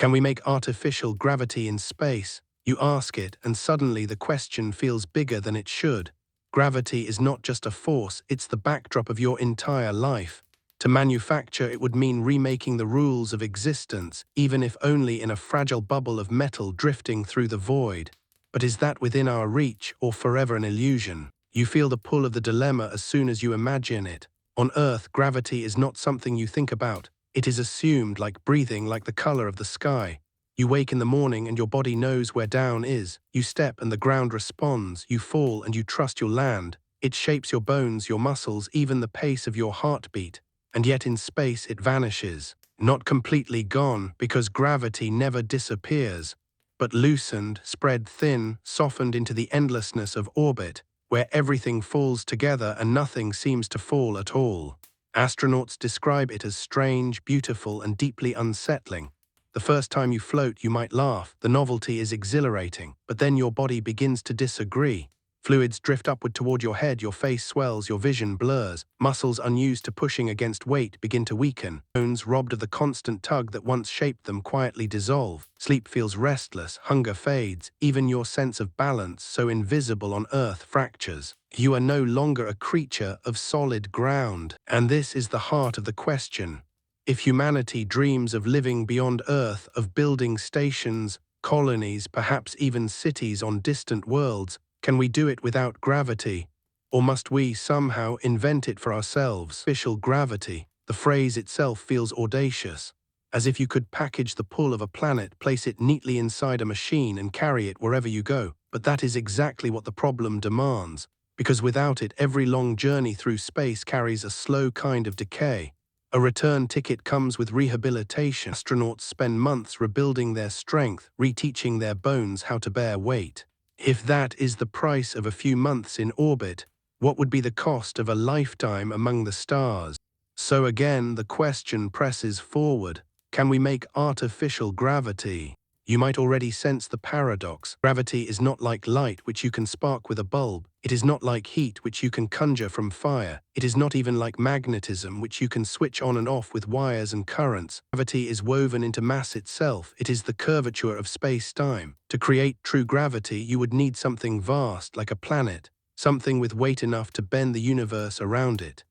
Can we make artificial gravity in space? You ask it, and suddenly the question feels bigger than it should. Gravity is not just a force, it's the backdrop of your entire life. To manufacture it would mean remaking the rules of existence, even if only in a fragile bubble of metal drifting through the void. But is that within our reach, or forever an illusion? You feel the pull of the dilemma as soon as you imagine it. On Earth, gravity is not something you think about. It is assumed, like breathing, like the color of the sky. You wake in the morning and your body knows where down is. You step and the ground responds. You fall and you trust you'll land. It shapes your bones, your muscles, even the pace of your heartbeat. And yet in space it vanishes. Not completely gone, because gravity never disappears, but loosened, spread thin, softened into the endlessness of orbit, where everything falls together and nothing seems to fall at all. Astronauts describe it as strange, beautiful, and deeply unsettling. The first time you float, you might laugh. The novelty is exhilarating, but then your body begins to disagree. Fluids drift upward toward your head, your face swells, your vision blurs. Muscles unused to pushing against weight begin to weaken. Bones robbed of the constant tug that once shaped them quietly dissolve. Sleep feels restless, hunger fades, even your sense of balance, so invisible on Earth, fractures. You are no longer a creature of solid ground. And this is the heart of the question. If humanity dreams of living beyond Earth, of building stations, colonies, perhaps even cities on distant worlds, can we do it without gravity? Or must we somehow invent it for ourselves? Artificial gravity. The phrase itself feels audacious, as if you could package the pull of a planet, place it neatly inside a machine and carry it wherever you go. But that is exactly what the problem demands, because without it, every long journey through space carries a slow kind of decay. A return ticket comes with rehabilitation. Astronauts spend months rebuilding their strength, reteaching their bones how to bear weight. If that is the price of a few months in orbit, what would be the cost of a lifetime among the stars? So again, the question presses forward. Can we make artificial gravity? You might already sense the paradox. Gravity is not like light, which you can spark with a bulb. It is not like heat, which you can conjure from fire. It is not even like magnetism, which you can switch on and off with wires and currents. Gravity is woven into mass itself. It is the curvature of space-time. To create true gravity, you would need something vast, like a planet, something with weight enough to bend the universe around it.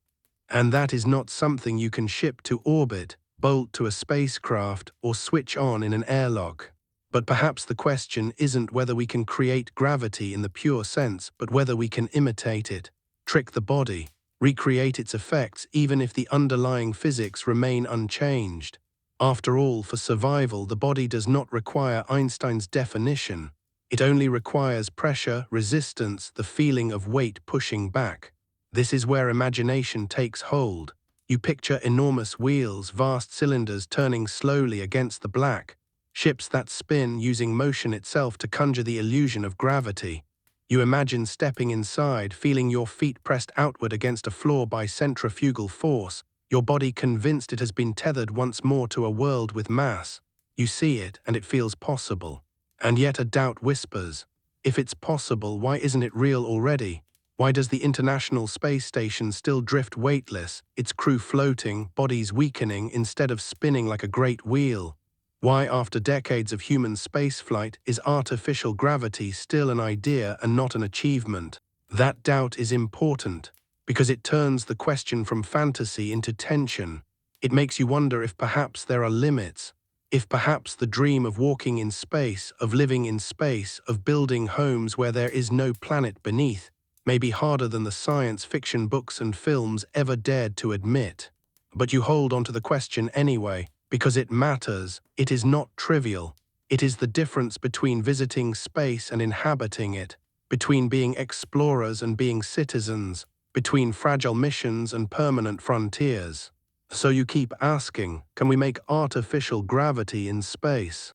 And that is not something you can ship to orbit, bolt to a spacecraft, or switch on in an airlock. But perhaps the question isn't whether we can create gravity in the pure sense, but whether we can imitate it, trick the body, recreate its effects even if the underlying physics remain unchanged. After all, for survival, the body does not require Einstein's definition. It only requires pressure, resistance, the feeling of weight pushing back. This is where imagination takes hold. You picture enormous wheels, vast cylinders turning slowly against the black. Ships that spin using motion itself to conjure the illusion of gravity. You imagine stepping inside, feeling your feet pressed outward against a floor by centrifugal force, your body convinced it has been tethered once more to a world with mass. You see it, and it feels possible. And yet a doubt whispers. If it's possible, why isn't it real already? Why does the International Space Station still drift weightless, its crew floating, bodies weakening instead of spinning like a great wheel? Why, after decades of human spaceflight, is artificial gravity still an idea and not an achievement? That doubt is important, because it turns the question from fantasy into tension. It makes you wonder if perhaps there are limits, if perhaps the dream of walking in space, of living in space, of building homes where there is no planet beneath, may be harder than the science fiction books and films ever dared to admit. But you hold on to the question anyway, because it matters. It is not trivial. It is the difference between visiting space and inhabiting it, between being explorers and being citizens, between fragile missions and permanent frontiers. So you keep asking, can we make artificial gravity in space?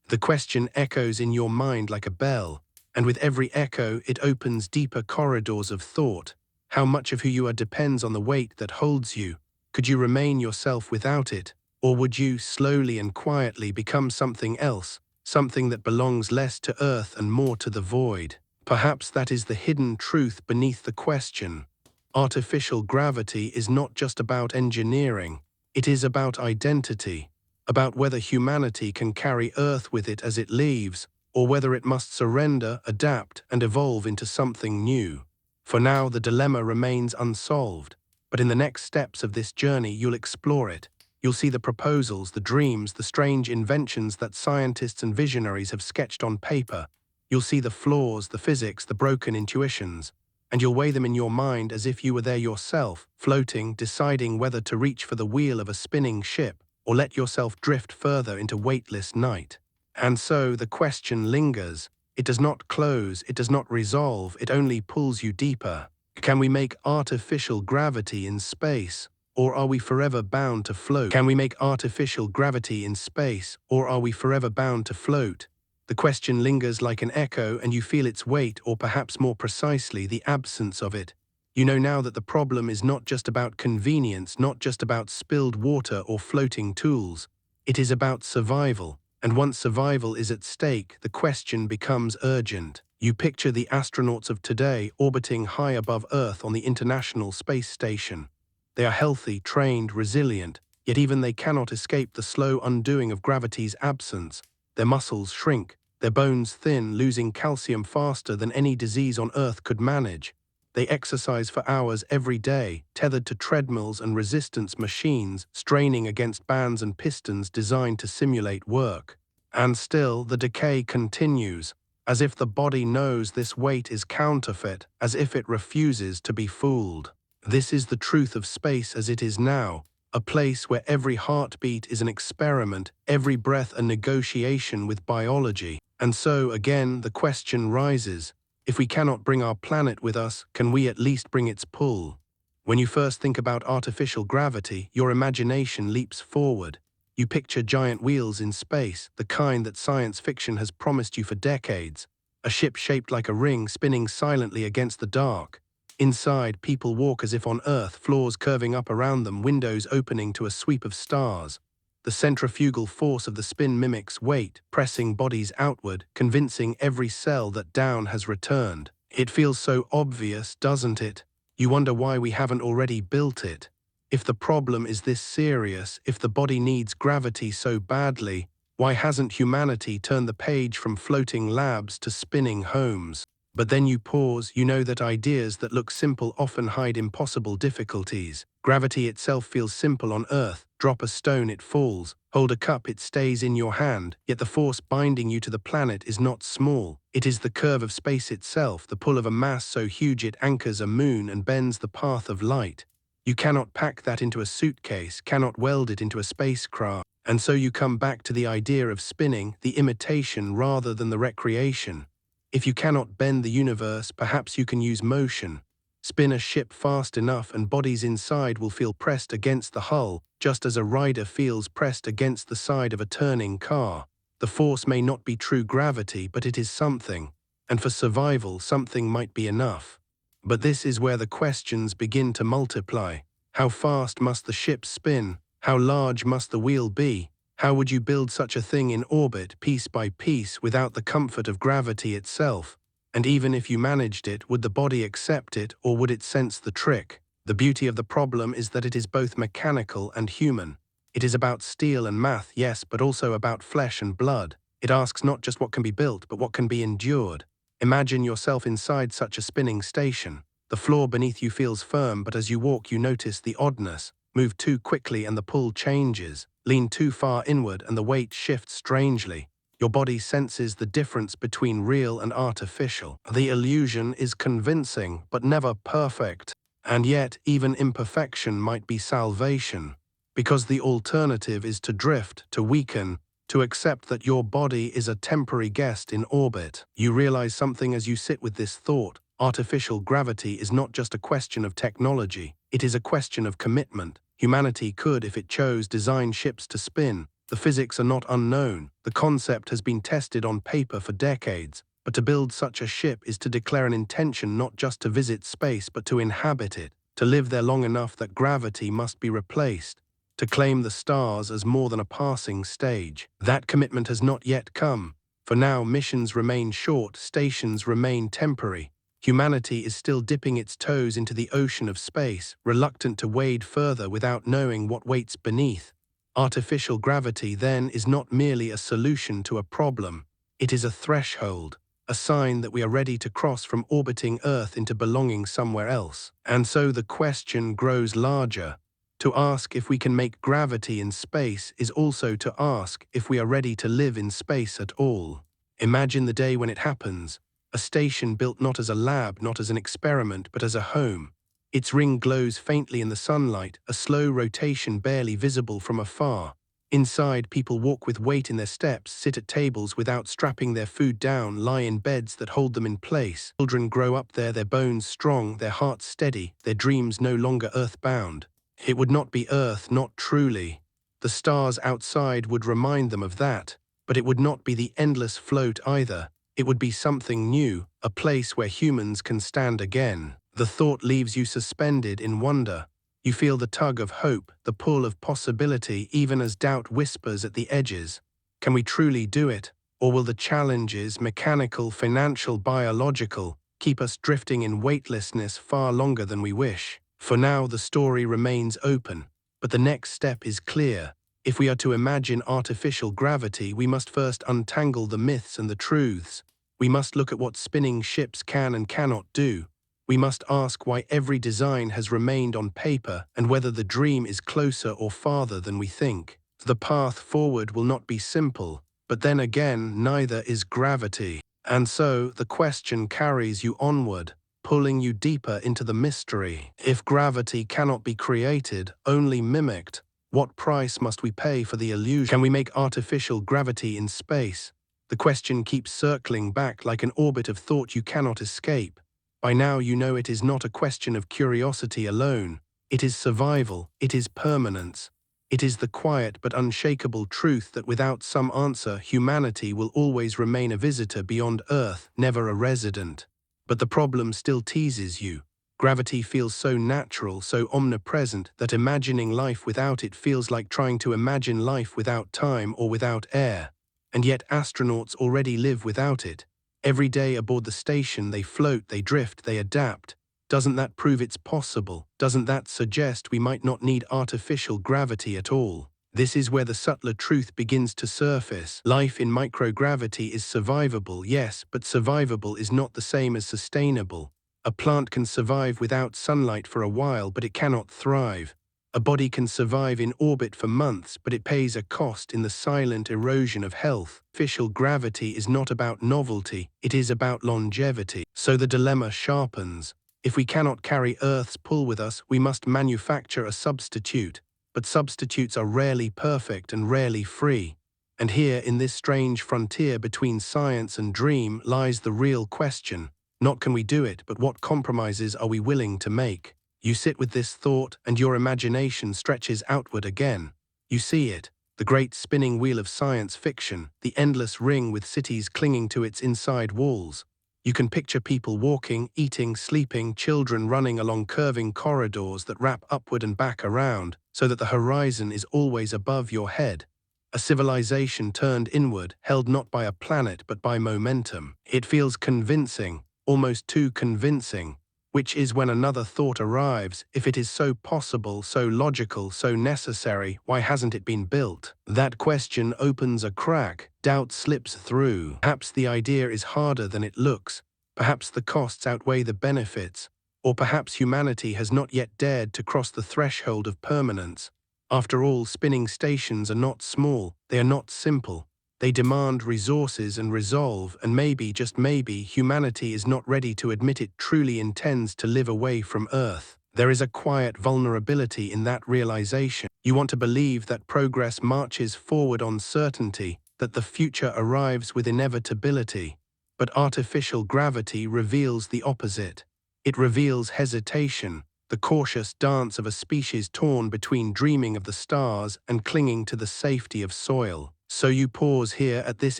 The question echoes in your mind like a bell, and with every echo it opens deeper corridors of thought. How much of who you are depends on the weight that holds you. Could you remain yourself without it? Or would you, slowly and quietly, become something else, something that belongs less to Earth and more to the void? Perhaps that is the hidden truth beneath the question. Artificial gravity is not just about engineering. It is about identity. about whether humanity can carry Earth with it as it leaves, or whether it must surrender, adapt, and evolve into something new. For now, the dilemma remains unsolved, but in the next steps of this journey, you'll explore it. You'll see the proposals, the dreams, the strange inventions that scientists and visionaries have sketched on paper. You'll see the flaws, the physics, the broken intuitions, and you'll weigh them in your mind as if you were there yourself, floating, deciding whether to reach for the wheel of a spinning ship or let yourself drift further into weightless night. And so the question lingers. It does not close, it does not resolve, it only pulls you deeper. Can we make artificial gravity in space, or are we forever bound to float? Can we make artificial gravity in space, or are we forever bound to float? The question lingers like an echo, and you feel its weight, or perhaps more precisely, the absence of it. You know now that the problem is not just about convenience, not just about spilled water or floating tools. It is about survival. And once survival is at stake, the question becomes urgent. You picture the astronauts of today orbiting high above Earth on the International Space Station. They are healthy, trained, resilient, yet even they cannot escape the slow undoing of gravity's absence. Their muscles shrink, their bones thin, losing calcium faster than any disease on Earth could manage. They exercise for hours every day, tethered to treadmills and resistance machines, straining against bands and pistons designed to simulate work. And still, the decay continues, as if the body knows this weight is counterfeit, as if it refuses to be fooled. This is the truth of space as it is now, a place where every heartbeat is an experiment, every breath a negotiation with biology. And so, again, the question rises. If we cannot bring our planet with us, can we at least bring its pull? When you first think about artificial gravity, your imagination leaps forward. You picture giant wheels in space, the kind that science fiction has promised you for decades. A ship shaped like a ring spinning silently against the dark. Inside, people walk as if on Earth, floors curving up around them, windows opening to a sweep of stars. The centrifugal force of the spin mimics weight, pressing bodies outward, convincing every cell that down has returned. It feels so obvious, doesn't it? You wonder why we haven't already built it. If the problem is this serious, if the body needs gravity so badly, why hasn't humanity turned the page from floating labs to spinning homes? But then you pause, you know that ideas that look simple often hide impossible difficulties. Gravity itself feels simple on Earth. Drop a stone, it falls. Hold a cup, it stays in your hand. Yet the force binding you to the planet is not small. It is the curve of space itself, the pull of a mass so huge it anchors a moon and bends the path of light. You cannot pack that into a suitcase, cannot weld it into a spacecraft. And so you come back to the idea of spinning, the imitation rather than the recreation. If you cannot bend the universe, perhaps you can use motion. Spin a ship fast enough and bodies inside will feel pressed against the hull, just as a rider feels pressed against the side of a turning car. The force may not be true gravity, but it is something. And for survival, something might be enough. But this is where the questions begin to multiply. How fast must the ship spin? How large must the wheel be? How would you build such a thing in orbit, piece by piece, without the comfort of gravity itself? And even if you managed it, would the body accept it, or would it sense the trick? The beauty of the problem is that it is both mechanical and human. It is about steel and math, yes, but also about flesh and blood. It asks not just what can be built, but what can be endured. Imagine yourself inside such a spinning station. The floor beneath you feels firm, but as you walk you notice the oddness. Move too quickly and the pull changes. Lean too far inward and the weight shifts strangely. Your body senses the difference between real and artificial. The illusion is convincing, but never perfect. And yet, even imperfection might be salvation. Because the alternative is to drift, to weaken, to accept that your body is a temporary guest in orbit. You realize something as you sit with this thought. Artificial gravity is not just a question of technology. It is a question of commitment. Humanity could, if it chose, design ships to spin. The physics are not unknown. The concept has been tested on paper for decades. But to build such a ship is to declare an intention not just to visit space, but to inhabit it, to live there long enough that gravity must be replaced, to claim the stars as more than a passing stage. That commitment has not yet come. For now, missions remain short, stations remain temporary. Humanity is still dipping its toes into the ocean of space, reluctant to wade further without knowing what waits beneath. Artificial gravity, then, is not merely a solution to a problem. It is a threshold, a sign that we are ready to cross from orbiting Earth into belonging somewhere else. And so the question grows larger. To ask if we can make gravity in space is also to ask if we are ready to live in space at all. Imagine the day when it happens, a station built not as a lab, not as an experiment, but as a home. Its ring glows faintly in the sunlight, a slow rotation barely visible from afar. Inside, people walk with weight in their steps, sit at tables without strapping their food down, lie in beds that hold them in place. Children grow up there, their bones strong, their hearts steady, their dreams no longer earthbound. It would not be Earth, not truly. The stars outside would remind them of that, but it would not be the endless float either. It would be something new, a place where humans can stand again. The thought leaves you suspended in wonder. You feel the tug of hope, the pull of possibility, even as doubt whispers at the edges. Can we truly do it? Or will the challenges, mechanical, financial, biological, keep us drifting in weightlessness far longer than we wish? For now, the story remains open, but the next step is clear. If we are to imagine artificial gravity, we must first untangle the myths and the truths. We must look at what spinning ships can and cannot do. We must ask why every design has remained on paper and whether the dream is closer or farther than we think. The path forward will not be simple, but then again, neither is gravity. And so, the question carries you onward, pulling you deeper into the mystery. If gravity cannot be created, only mimicked, what price must we pay for the illusion? Can we make artificial gravity in space? The question keeps circling back like an orbit of thought you cannot escape. By now you know it is not a question of curiosity alone. It is survival, it is permanence. It is the quiet but unshakable truth that without some answer, humanity will always remain a visitor beyond Earth, never a resident. But the problem still teases you. Gravity feels so natural, so omnipresent, that imagining life without it feels like trying to imagine life without time or without air. And yet astronauts already live without it. Every day aboard the station, they float, they drift, they adapt. Doesn't that prove it's possible? Doesn't that suggest we might not need artificial gravity at all? This is where the subtler truth begins to surface. Life in microgravity is survivable, yes, but survivable is not the same as sustainable. A plant can survive without sunlight for a while, but it cannot thrive. A body can survive in orbit for months, but it pays a cost in the silent erosion of health. Artificial gravity is not about novelty, it is about longevity. So the dilemma sharpens. If we cannot carry Earth's pull with us, we must manufacture a substitute. But substitutes are rarely perfect and rarely free. And here, in this strange frontier between science and dream, lies the real question. Not can we do it, but what compromises are we willing to make? You sit with this thought, and your imagination stretches outward again. You see it, the great spinning wheel of science fiction, the endless ring with cities clinging to its inside walls. You can picture people walking, eating, sleeping, children running along curving corridors that wrap upward and back around, so that the horizon is always above your head. A civilization turned inward, held not by a planet but by momentum. It feels convincing, almost too convincing. Which is when another thought arrives. If it is so possible, so logical, so necessary, why hasn't it been built? That question opens a crack. Doubt slips through. Perhaps the idea is harder than it looks. Perhaps the costs outweigh the benefits. Or perhaps humanity has not yet dared to cross the threshold of permanence. After all, spinning stations are not small. They are not simple. They demand resources and resolve, and maybe, just maybe, humanity is not ready to admit it truly intends to live away from Earth. There is a quiet vulnerability in that realization. You want to believe that progress marches forward on certainty, that the future arrives with inevitability. But artificial gravity reveals the opposite. It reveals hesitation, the cautious dance of a species torn between dreaming of the stars and clinging to the safety of soil. So you pause here at this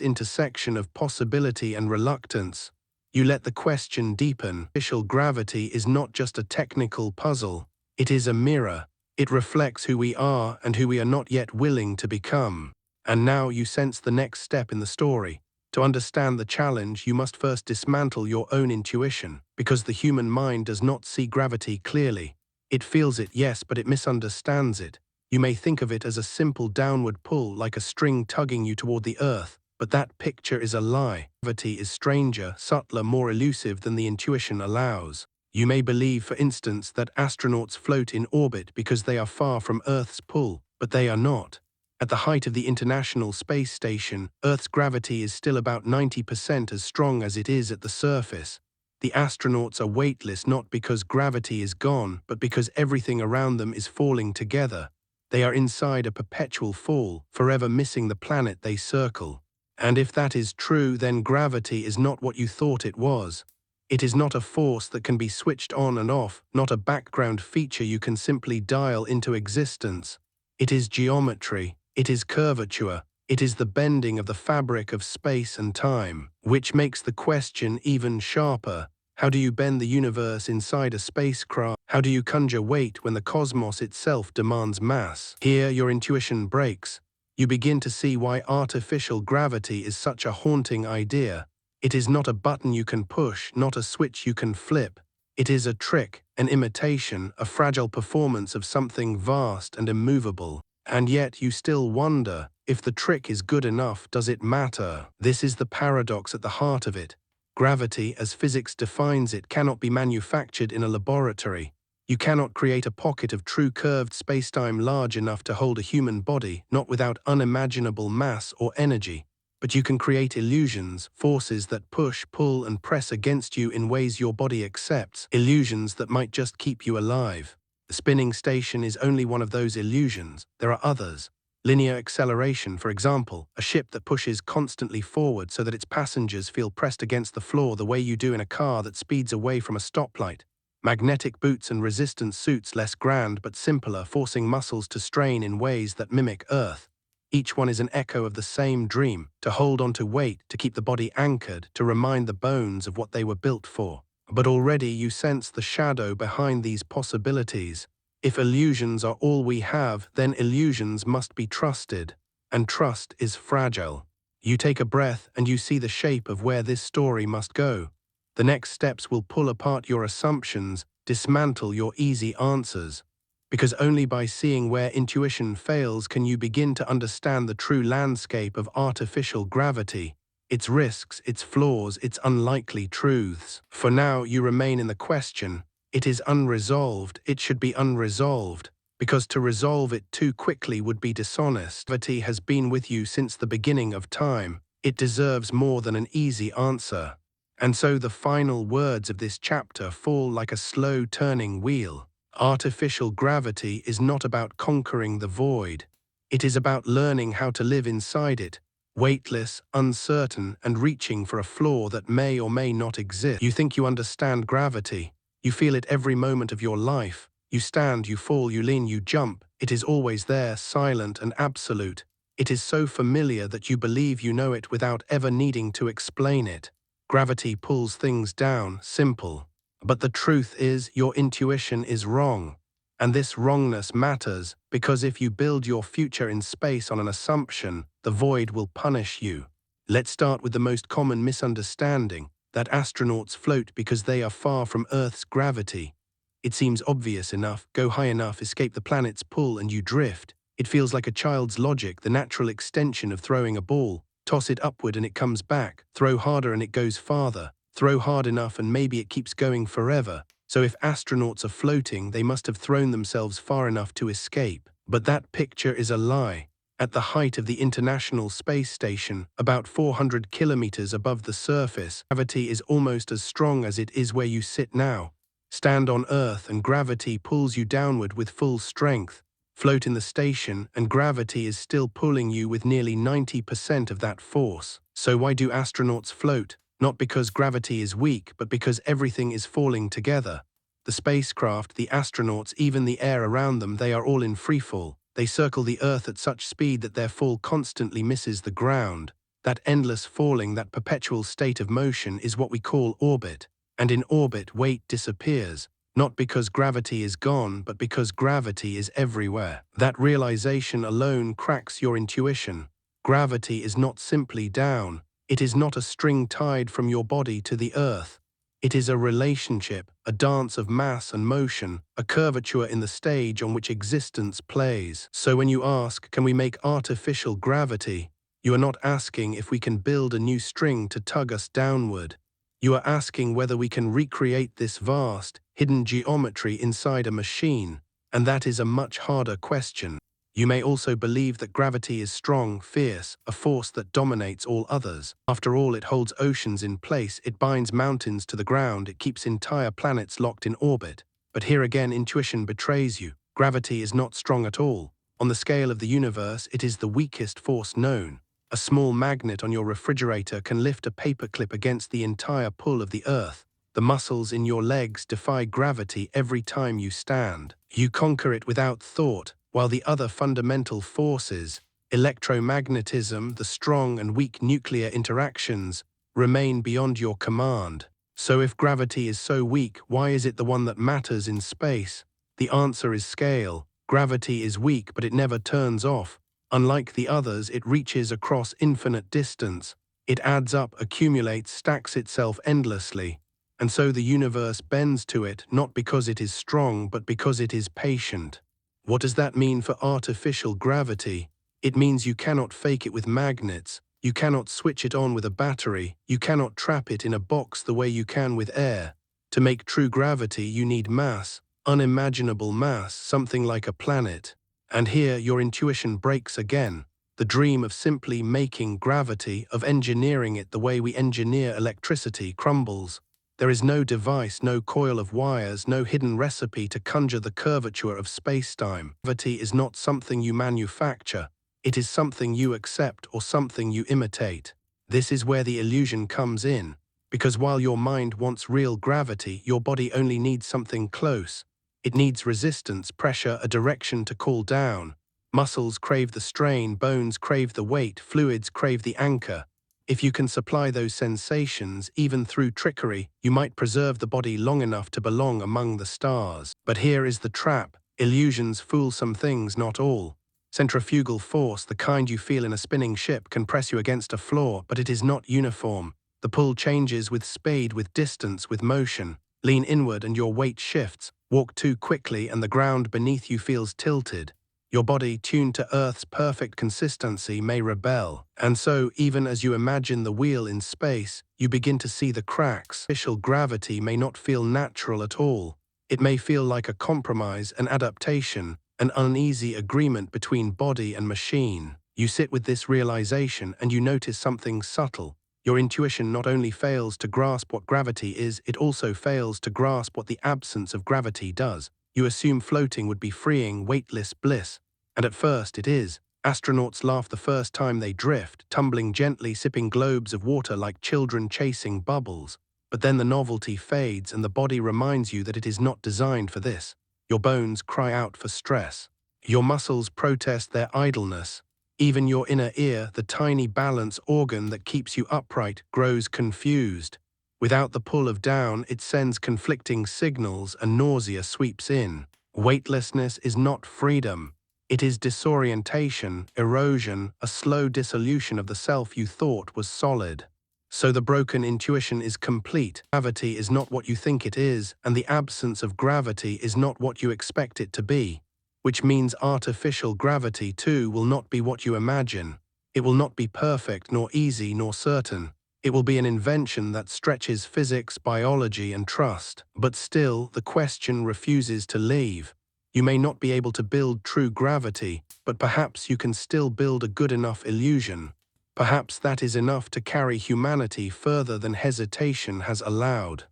intersection of possibility and reluctance. You let the question deepen. Artificial gravity is not just a technical puzzle. It is a mirror. It reflects who we are and who we are not yet willing to become. And now you sense the next step in the story. To understand the challenge, you must first dismantle your own intuition, because the human mind does not see gravity clearly. It feels it, yes, but it misunderstands it. You may think of it as a simple downward pull, like a string tugging you toward the earth, but that picture is a lie. Gravity is stranger, subtler, more elusive than the intuition allows. You may believe, for instance, that astronauts float in orbit because they are far from Earth's pull, but they are not. At the height of the International Space Station, Earth's gravity is still about 90% as strong as it is at the surface. The astronauts are weightless not because gravity is gone, but because everything around them is falling together. They are inside a perpetual fall, forever missing the planet they circle. And if that is true, then gravity is not what you thought it was. It is not a force that can be switched on and off, not a background feature you can simply dial into existence. It is geometry, it is curvature, it is the bending of the fabric of space and time, which makes the question even sharper. How do you bend the universe inside a spacecraft? How do you conjure weight when the cosmos itself demands mass? Here your intuition breaks. You begin to see why artificial gravity is such a haunting idea. It is not a button you can push, not a switch you can flip. It is a trick, an imitation, a fragile performance of something vast and immovable. And yet you still wonder, if the trick is good enough, does it matter? This is the paradox at the heart of it. Gravity, as physics defines it, cannot be manufactured in a laboratory. You cannot create a pocket of true curved spacetime large enough to hold a human body, not without unimaginable mass or energy. But you can create illusions, forces that push, pull, and press against you in ways your body accepts, illusions that might just keep you alive. The spinning station is only one of those illusions. There are others. Linear acceleration, for example, a ship that pushes constantly forward so that its passengers feel pressed against the floor the way you do in a car that speeds away from a stoplight. Magnetic boots and resistance suits, less grand but simpler, forcing muscles to strain in ways that mimic Earth. Each one is an echo of the same dream, to hold on to weight, to keep the body anchored, to remind the bones of what they were built for. But already you sense the shadow behind these possibilities. If illusions are all we have, then illusions must be trusted. And trust is fragile. You take a breath and you see the shape of where this story must go. The next steps will pull apart your assumptions, dismantle your easy answers. Because only by seeing where intuition fails can you begin to understand the true landscape of artificial gravity, its risks, its flaws, its unlikely truths. For now, you remain in the question. It is unresolved, it should be unresolved, because to resolve it too quickly would be dishonest. Gravity has been with you since the beginning of time. It deserves more than an easy answer. And so the final words of this chapter fall like a slow turning wheel. Artificial gravity is not about conquering the void. It is about learning how to live inside it, weightless, uncertain, and reaching for a floor that may or may not exist. You think you understand gravity. You feel it every moment of your life. You stand, you fall, you lean, you jump. It is always there, silent and absolute. It is so familiar that you believe you know it without ever needing to explain it. Gravity pulls things down, simple. But the truth is, your intuition is wrong. And this wrongness matters, because if you build your future in space on an assumption, the void will punish you. Let's start with the most common misunderstanding, that astronauts float because they are far from Earth's gravity. It seems obvious enough: go high enough, escape the planet's pull, and you drift. It feels like a child's logic, the natural extension of throwing a ball. Toss it upward and it comes back. Throw harder and it goes farther. Throw hard enough and maybe it keeps going forever. So if astronauts are floating, they must have thrown themselves far enough to escape. But that picture is a lie. At the height of the International Space Station, about 400 kilometers above the surface, gravity is almost as strong as it is where you sit now. Stand on Earth and gravity pulls you downward with full strength. Float in the station and gravity is still pulling you with nearly 90% of that force. So why do astronauts float? Not because gravity is weak, but because everything is falling together. The spacecraft, the astronauts, even the air around them, they are all in freefall. They circle the Earth at such speed that their fall constantly misses the ground. That endless falling, that perpetual state of motion is what we call orbit. And in orbit, weight disappears. Not because gravity is gone, but because gravity is everywhere. That realization alone cracks your intuition. Gravity is not simply down. It is not a string tied from your body to the Earth. It is a relationship, a dance of mass and motion, a curvature in the stage on which existence plays. So when you ask, can we make artificial gravity, you are not asking if we can build a new string to tug us downward. You are asking whether we can recreate this vast, hidden geometry inside a machine, and that is a much harder question. You may also believe that gravity is strong, fierce, a force that dominates all others. After all, it holds oceans in place, it binds mountains to the ground, it keeps entire planets locked in orbit. But here again, intuition betrays you. Gravity is not strong at all. On the scale of the universe, it is the weakest force known. A small magnet on your refrigerator can lift a paperclip against the entire pull of the Earth. The muscles in your legs defy gravity every time you stand. You conquer it without thought, while the other fundamental forces, electromagnetism, the strong and weak nuclear interactions, remain beyond your command. So if gravity is so weak, why is it the one that matters in space? The answer is scale. Gravity is weak, but it never turns off. Unlike the others, it reaches across infinite distance. It adds up, accumulates, stacks itself endlessly. And so the universe bends to it, not because it is strong, but because it is patient. What does that mean for artificial gravity? It means you cannot fake it with magnets, you cannot switch it on with a battery, you cannot trap it in a box the way you can with air. To make true gravity, you need mass, unimaginable mass, something like a planet. And here your intuition breaks again. The dream of simply making gravity, of engineering it the way we engineer electricity, crumbles. There is no device, no coil of wires, no hidden recipe to conjure the curvature of space-time. Gravity is not something you manufacture. It is something you accept or something you imitate. This is where the illusion comes in, because while your mind wants real gravity, your body only needs something close. It needs resistance, pressure, a direction to call down. Muscles crave the strain, bones crave the weight, fluids crave the anchor. If you can supply those sensations, even through trickery, you might preserve the body long enough to belong among the stars. But here is the trap. Illusions fool some things, not all. Centrifugal force, the kind you feel in a spinning ship, can press you against a floor, but it is not uniform. The pull changes with speed, with distance, with motion. Lean inward and your weight shifts. Walk too quickly and the ground beneath you feels tilted. Your body, tuned to Earth's perfect consistency, may rebel. And so, even as you imagine the wheel in space, you begin to see the cracks. Artificial gravity may not feel natural at all. It may feel like a compromise, an adaptation, an uneasy agreement between body and machine. You sit with this realization and you notice something subtle. Your intuition not only fails to grasp what gravity is, it also fails to grasp what the absence of gravity does. You assume floating would be freeing, weightless bliss. And at first it is. Astronauts laugh the first time they drift, tumbling gently, sipping globes of water like children chasing bubbles. But then the novelty fades and the body reminds you that it is not designed for this. Your bones cry out for stress. Your muscles protest their idleness. Even your inner ear, the tiny balance organ that keeps you upright, grows confused. Without the pull of down, it sends conflicting signals and nausea sweeps in. Weightlessness is not freedom. It is disorientation, erosion, a slow dissolution of the self you thought was solid. So the broken intuition is complete. Gravity is not what you think it is, and the absence of gravity is not what you expect it to be. Which means artificial gravity too will not be what you imagine. It will not be perfect, nor easy, nor certain. It will be an invention that stretches physics, biology, and trust. But still, the question refuses to leave. You may not be able to build true gravity, but perhaps you can still build a good enough illusion. Perhaps that is enough to carry humanity further than hesitation has allowed.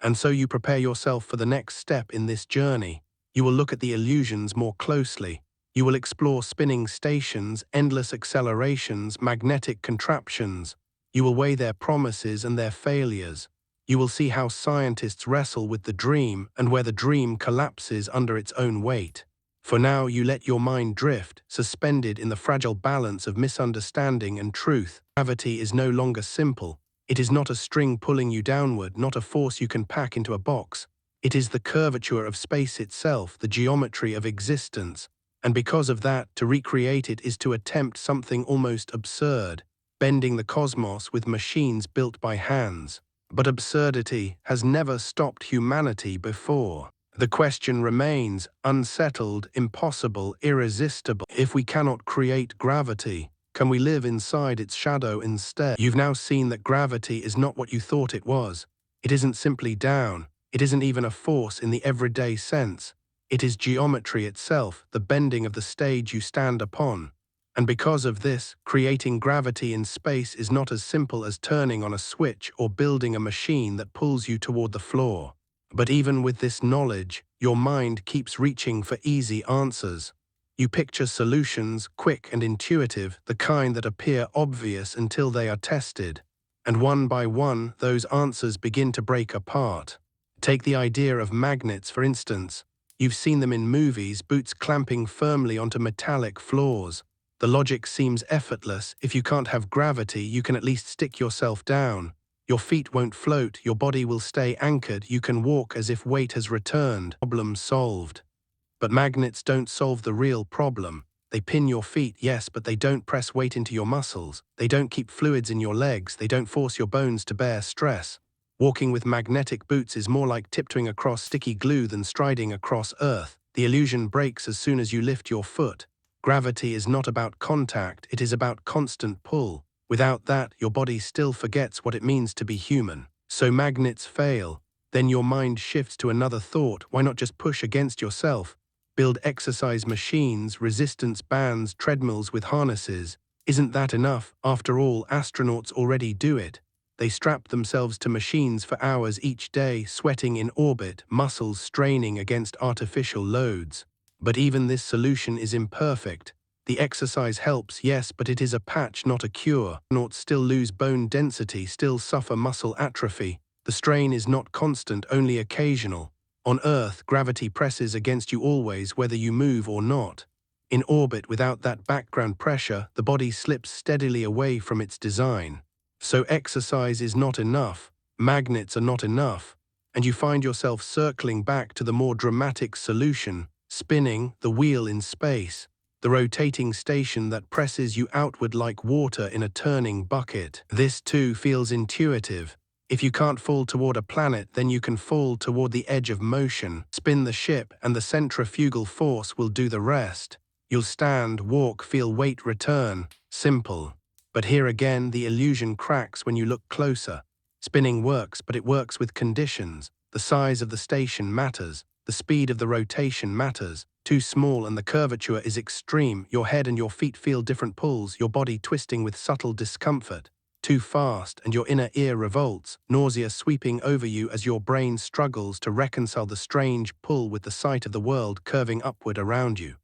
And so you prepare yourself for the next step in this journey. You will look at the illusions more closely. You will explore spinning stations, endless accelerations, magnetic contraptions. You will weigh their promises and their failures. You will see how scientists wrestle with the dream and where the dream collapses under its own weight. For now, you let your mind drift, suspended in the fragile balance of misunderstanding and truth. Gravity is no longer simple. It is not a string pulling you downward, not a force you can pack into a box. It is the curvature of space itself, the geometry of existence. And because of that, to recreate it is to attempt something almost absurd, bending the cosmos with machines built by hands. But absurdity has never stopped humanity before. The question remains unsettled, impossible, irresistible. If we cannot create gravity, can we live inside its shadow instead? You've now seen that gravity is not what you thought it was. It isn't simply down. It isn't even a force in the everyday sense. It is geometry itself, the bending of the stage you stand upon. And because of this, creating gravity in space is not as simple as turning on a switch or building a machine that pulls you toward the floor. But even with this knowledge, your mind keeps reaching for easy answers. You picture solutions, quick and intuitive, the kind that appear obvious until they are tested. And one by one, those answers begin to break apart. Take the idea of magnets, for instance. You've seen them in movies, boots clamping firmly onto metallic floors. The logic seems effortless. If you can't have gravity, you can at least stick yourself down. Your feet won't float, your body will stay anchored, you can walk as if weight has returned. Problem solved. But magnets don't solve the real problem. They pin your feet, yes, but they don't press weight into your muscles. They don't keep fluids in your legs. They don't force your bones to bear stress. Walking with magnetic boots is more like tiptoeing across sticky glue than striding across earth. The illusion breaks as soon as you lift your foot. Gravity is not about contact, it is about constant pull. Without that, your body still forgets what it means to be human. So magnets fail. Then your mind shifts to another thought. Why not just push against yourself? Build exercise machines, resistance bands, treadmills with harnesses. Isn't that enough? After all, astronauts already do it. They strap themselves to machines for hours each day, sweating in orbit, muscles straining against artificial loads. But even this solution is imperfect. The exercise helps, yes, but it is a patch, not a cure. Astronauts still lose bone density, still suffer muscle atrophy. The strain is not constant, only occasional. On Earth, gravity presses against you always, whether you move or not. In orbit, without that background pressure, the body slips steadily away from its design. So exercise is not enough, magnets are not enough, and you find yourself circling back to the more dramatic solution, spinning the wheel in space, the rotating station that presses you outward like water in a turning bucket. This too feels intuitive. If you can't fall toward a planet, then you can fall toward the edge of motion. Spin the ship and the centrifugal force will do the rest. You'll stand, walk, feel weight return. Simple. But here again, the illusion cracks when you look closer. Spinning works, but it works with conditions. The size of the station matters. The speed of the rotation matters. Too small and the curvature is extreme. Your head and your feet feel different pulls, your body twisting with subtle discomfort. Too fast and your inner ear revolts, nausea sweeping over you as your brain struggles to reconcile the strange pull with the sight of the world curving upward around you.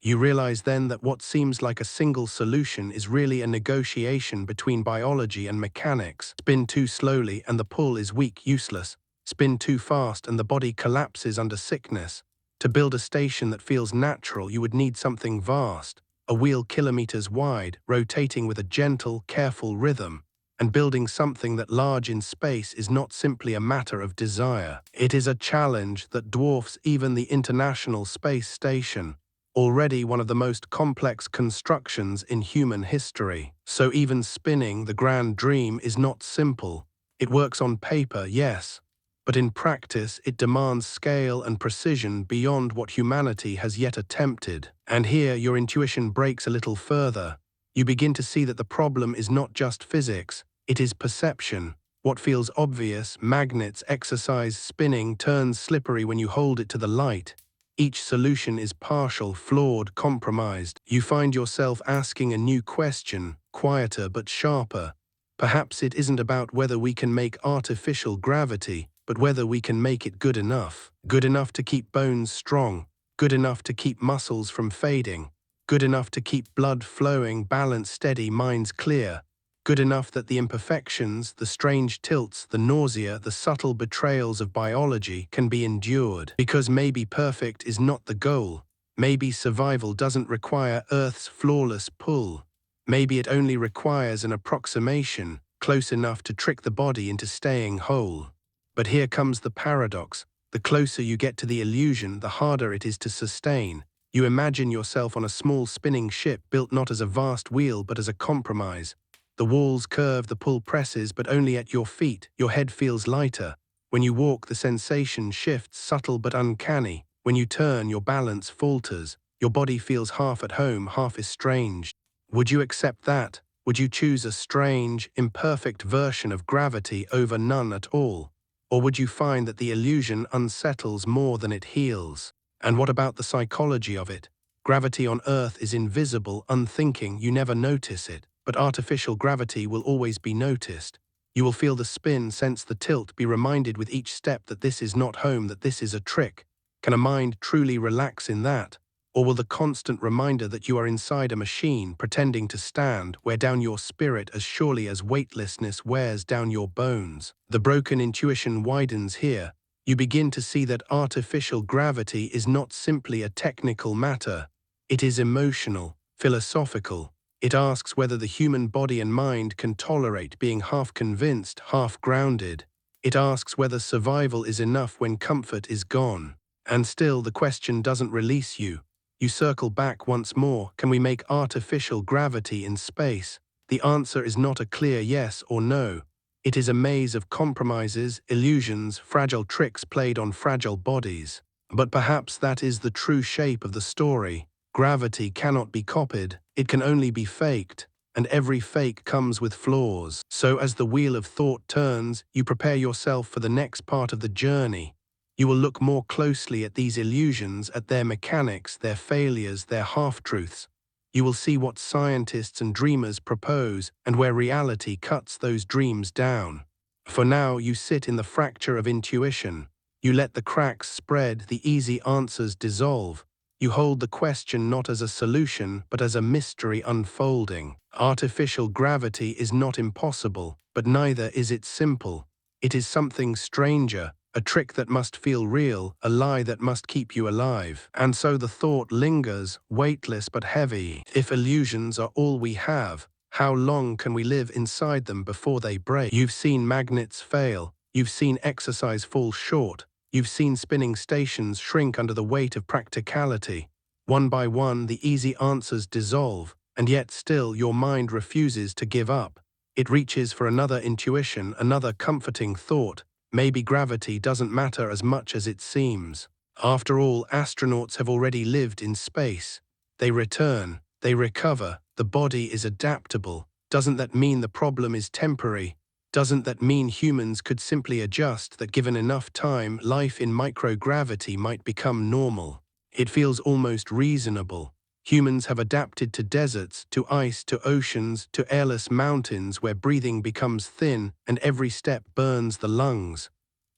You realize then that what seems like a single solution is really a negotiation between biology and mechanics. Spin too slowly and the pull is weak, useless. Spin too fast and the body collapses under sickness. To build a station that feels natural, you would need something vast, a wheel kilometers wide, rotating with a gentle, careful rhythm. And building something that large in space is not simply a matter of desire. It is a challenge that dwarfs even the International Space Station, already one of the most complex constructions in human history. So even spinning, the grand dream, is not simple. It works on paper, yes, but in practice it demands scale and precision beyond what humanity has yet attempted. And here your intuition breaks a little further. You begin to see that the problem is not just physics, it is perception. What feels obvious, magnets, exercise, spinning, turns slippery when you hold it to the light. Each solution is partial, flawed, compromised. You find yourself asking a new question, quieter but sharper. Perhaps it isn't about whether we can make artificial gravity, but whether we can make it good enough. Good enough to keep bones strong, good enough to keep muscles from fading, good enough to keep blood flowing, balance steady, minds clear. Good enough that the imperfections, the strange tilts, the nausea, the subtle betrayals of biology can be endured. Because maybe perfect is not the goal. Maybe survival doesn't require Earth's flawless pull. Maybe it only requires an approximation, close enough to trick the body into staying whole. But here comes the paradox. The closer you get to the illusion, the harder it is to sustain. You imagine yourself on a small spinning ship built not as a vast wheel but as a compromise. The walls curve, the pull presses, but only at your feet. Your head feels lighter. When you walk, the sensation shifts, subtle but uncanny. When you turn, your balance falters. Your body feels half at home, half estranged. Would you accept that? Would you choose a strange, imperfect version of gravity over none at all? Or would you find that the illusion unsettles more than it heals? And what about the psychology of it? Gravity on Earth is invisible, unthinking, you never notice it. But artificial gravity will always be noticed. You will feel the spin, sense the tilt, be reminded with each step that this is not home, that this is a trick. Can a mind truly relax in that? Or will the constant reminder that you are inside a machine, pretending to stand, wear down your spirit as surely as weightlessness wears down your bones? The broken intuition widens here. You begin to see that artificial gravity is not simply a technical matter. It is emotional, philosophical. It asks whether the human body and mind can tolerate being half convinced, half grounded. It asks whether survival is enough when comfort is gone. And still, the question doesn't release you. You circle back once more. Can we make artificial gravity in space? The answer is not a clear yes or no. It is a maze of compromises, illusions, fragile tricks played on fragile bodies. But perhaps that is the true shape of the story. Gravity cannot be copied, it can only be faked, and every fake comes with flaws. So as the wheel of thought turns, you prepare yourself for the next part of the journey. You will look more closely at these illusions, at their mechanics, their failures, their half-truths. You will see what scientists and dreamers propose, and where reality cuts those dreams down. For now, you sit in the fracture of intuition. You let the cracks spread, the easy answers dissolve. You hold the question not as a solution, but as a mystery unfolding. Artificial gravity is not impossible, but neither is it simple. It is something stranger, a trick that must feel real, a lie that must keep you alive. And so the thought lingers, weightless but heavy. If illusions are all we have, how long can we live inside them before they break? You've seen magnets fail. You've seen exercise fall short. You've seen spinning stations shrink under the weight of practicality. One by one, the easy answers dissolve, and yet still your mind refuses to give up. It reaches for another intuition, another comforting thought. Maybe gravity doesn't matter as much as it seems. After all, astronauts have already lived in space. They return, they recover, the body is adaptable. Doesn't that mean the problem is temporary? Doesn't that mean humans could simply adjust, that given enough time, life in microgravity might become normal? It feels almost reasonable. Humans have adapted to deserts, to ice, to oceans, to airless mountains where breathing becomes thin and every step burns the lungs.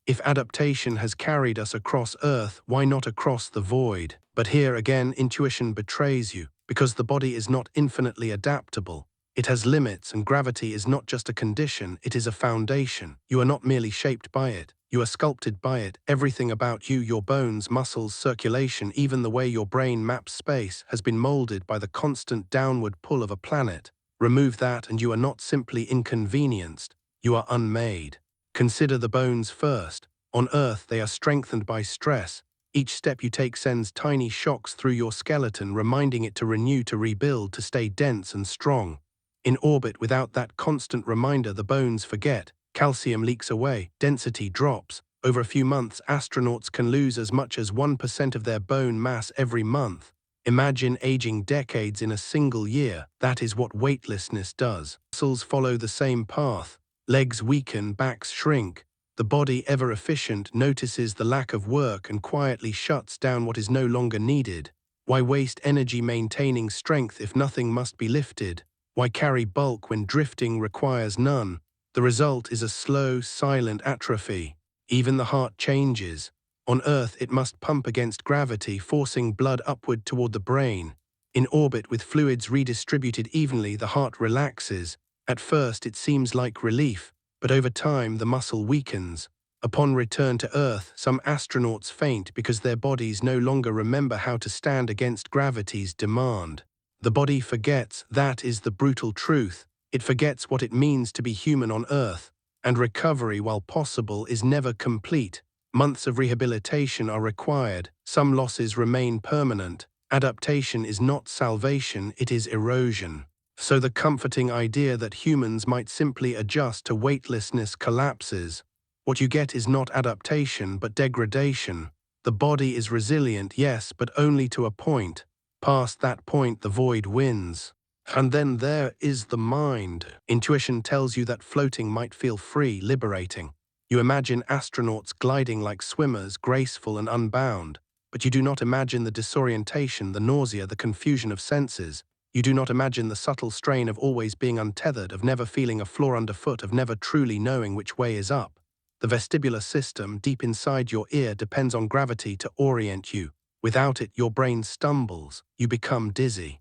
If adaptation has carried us across Earth, why not across the void? But here again, intuition betrays you, because the body is not infinitely adaptable. It has limits, and gravity is not just a condition, it is a foundation. You are not merely shaped by it, you are sculpted by it. Everything about you, your bones, muscles, circulation, even the way your brain maps space, has been molded by the constant downward pull of a planet. Remove that and you are not simply inconvenienced, you are unmade. Consider the bones first. On Earth, they are strengthened by stress. Each step you take sends tiny shocks through your skeleton, reminding it to renew, to rebuild, to stay dense and strong. In orbit, without that constant reminder, the bones forget. Calcium leaks away, density drops. Over a few months, astronauts can lose as much as 1% of their bone mass every month. Imagine aging decades in a single year. That is what weightlessness does. Muscles follow the same path. Legs weaken, backs shrink. The body, ever efficient, notices the lack of work and quietly shuts down what is no longer needed. Why waste energy maintaining strength if nothing must be lifted? Why carry bulk when drifting requires none? The result is a slow, silent atrophy. Even the heart changes. On Earth, it must pump against gravity, forcing blood upward toward the brain. In orbit, with fluids redistributed evenly, the heart relaxes. At first, it seems like relief, but over time, the muscle weakens. Upon return to Earth, some astronauts faint because their bodies no longer remember how to stand against gravity's demand. The body forgets, that is the brutal truth. It forgets what it means to be human on Earth, and recovery, while possible, is never complete. Months of rehabilitation are required. Some losses remain permanent. Adaptation is not salvation, it is erosion. So the comforting idea that humans might simply adjust to weightlessness collapses. What you get is not adaptation, but degradation. The body is resilient, yes, but only to a point. Past that point, the void wins. And then there is the mind. Intuition tells you that floating might feel free, liberating. You imagine astronauts gliding like swimmers, graceful and unbound. But you do not imagine the disorientation, the nausea, the confusion of senses. You do not imagine the subtle strain of always being untethered, of never feeling a floor underfoot, of never truly knowing which way is up. The vestibular system, deep inside your ear, depends on gravity to orient you. Without it, your brain stumbles. You become dizzy.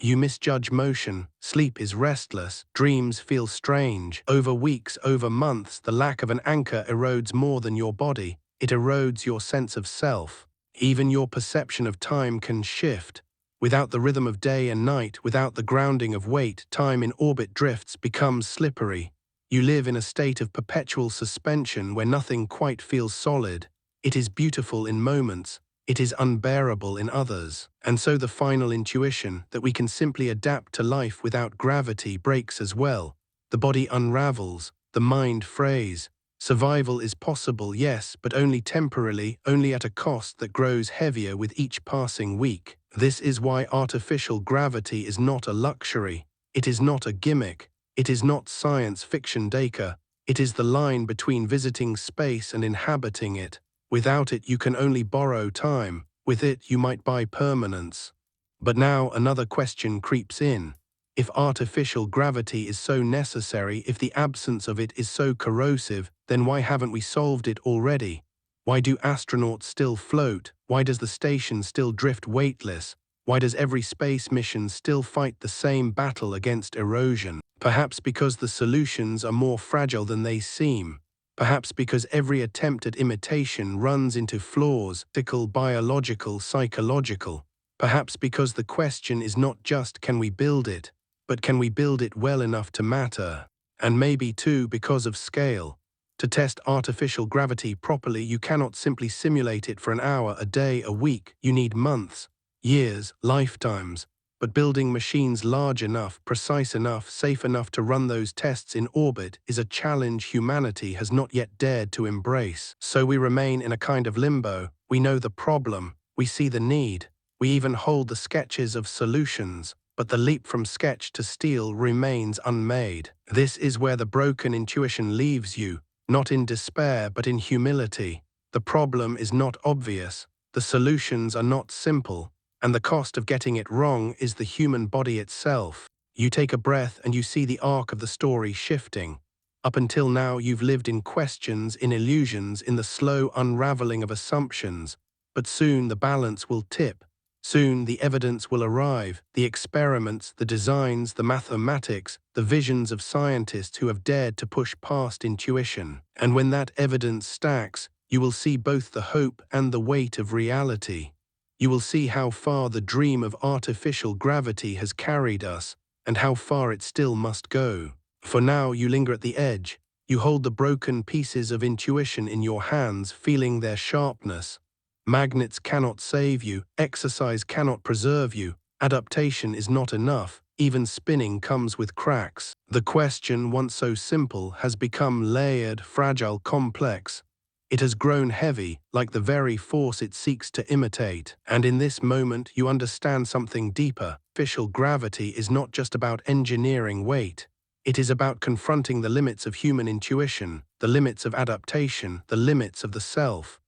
You misjudge motion, sleep is restless, dreams feel strange. Over weeks, over months, the lack of an anchor erodes more than your body. It erodes your sense of self. Even your perception of time can shift. Without the rhythm of day and night, without the grounding of weight, time in orbit drifts, becomes slippery. You live in a state of perpetual suspension where nothing quite feels solid. It is beautiful in moments. It is unbearable in others. And so the final intuition, that we can simply adapt to life without gravity, breaks as well. The body unravels, the mind frays. Survival is possible, yes, but only temporarily, only at a cost that grows heavier with each passing week. This is why artificial gravity is not a luxury. It is not a gimmick. It is not science fiction decor. It is the line between visiting space and inhabiting it. Without it, you can only borrow time. With it, you might buy permanence. But now another question creeps in. If artificial gravity is so necessary, if the absence of it is so corrosive, then why haven't we solved it already? Why do astronauts still float? Why does the station still drift weightless? Why does every space mission still fight the same battle against erosion? Perhaps because the solutions are more fragile than they seem. Perhaps because every attempt at imitation runs into flaws, physical, biological, psychological. Perhaps because the question is not just can we build it, but can we build it well enough to matter? And maybe too because of scale. To test artificial gravity properly, you cannot simply simulate it for an hour, a day, a week. You need months, years, lifetimes. But building machines large enough, precise enough, safe enough to run those tests in orbit is a challenge humanity has not yet dared to embrace. So we remain in a kind of limbo. We know the problem, we see the need, we even hold the sketches of solutions, but the leap from sketch to steel remains unmade. This is where the broken intuition leaves you, not in despair but in humility. The problem is not obvious, the solutions are not simple, and the cost of getting it wrong is the human body itself. You take a breath and you see the arc of the story shifting. Up until now, you've lived in questions, in illusions, in the slow unraveling of assumptions. But soon the balance will tip. Soon the evidence will arrive, the experiments, the designs, the mathematics, the visions of scientists who have dared to push past intuition. And when that evidence stacks, you will see both the hope and the weight of reality. You will see how far the dream of artificial gravity has carried us, and how far it still must go. For now, you linger at the edge. You hold the broken pieces of intuition in your hands, feeling their sharpness. Magnets cannot save you, exercise cannot preserve you, adaptation is not enough, even spinning comes with cracks. The question, once so simple, has become layered, fragile, complex. It has grown heavy, like the very force it seeks to imitate. And in this moment, you understand something deeper. Artificial gravity is not just about engineering weight. It is about confronting the limits of human intuition, the limits of adaptation, the limits of the self.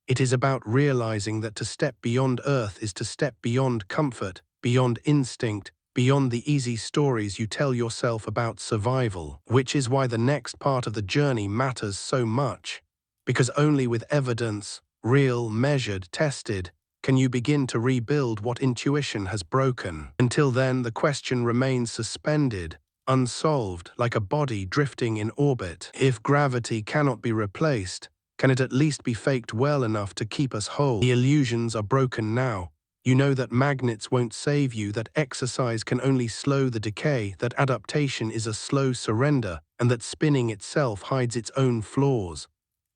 It is about realizing that to step beyond Earth is to step beyond comfort, beyond instinct, beyond the easy stories you tell yourself about survival. Which is why the next part of the journey matters so much. Because only with evidence, real, measured, tested, can you begin to rebuild what intuition has broken. Until then, the question remains suspended, unsolved, like a body drifting in orbit. If gravity cannot be replaced, can it at least be faked well enough to keep us whole? The illusions are broken now. You know that magnets won't save you, that exercise can only slow the decay, that adaptation is a slow surrender, and that spinning itself hides its own flaws.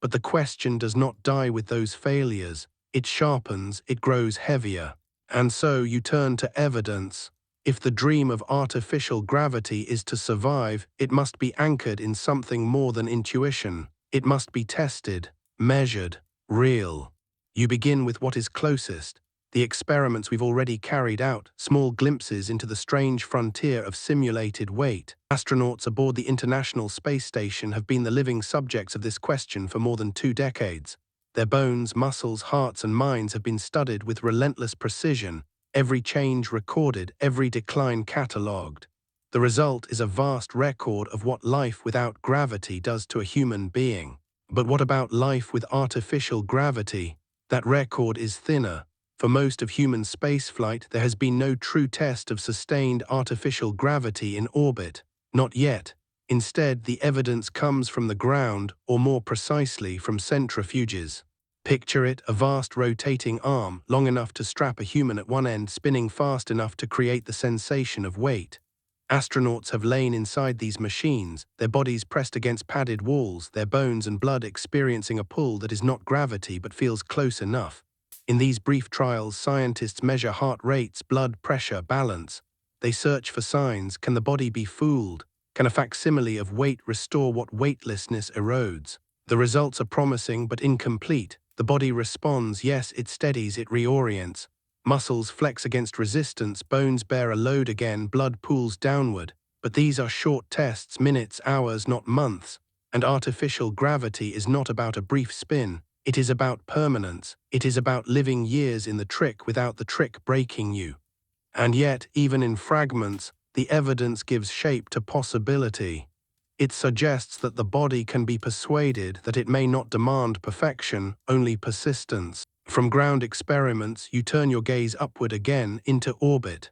But the question does not die with those failures. It sharpens, it grows heavier. And so you turn to evidence. If the dream of artificial gravity is to survive, it must be anchored in something more than intuition. It must be tested, measured, real. You begin with what is closest, the experiments we've already carried out, small glimpses into the strange frontier of simulated weight. Astronauts aboard the International Space Station have been the living subjects of this question for more than 2 decades. Their bones, muscles, hearts, and minds have been studied with relentless precision, every change recorded, every decline catalogued. The result is a vast record of what life without gravity does to a human being. But what about life with artificial gravity? That record is thinner. For most of human spaceflight, there has been no true test of sustained artificial gravity in orbit. Not yet. Instead, the evidence comes from the ground, or more precisely, from centrifuges. Picture it, a vast rotating arm, long enough to strap a human at one end, spinning fast enough to create the sensation of weight. Astronauts have lain inside these machines, their bodies pressed against padded walls, their bones and blood experiencing a pull that is not gravity but feels close enough. In these brief trials, scientists measure heart rates, blood pressure, balance. They search for signs. Can the body be fooled? Can a facsimile of weight restore what weightlessness erodes? The results are promising but incomplete. The body responds, yes, it steadies, it reorients. Muscles flex against resistance, bones bear a load again, blood pools downward. But these are short tests, minutes, hours, not months. And artificial gravity is not about a brief spin. It is about permanence. It is about living years in the trick without the trick breaking you. And yet, even in fragments, the evidence gives shape to possibility. It suggests that the body can be persuaded that it may not demand perfection, only persistence. From ground experiments, you turn your gaze upward again into orbit.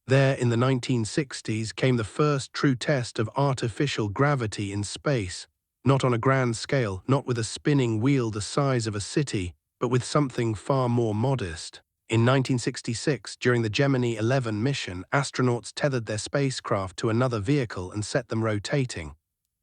There, in the 1960s, came the first true test of artificial gravity in space. Not on a grand scale, not with a spinning wheel the size of a city, but with something far more modest. In 1966, during the Gemini 11 mission, astronauts tethered their spacecraft to another vehicle and set them rotating.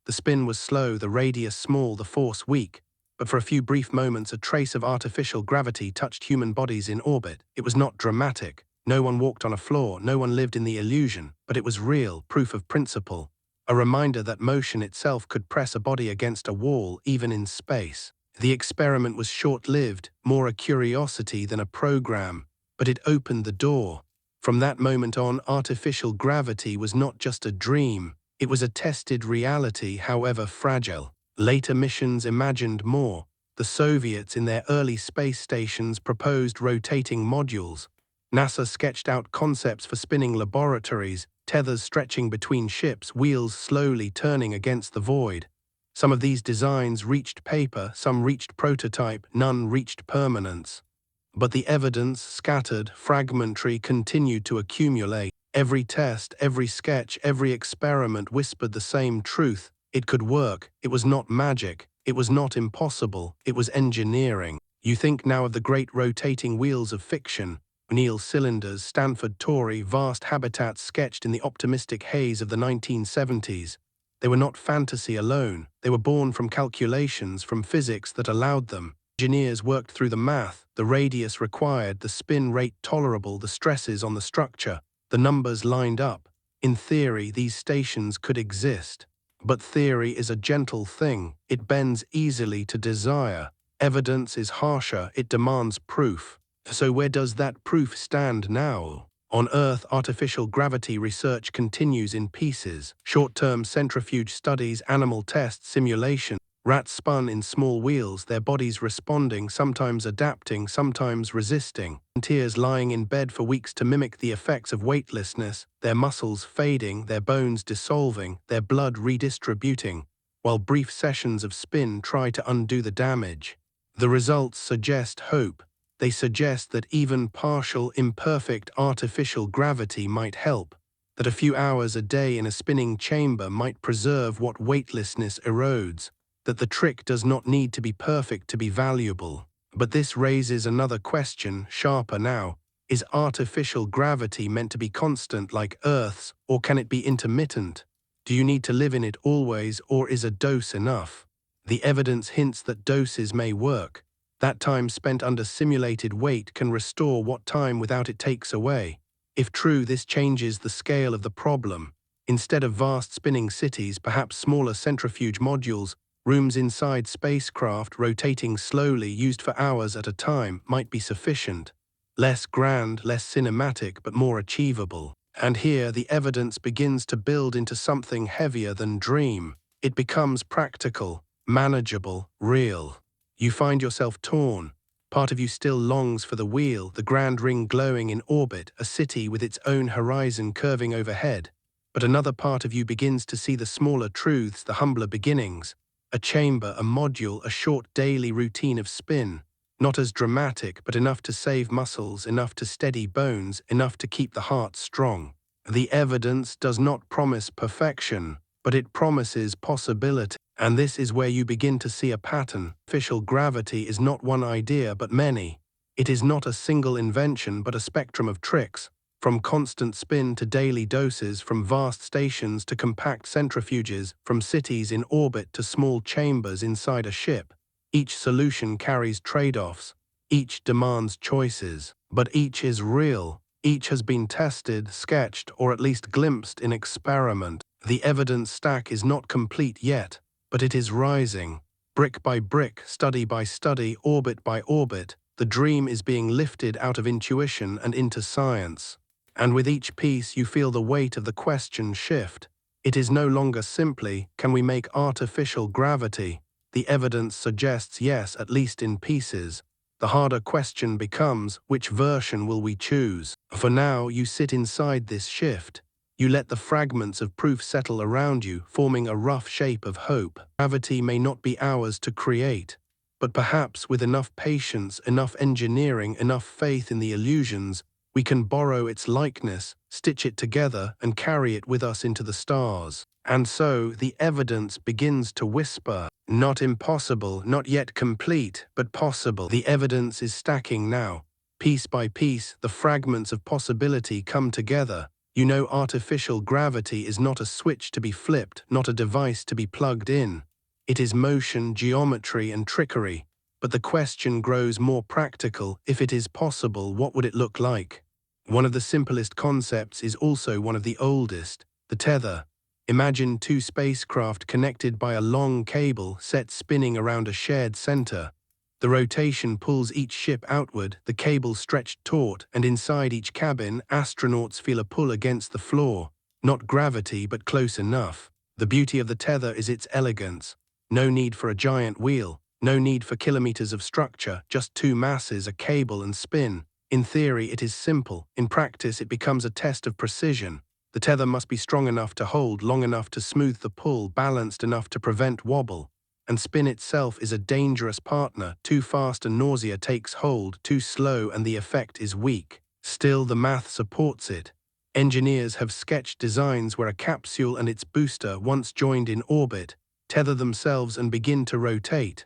The spin was slow, the radius small, the force weak, but for a few brief moments a trace of artificial gravity touched human bodies in orbit. It was not dramatic. No one walked on a floor, no one lived in the illusion, but it was real, proof of principle. A reminder that motion itself could press a body against a wall, even in space. The experiment was short-lived, more a curiosity than a program, but it opened the door. From that moment on, artificial gravity was not just a dream, it was a tested reality, however fragile. Later missions imagined more. The Soviets in their early space stations proposed rotating modules. NASA sketched out concepts for spinning laboratories, tethers stretching between ships, wheels slowly turning against the void. Some of these designs reached paper, some reached prototype, none reached permanence. But the evidence, scattered, fragmentary, continued to accumulate. Every test, every sketch, every experiment whispered the same truth. It could work. It was not magic. It was not impossible. It was engineering. You think now of the great rotating wheels of fiction. O'Neill cylinders, Stanford Torrey, vast habitats sketched in the optimistic haze of the 1970s. They were not fantasy alone. They were born from calculations, from physics that allowed them. Engineers worked through the math, the radius required, the spin rate tolerable, the stresses on the structure. The numbers lined up. In theory, these stations could exist. But theory is a gentle thing. It bends easily to desire. Evidence is harsher. It demands proof. So where does that proof stand now? On Earth, artificial gravity research continues in pieces. Short-term centrifuge studies, animal tests, simulation. Rats spun in small wheels, their bodies responding, sometimes adapting, sometimes resisting. Volunteers lying in bed for weeks to mimic the effects of weightlessness, their muscles fading, their bones dissolving, their blood redistributing, while brief sessions of spin try to undo the damage. The results suggest hope. They suggest that even partial, imperfect artificial gravity might help, that a few hours a day in a spinning chamber might preserve what weightlessness erodes, that the trick does not need to be perfect to be valuable. But this raises another question, sharper now. Is artificial gravity meant to be constant like Earth's, or can it be intermittent? Do you need to live in it always, or is a dose enough? The evidence hints that doses may work. That time spent under simulated weight can restore what time without it takes away. If true, this changes the scale of the problem. Instead of vast spinning cities, perhaps smaller centrifuge modules, rooms inside spacecraft rotating slowly, used for hours at a time, might be sufficient. Less grand, less cinematic, but more achievable. And here the evidence begins to build into something heavier than dream. It becomes practical, manageable, real. You find yourself torn. Part of you still longs for the wheel, the grand ring glowing in orbit, a city with its own horizon curving overhead. But another part of you begins to see the smaller truths, the humbler beginnings. A chamber, a module, a short daily routine of spin. Not as dramatic, but enough to save muscles, enough to steady bones, enough to keep the heart strong. The evidence does not promise perfection, but it promises possibility. And this is where you begin to see a pattern. Artificial gravity is not one idea, but many. It is not a single invention, but a spectrum of tricks. From constant spin to daily doses, from vast stations to compact centrifuges, from cities in orbit to small chambers inside a ship. Each solution carries trade-offs. Each demands choices. But each is real. Each has been tested, sketched, or at least glimpsed in experiment. The evidence stack is not complete yet, but it is rising. Brick by brick, study by study, orbit by orbit, the dream is being lifted out of intuition and into science. And with each piece you feel the weight of the question shift. It is no longer simply, can we make artificial gravity? The evidence suggests yes, at least in pieces. The harder question becomes, which version will we choose? For now, you sit inside this shift. You let the fragments of proof settle around you, forming a rough shape of hope. Gravity may not be ours to create, but perhaps with enough patience, enough engineering, enough faith in the illusions, we can borrow its likeness, stitch it together, and carry it with us into the stars. And so the evidence begins to whisper. Not impossible, not yet complete, but possible. The evidence is stacking now. Piece by piece, the fragments of possibility come together. You know, artificial gravity is not a switch to be flipped, not a device to be plugged in. It is motion, geometry, and trickery. But the question grows more practical. If it is possible, what would it look like? One of the simplest concepts is also one of the oldest, the tether. Imagine two spacecraft connected by a long cable set spinning around a shared center. The rotation pulls each ship outward, the cable stretched taut, and inside each cabin, astronauts feel a pull against the floor. Not gravity, but close enough. The beauty of the tether is its elegance. No need for a giant wheel, no need for kilometers of structure, just two masses, a cable and spin. In theory, it is simple. In practice, it becomes a test of precision. The tether must be strong enough to hold, long enough to smooth the pull, balanced enough to prevent wobble. And spin itself is a dangerous partner. Too fast and nausea takes hold, too slow and the effect is weak. Still, the math supports it. Engineers have sketched designs where a capsule and its booster, once joined in orbit, tether themselves and begin to rotate.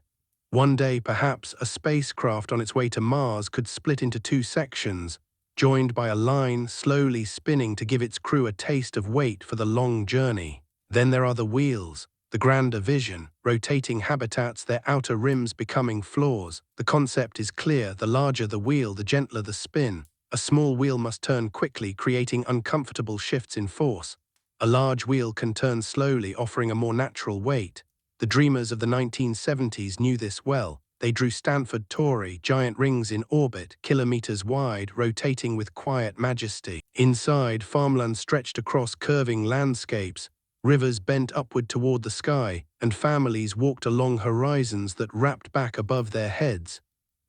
One day, perhaps, a spacecraft on its way to Mars could split into two sections, joined by a line slowly spinning to give its crew a taste of weight for the long journey. Then there are the wheels, the grander vision, rotating habitats, their outer rims becoming floors. The concept is clear: the larger the wheel, the gentler the spin. A small wheel must turn quickly, creating uncomfortable shifts in force. A large wheel can turn slowly, offering a more natural weight. The dreamers of the 1970s knew this well. They drew Stanford Torrey, giant rings in orbit, kilometers wide, rotating with quiet majesty. Inside, farmland stretched across curving landscapes, rivers bent upward toward the sky, and families walked along horizons that wrapped back above their heads.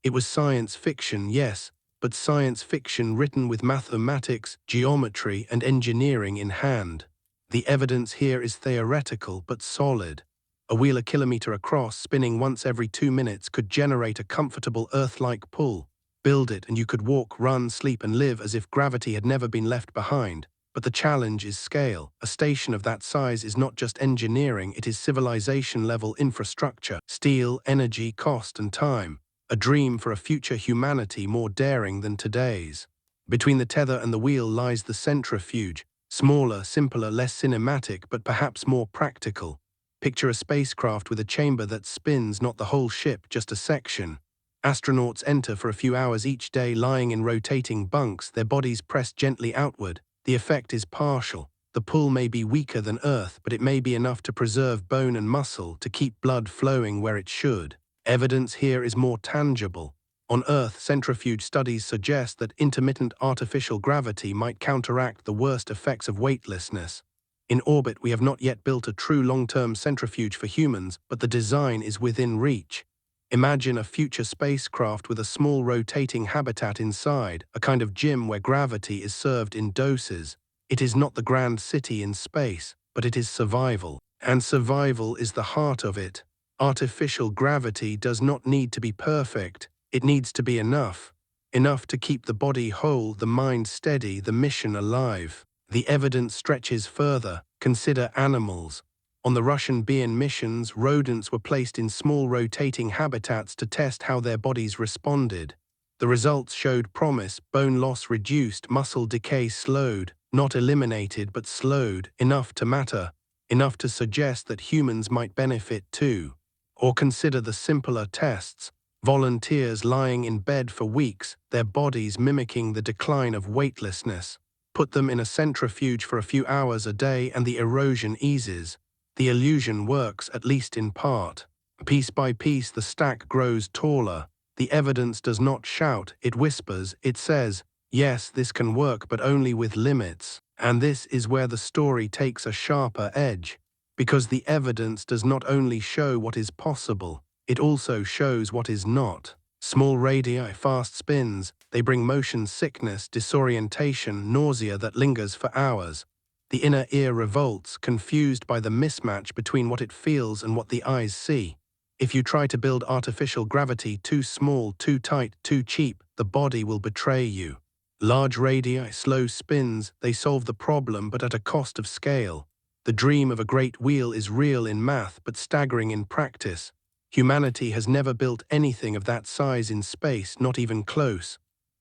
It was science fiction, yes, but science fiction written with mathematics, geometry, and engineering in hand. The evidence here is theoretical but solid. A wheel a kilometer across, spinning once every 2 minutes, could generate a comfortable Earth-like pull. Build it and you could walk, run, sleep, and live as if gravity had never been left behind. But the challenge is scale. A station of that size is not just engineering, it is civilization-level infrastructure. Steel, energy, cost, and time. A dream for a future humanity more daring than today's. Between the tether and the wheel lies the centrifuge. Smaller, simpler, less cinematic, but perhaps more practical. Picture a spacecraft with a chamber that spins, not the whole ship, just a section. Astronauts enter for a few hours each day lying in rotating bunks, their bodies pressed gently outward. The effect is partial. The pull may be weaker than Earth, but it may be enough to preserve bone and muscle, to keep blood flowing where it should. Evidence here is more tangible. On Earth, centrifuge studies suggest that intermittent artificial gravity might counteract the worst effects of weightlessness. In orbit, we have not yet built a true long-term centrifuge for humans, but the design is within reach. Imagine a future spacecraft with a small rotating habitat inside, a kind of gym where gravity is served in doses. It is not the grand city in space, but it is survival. And survival is the heart of it. Artificial gravity does not need to be perfect. It needs to be enough. Enough to keep the body whole, the mind steady, the mission alive. The evidence stretches further. Consider animals. On the Russian Bian missions, rodents were placed in small rotating habitats to test how their bodies responded. The results showed promise: bone loss reduced, muscle decay slowed, not eliminated but slowed, enough to matter, enough to suggest that humans might benefit too. Or consider the simpler tests: volunteers lying in bed for weeks, their bodies mimicking the decline of weightlessness. Put them in a centrifuge for a few hours a day and the erosion eases. The illusion works, at least in part. Piece by piece, the stack grows taller. The evidence does not shout, it whispers, it says, yes, this can work, but only with limits. And this is where the story takes a sharper edge. Because the evidence does not only show what is possible, it also shows what is not. Small radii, fast spins, they bring motion sickness, disorientation, nausea that lingers for hours. The inner ear revolts, confused by the mismatch between what it feels and what the eyes see. If you try to build artificial gravity too small, too tight, too cheap, the body will betray you. Large radii, slow spins, they solve the problem but at a cost of scale. The dream of a great wheel is real in math but staggering in practice. Humanity has never built anything of that size in space, not even close.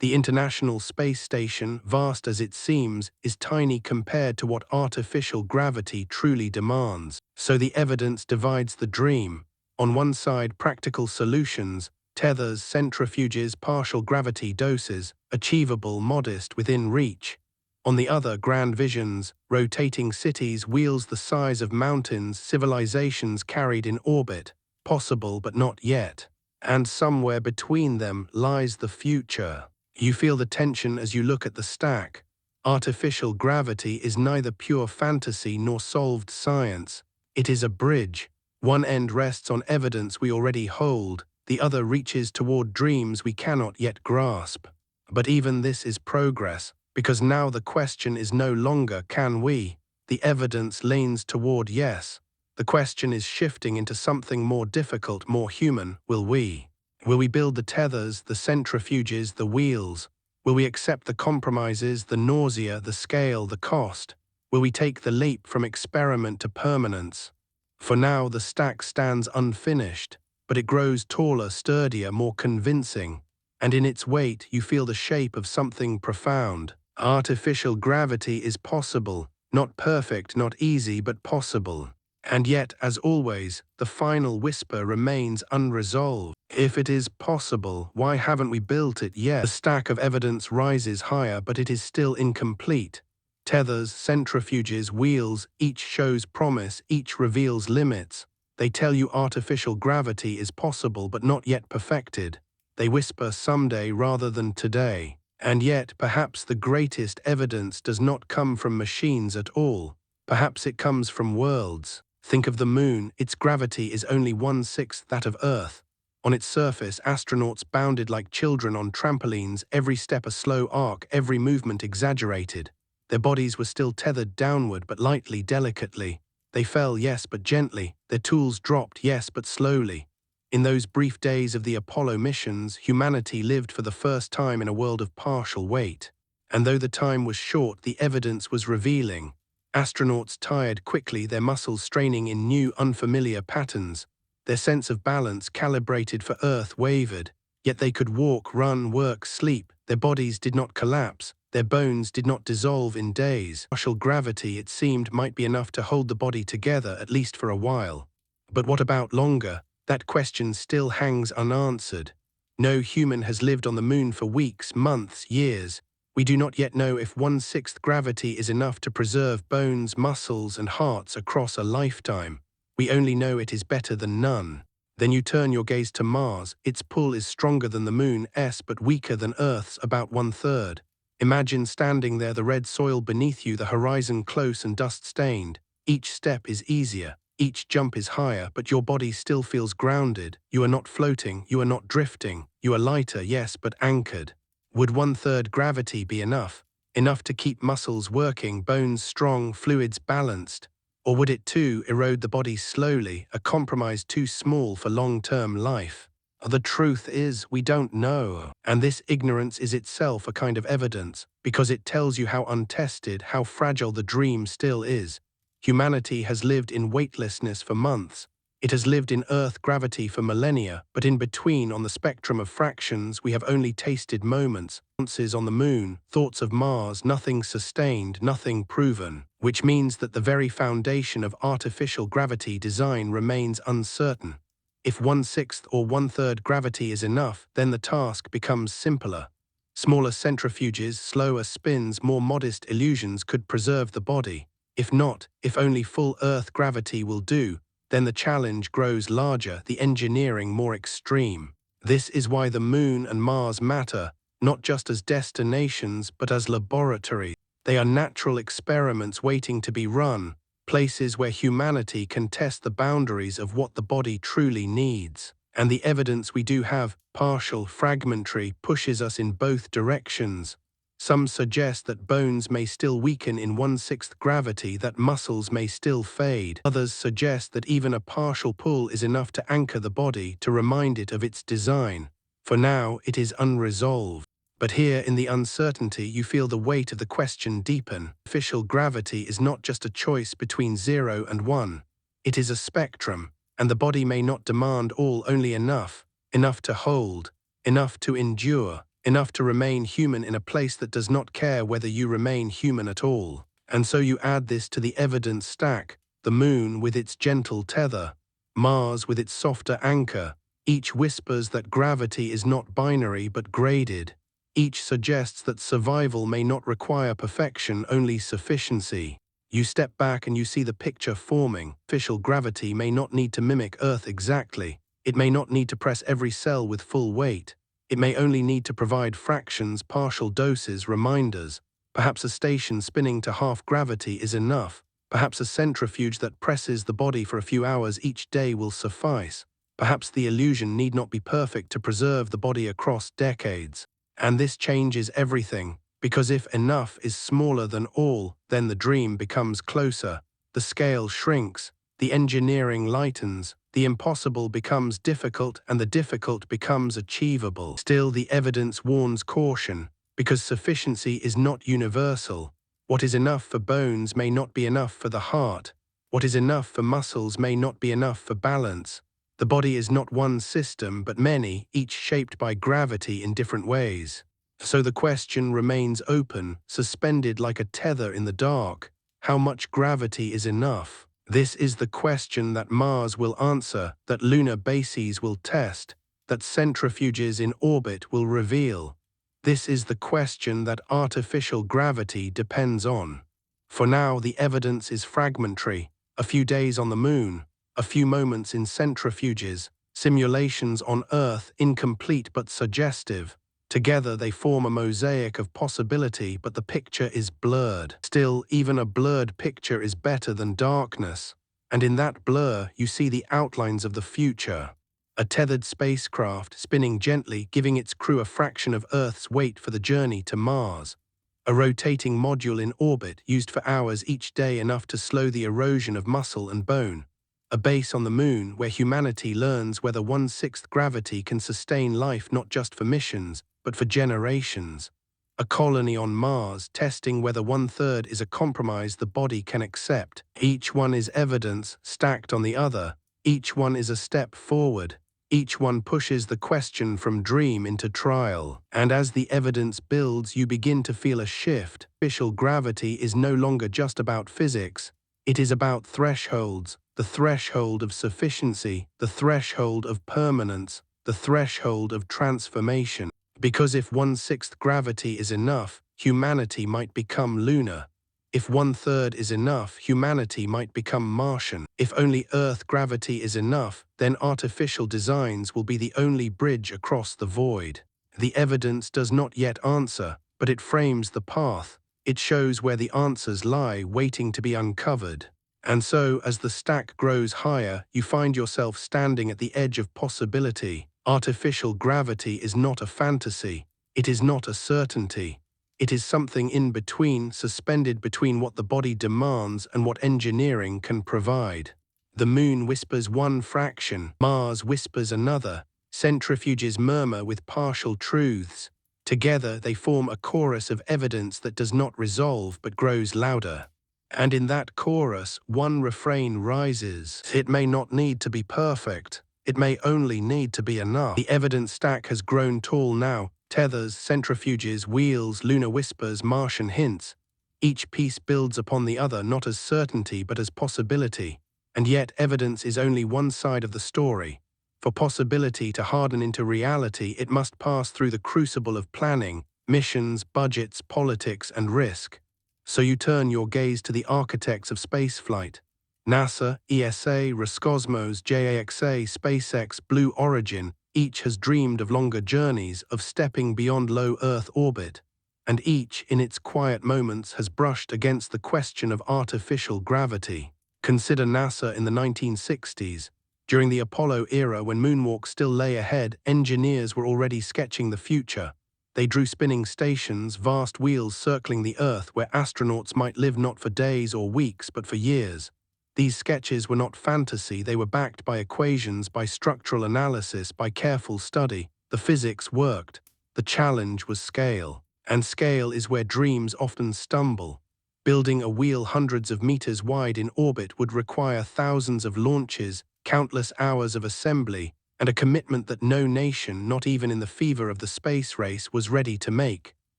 The International Space Station, vast as it seems, is tiny compared to what artificial gravity truly demands. So the evidence divides the dream. On one side, practical solutions, tethers, centrifuges, partial gravity doses, achievable, modest, within reach. On the other, grand visions, rotating cities, wheels the size of mountains, civilizations carried in orbit, possible but not yet. And somewhere between them lies the future. You feel the tension as you look at the stack. Artificial gravity is neither pure fantasy nor solved science. It is a bridge. One end rests on evidence we already hold, the other reaches toward dreams we cannot yet grasp. But even this is progress, because now the question is no longer can we. The evidence leans toward yes. The question is shifting into something more difficult, more human. Will we? Will we build the tethers, the centrifuges, the wheels? Will we accept the compromises, the nausea, the scale, the cost? Will we take the leap from experiment to permanence? For now, the stack stands unfinished, but it grows taller, sturdier, more convincing. And in its weight, you feel the shape of something profound. Artificial gravity is possible. Not perfect, not easy, but possible. And yet, as always, the final whisper remains unresolved. If it is possible, why haven't we built it yet? The stack of evidence rises higher, but it is still incomplete. Tethers, centrifuges, wheels, each shows promise, each reveals limits. They tell you artificial gravity is possible but not yet perfected. They whisper someday rather than today. And yet, perhaps the greatest evidence does not come from machines at all. Perhaps it comes from worlds. Think of the moon. Its gravity is only 1/6 that of Earth. On its surface, astronauts bounded like children on trampolines, every step a slow arc, every movement exaggerated. Their bodies were still tethered downward, but lightly, delicately. They fell, yes, but gently. Their tools dropped, yes, but slowly. In those brief days of the Apollo missions, humanity lived for the first time in a world of partial weight. And though the time was short, the evidence was revealing. Astronauts tired quickly, their muscles straining in new, unfamiliar patterns. Their sense of balance, calibrated for Earth, wavered. Yet they could walk, run, work, sleep. Their bodies did not collapse. Their bones did not dissolve in days. Partial gravity, it seemed, might be enough to hold the body together, at least for a while. But what about longer? That question still hangs unanswered. No human has lived on the moon for weeks, months, years. We do not yet know if 1/6 gravity is enough to preserve bones, muscles, and hearts across a lifetime. We only know it is better than none. Then you turn your gaze to Mars. Its pull is stronger than the Moon's, but weaker than Earth's, about 1/3. Imagine standing there, the red soil beneath you, the horizon close and dust-stained. Each step is easier, each jump is higher, but your body still feels grounded. You are not floating, you are not drifting. You are lighter, yes, but anchored. Would 1/3 gravity be enough? Enough to keep muscles working, bones strong, fluids balanced? Or would it too erode the body slowly, a compromise too small for long-term life? The truth is, we don't know. And this ignorance is itself a kind of evidence, because it tells you how untested, how fragile the dream still is. Humanity has lived in weightlessness for months. It has lived in Earth gravity for millennia, but in between, on the spectrum of fractions, we have only tasted moments, ounces on the moon, thoughts of Mars, nothing sustained, nothing proven, which means that the very foundation of artificial gravity design remains uncertain. If 1/6 or 1/3 gravity is enough, then the task becomes simpler. Smaller centrifuges, slower spins, more modest illusions could preserve the body. If not, if only full Earth gravity will do, then the challenge grows larger, the engineering more extreme. This is why the Moon and Mars matter, not just as destinations, but as laboratories. They are natural experiments waiting to be run, places where humanity can test the boundaries of what the body truly needs. And the evidence we do have, partial, fragmentary, pushes us in both directions. Some suggest that bones may still weaken in 1/6 gravity, that muscles may still fade. Others suggest that even a partial pull is enough to anchor the body, to remind it of its design. For now, it is unresolved. But here, in the uncertainty, you feel the weight of the question deepen. Artificial gravity is not just a choice between 0 and 1. It is a spectrum, and the body may not demand all, only enough. Enough to hold, enough to endure, enough to remain human in a place that does not care whether you remain human at all. And so you add this to the evidence stack, the Moon with its gentle tether, Mars with its softer anchor. Each whispers that gravity is not binary but graded. Each suggests that survival may not require perfection, only sufficiency. You step back and you see the picture forming. Artificial gravity may not need to mimic Earth exactly. It may not need to press every cell with full weight. It may only need to provide fractions, partial doses, reminders. Perhaps a station spinning to half gravity is enough. Perhaps a centrifuge that presses the body for a few hours each day will suffice. Perhaps the illusion need not be perfect to preserve the body across decades. And this changes everything, because if enough is smaller than all, then the dream becomes closer. The scale shrinks, the engineering lightens, the impossible becomes difficult, and the difficult becomes achievable. Still, the evidence warns caution, because sufficiency is not universal. What is enough for bones may not be enough for the heart. What is enough for muscles may not be enough for balance. The body is not one system, but many, each shaped by gravity in different ways. So the question remains open, suspended like a tether in the dark. How much gravity is enough? This is the question that Mars will answer, that lunar bases will test, that centrifuges in orbit will reveal. This is the question that artificial gravity depends on. For now, the evidence is fragmentary. A few days on the Moon, a few moments in centrifuges, simulations on Earth, incomplete but suggestive. Together they form a mosaic of possibility, but the picture is blurred. Still, even a blurred picture is better than darkness. And in that blur, you see the outlines of the future. A tethered spacecraft spinning gently, giving its crew a fraction of Earth's weight for the journey to Mars. A rotating module in orbit, used for hours each day, enough to slow the erosion of muscle and bone. A base on the Moon where humanity learns whether 1/6 gravity can sustain life, not just for missions, but for generations. A colony on Mars testing whether 1/3 is a compromise the body can accept. Each one is evidence stacked on the other. Each one is a step forward. Each one pushes the question from dream into trial. And as the evidence builds, you begin to feel a shift. Artificial gravity is no longer just about physics. It is about thresholds. The threshold of sufficiency, the threshold of permanence, the threshold of transformation. Because if 1/6 gravity is enough, humanity might become lunar. If 1/3 is enough, humanity might become Martian. If only Earth gravity is enough, then artificial designs will be the only bridge across the void. The evidence does not yet answer, but it frames the path. It shows where the answers lie, waiting to be uncovered. And so, as the stack grows higher, you find yourself standing at the edge of possibility. Artificial gravity is not a fantasy. It is not a certainty. It is something in between, suspended between what the body demands and what engineering can provide. The moon whispers one fraction, Mars whispers another. Centrifuges murmur with partial truths. Together they form a chorus of evidence that does not resolve but grows louder. And in that chorus, one refrain rises. It may not need to be perfect. It may only need to be enough. The evidence stack has grown tall now. Tethers, centrifuges, wheels, lunar whispers, Martian hints. Each piece builds upon the other not as certainty but as possibility. And yet evidence is only one side of the story. For possibility to harden into reality, it must pass through the crucible of planning, missions, budgets, politics, and risk. So you turn your gaze to the architects of spaceflight. NASA, ESA, Roscosmos, JAXA, SpaceX, Blue Origin, each has dreamed of longer journeys, of stepping beyond low Earth orbit. And each, in its quiet moments, has brushed against the question of artificial gravity. Consider NASA in the 1960s. During the Apollo era, when moonwalks still lay ahead, engineers were already sketching the future. They drew spinning stations, vast wheels circling the Earth, where astronauts might live not for days or weeks, but for years. These sketches were not fantasy, they were backed by equations, by structural analysis, by careful study. The physics worked. The challenge was scale. And scale is where dreams often stumble. Building a wheel hundreds of meters wide in orbit would require thousands of launches, countless hours of assembly, and a commitment that no nation, not even in the fever of the space race, was ready to make.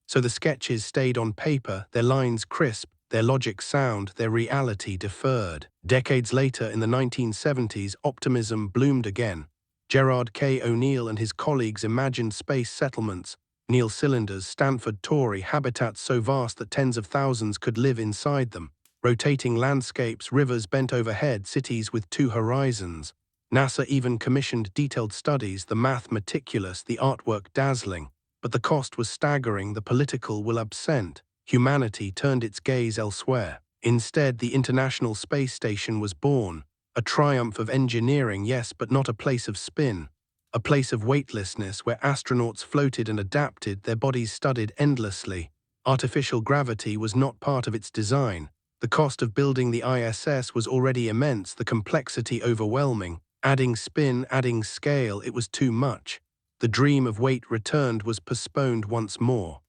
So the sketches stayed on paper, their lines crisp, their logic sound, their reality deferred. Decades later, in the 1970s, optimism bloomed again. Gerard K. O'Neill and his colleagues imagined space settlements, Neil cylinders, Stanford Torrey, habitats so vast that tens of thousands could live inside them. Rotating landscapes, rivers bent overhead, cities with two horizons. NASA even commissioned detailed studies, the math meticulous, the artwork dazzling. But the cost was staggering, the political will absent. Humanity turned its gaze elsewhere. Instead, the International Space Station was born. A triumph of engineering, yes, but not a place of spin. A place of weightlessness where astronauts floated and adapted, their bodies studied endlessly. Artificial gravity was not part of its design. The cost of building the ISS was already immense, the complexity overwhelming. Adding spin, adding scale, it was too much. The dream of weight returned was postponed once more.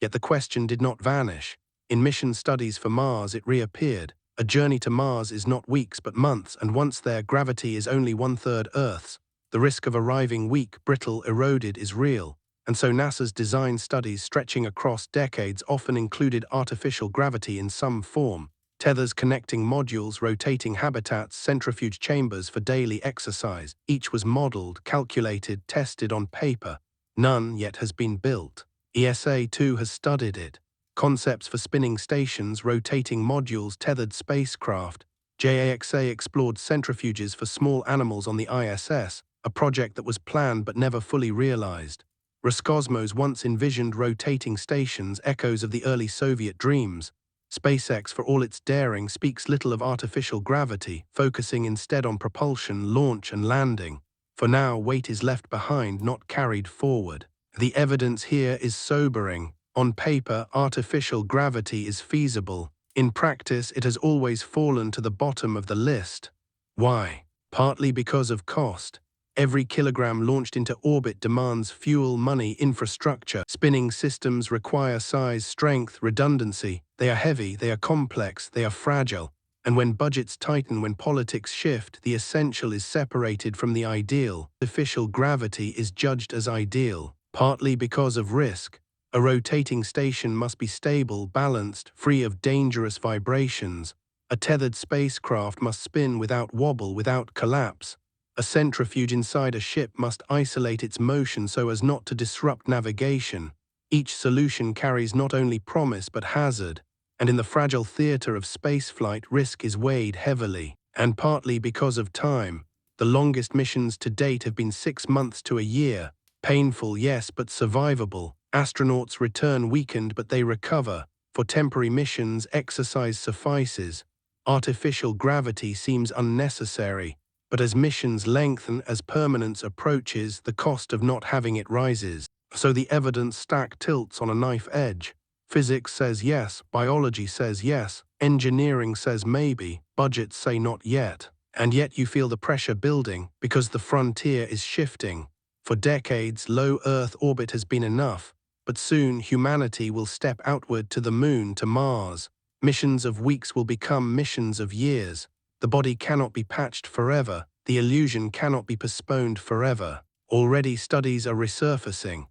Yet the question did not vanish. In mission studies for Mars, it reappeared. A journey to Mars is not weeks but months, and once there, gravity is only 1/3 Earth's. The risk of arriving weak, brittle, eroded is real. And so NASA's design studies stretching across decades often included artificial gravity in some form. Tethers connecting modules, rotating habitats, centrifuge chambers for daily exercise. Each was modeled, calculated, tested on paper. None yet has been built. ESA too has studied it. Concepts for spinning stations, rotating modules, tethered spacecraft. JAXA explored centrifuges for small animals on the ISS, a project that was planned but never fully realized. Roscosmos once envisioned rotating stations, echoes of the early Soviet dreams. SpaceX, for all its daring, speaks little of artificial gravity, focusing instead on propulsion, launch, and landing. For now, weight is left behind, not carried forward. The evidence here is sobering. On paper, artificial gravity is feasible. In practice, it has always fallen to the bottom of the list. Why? Partly because of cost. Every kilogram launched into orbit demands fuel, money, infrastructure. Spinning systems require size, strength, redundancy. They are heavy, they are complex, they are fragile. And when budgets tighten, when politics shift, the essential is separated from the ideal. Artificial gravity is judged as ideal, partly because of risk. A rotating station must be stable, balanced, free of dangerous vibrations. A tethered spacecraft must spin without wobble, without collapse. A centrifuge inside a ship must isolate its motion so as not to disrupt navigation. Each solution carries not only promise but hazard, and in the fragile theater of spaceflight, risk is weighed heavily. And partly because of time, the longest missions to date have been 6 months to a year. Painful, yes, but survivable. Astronauts return weakened, but they recover. For temporary missions, exercise suffices. Artificial gravity seems unnecessary, but as missions lengthen, as permanence approaches, the cost of not having it rises. So the evidence stack tilts on a knife edge. Physics says yes, biology says yes, engineering says maybe, budgets say not yet. And yet you feel the pressure building because the frontier is shifting. For decades, low Earth orbit has been enough, but soon humanity will step outward to the moon, to Mars. Missions of weeks will become missions of years. The body cannot be patched forever. The illusion cannot be postponed forever. Already studies are resurfacing.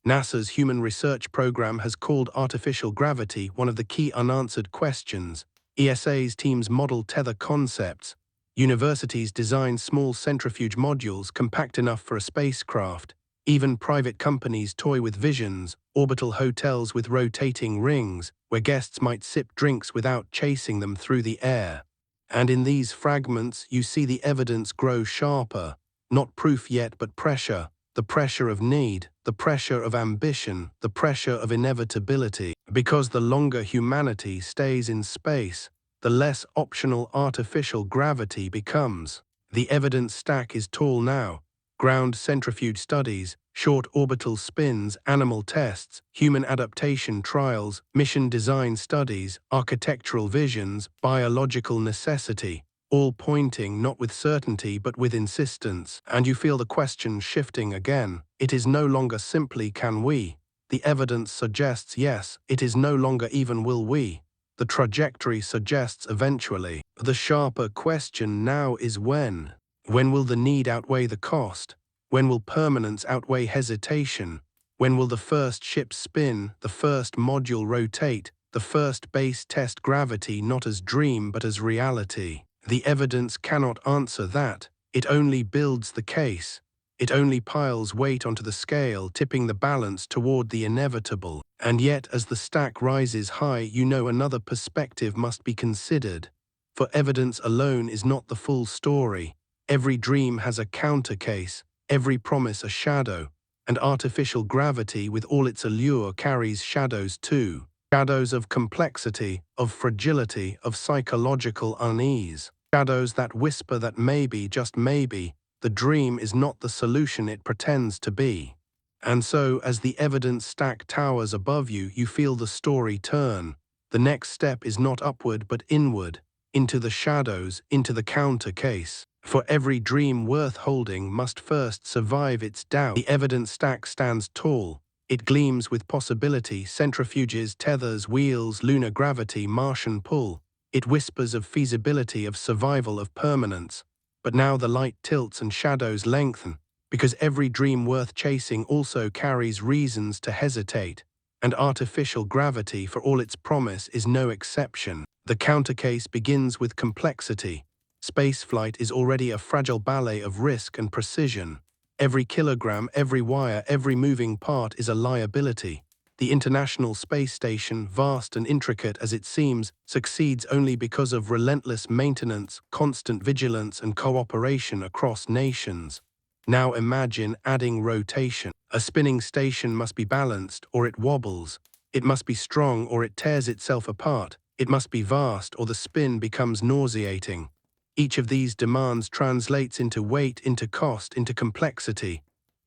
NASA's Human Research Program has called artificial gravity one of the key unanswered questions. ESA's teams model tether concepts. Universities design small centrifuge modules compact enough for a spacecraft. Even private companies toy with visions, orbital hotels with rotating rings, where guests might sip drinks without chasing them through the air. And in these fragments, you see the evidence grow sharper. Not proof yet, but pressure. The pressure of need, the pressure of ambition, the pressure of inevitability. Because the longer humanity stays in space, the less optional artificial gravity becomes. The evidence stack is tall now. Ground centrifuge studies, short orbital spins, animal tests, human adaptation trials, mission design studies, architectural visions, biological necessity, all pointing not with certainty but with insistence. And you feel the question shifting again. It is no longer simply can we. The evidence suggests yes, it is no longer even will we. The trajectory suggests eventually. The sharper question now is when. When will the need outweigh the cost? When will permanence outweigh hesitation? When will the first ship spin, the first module rotate, the first base test gravity not as dream but as reality? The evidence cannot answer that. It only builds the case. It only piles weight onto the scale, tipping the balance toward the inevitable. And yet, as the stack rises high, you know another perspective must be considered. For evidence alone is not the full story. Every dream has a counter case, every promise a shadow, and artificial gravity with all its allure carries shadows too. Shadows of complexity, of fragility, of psychological unease. Shadows that whisper that maybe, just maybe, the dream is not the solution it pretends to be. And so, as the evidence stack towers above you, you feel the story turn. The next step is not upward but inward, into the shadows, into the counter case. For every dream worth holding must first survive its doubt. The evidence stack stands tall. It gleams with possibility, centrifuges, tethers, wheels, lunar gravity, Martian pull. It whispers of feasibility, of survival, of permanence. But now the light tilts and shadows lengthen, because every dream worth chasing also carries reasons to hesitate. And artificial gravity, for all its promise, is no exception. The countercase begins with complexity. Spaceflight is already a fragile ballet of risk and precision. Every kilogram, every wire, every moving part is a liability. The International Space Station, vast and intricate as it seems, succeeds only because of relentless maintenance, constant vigilance, and cooperation across nations. Now imagine adding rotation. A spinning station must be balanced, or it wobbles. It must be strong, or it tears itself apart. It must be vast, or the spin becomes nauseating. Each of these demands translates into weight, into cost, into complexity.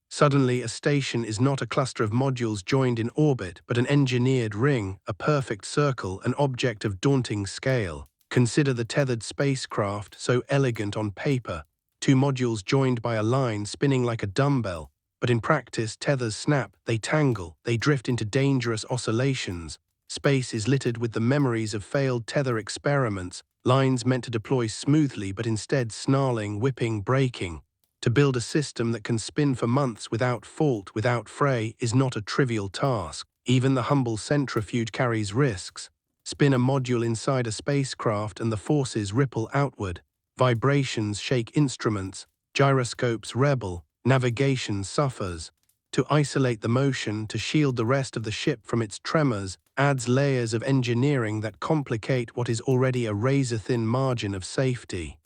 Suddenly, a station is not a cluster of modules joined in orbit, but an engineered ring, a perfect circle, an object of daunting scale. Consider the tethered spacecraft, so elegant on paper. 2 modules joined by a line spinning like a dumbbell. But in practice, tethers snap, they tangle, they drift into dangerous oscillations. Space is littered with the memories of failed tether experiments, lines meant to deploy smoothly but instead snarling, whipping, breaking. To build a system that can spin for months without fault, without fray, is not a trivial task. Even the humble centrifuge carries risks. Spin a module inside a spacecraft and the forces ripple outward. Vibrations shake instruments. Gyroscopes rebel, navigation suffers. To isolate the motion, to shield the rest of the ship from its tremors, adds layers of engineering that complicate what is already a razor-thin margin of safety.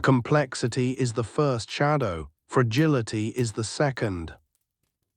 Complexity is the first shadow, fragility is the second.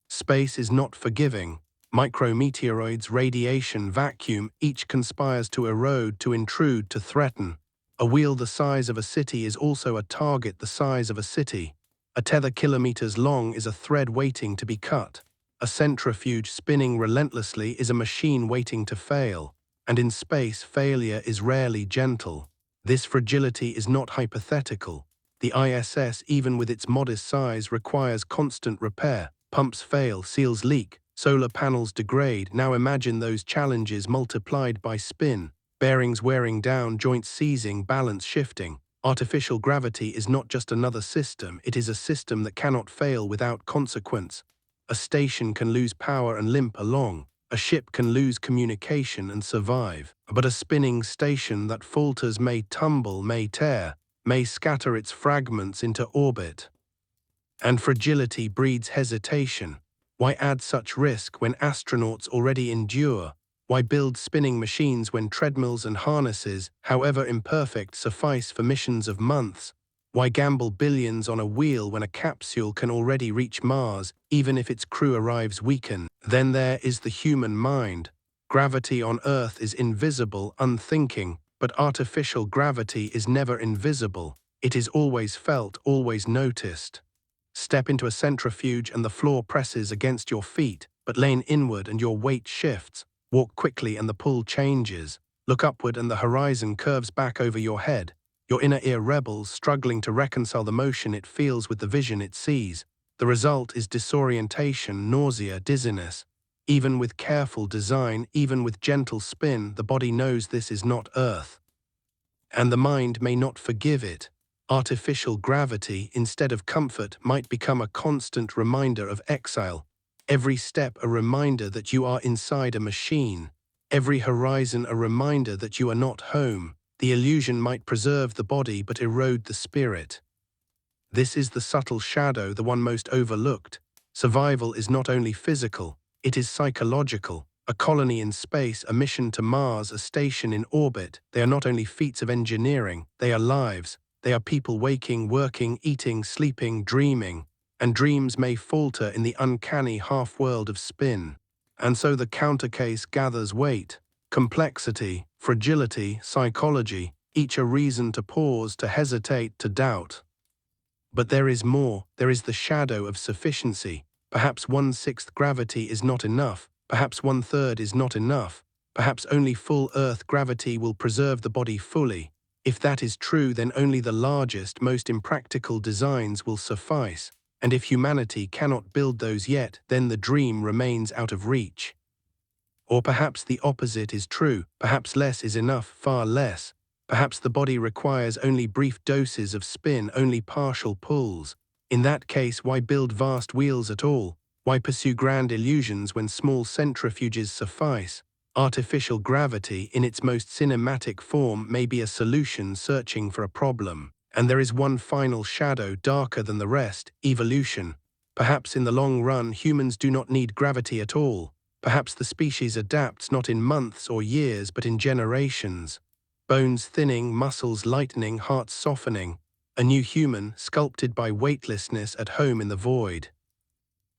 Space is not forgiving. Micrometeoroids, radiation, vacuum, each conspires to erode, to intrude, to threaten. A wheel the size of a city is also a target the size of a city. A tether kilometers long is a thread waiting to be cut. A centrifuge spinning relentlessly is a machine waiting to fail. And in space, failure is rarely gentle. This fragility is not hypothetical. The ISS, even with its modest size, requires constant repair. Pumps fail, seals leak, solar panels degrade. Now imagine those challenges multiplied by spin. Bearings wearing down, joints seizing, balance shifting. Artificial gravity is not just another system, it is a system that cannot fail without consequence. A station can lose power and limp along. A ship can lose communication and survive. But a spinning station that falters may tumble, may tear, may scatter its fragments into orbit. And fragility breeds hesitation. Why add such risk when astronauts already endure? Why build spinning machines when treadmills and harnesses, however imperfect, suffice for missions of months? Why gamble billions on a wheel when a capsule can already reach Mars, even if its crew arrives weakened? Then there is the human mind. Gravity on Earth is invisible, unthinking, but artificial gravity is never invisible. It is always felt, always noticed. Step into a centrifuge and the floor presses against your feet, but lean inward and your weight shifts. Walk quickly and the pull changes. Look upward and the horizon curves back over your head. Your inner ear rebels, struggling to reconcile the motion it feels with the vision it sees. The result is disorientation, nausea, dizziness. Even with careful design, even with gentle spin, the body knows this is not Earth. And the mind may not forgive it. Artificial gravity, instead of comfort, might become a constant reminder of exile. Every step a reminder that you are inside a machine. Every horizon a reminder that you are not home. The illusion might preserve the body but erode the spirit. This is the subtle shadow, the one most overlooked. Survival is not only physical, it is psychological. A colony in space, a mission to Mars, a station in orbit, they are not only feats of engineering, they are lives. They are people waking, working, eating, sleeping, dreaming. And dreams may falter in the uncanny half-world of spin. And so the countercase gathers weight. Complexity, fragility, psychology, each a reason to pause, to hesitate, to doubt. But there is more, there is the shadow of sufficiency. Perhaps 1/6 gravity is not enough, perhaps 1/3 is not enough, perhaps only full Earth gravity will preserve the body fully. If that is true, then only the largest, most impractical designs will suffice. And if humanity cannot build those yet, then the dream remains out of reach. Or perhaps the opposite is true, perhaps less is enough, far less. Perhaps the body requires only brief doses of spin, only partial pulls. In that case, why build vast wheels at all? Why pursue grand illusions when small centrifuges suffice? Artificial gravity, in its most cinematic form, may be a solution searching for a problem. And there is one final shadow, darker than the rest: evolution. Perhaps in the long run, humans do not need gravity at all. Perhaps the species adapts not in months or years, but in generations. Bones thinning, muscles lightening, hearts softening. A new human, sculpted by weightlessness at home in the void.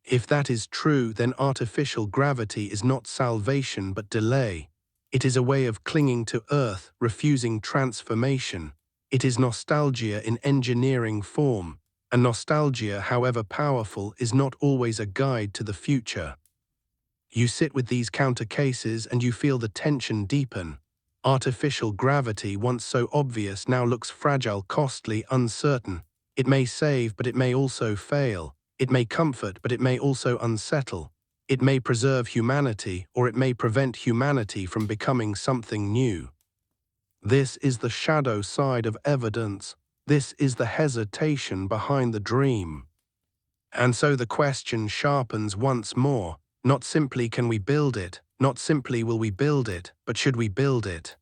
If that is true, then artificial gravity is not salvation but delay. It is a way of clinging to Earth, refusing transformation. It is nostalgia in engineering form. And nostalgia, however powerful, is not always a guide to the future. You sit with these counter cases and you feel the tension deepen. Artificial gravity, once so obvious, now looks fragile, costly, uncertain. It may save, but it may also fail. It may comfort, but it may also unsettle. It may preserve humanity, or it may prevent humanity from becoming something new. This is the shadow side of evidence. This is the hesitation behind the dream. And so the question sharpens once more. Not simply can we build it, not simply will we build it, but should we build it?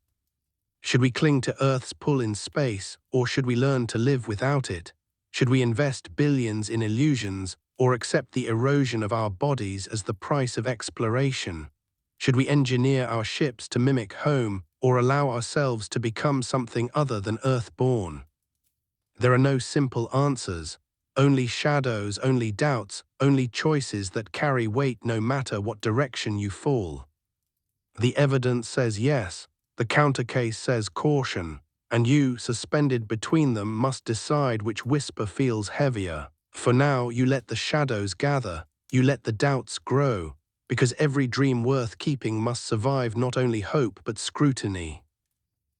Should we cling to Earth's pull in space, or should we learn to live without it? Should we invest billions in illusions or accept the erosion of our bodies as the price of exploration? Should we engineer our ships to mimic home or allow ourselves to become something other than Earth-born? There are no simple answers, only shadows, only doubts, only choices that carry weight no matter what direction you fall. The evidence says yes, the counter case says caution, and you, suspended between them, must decide which whisper feels heavier. For now, you let the shadows gather, you let the doubts grow, because every dream worth keeping must survive not only hope but scrutiny.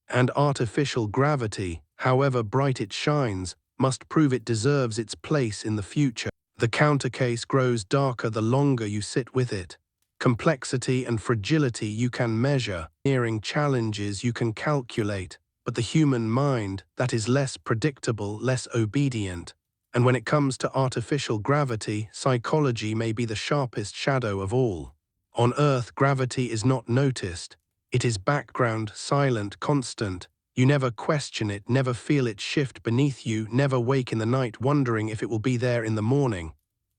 And artificial gravity, however bright it shines, must prove it deserves its place in the future. The counter case grows darker the longer you sit with it. Complexity and fragility you can measure, nearing challenges you can calculate, but the human mind, that is less predictable, less obedient. And when it comes to artificial gravity, psychology may be the sharpest shadow of all. On Earth, gravity is not noticed. It is background, silent, constant. You never question it, never feel it shift beneath you, never wake in the night wondering if it will be there in the morning.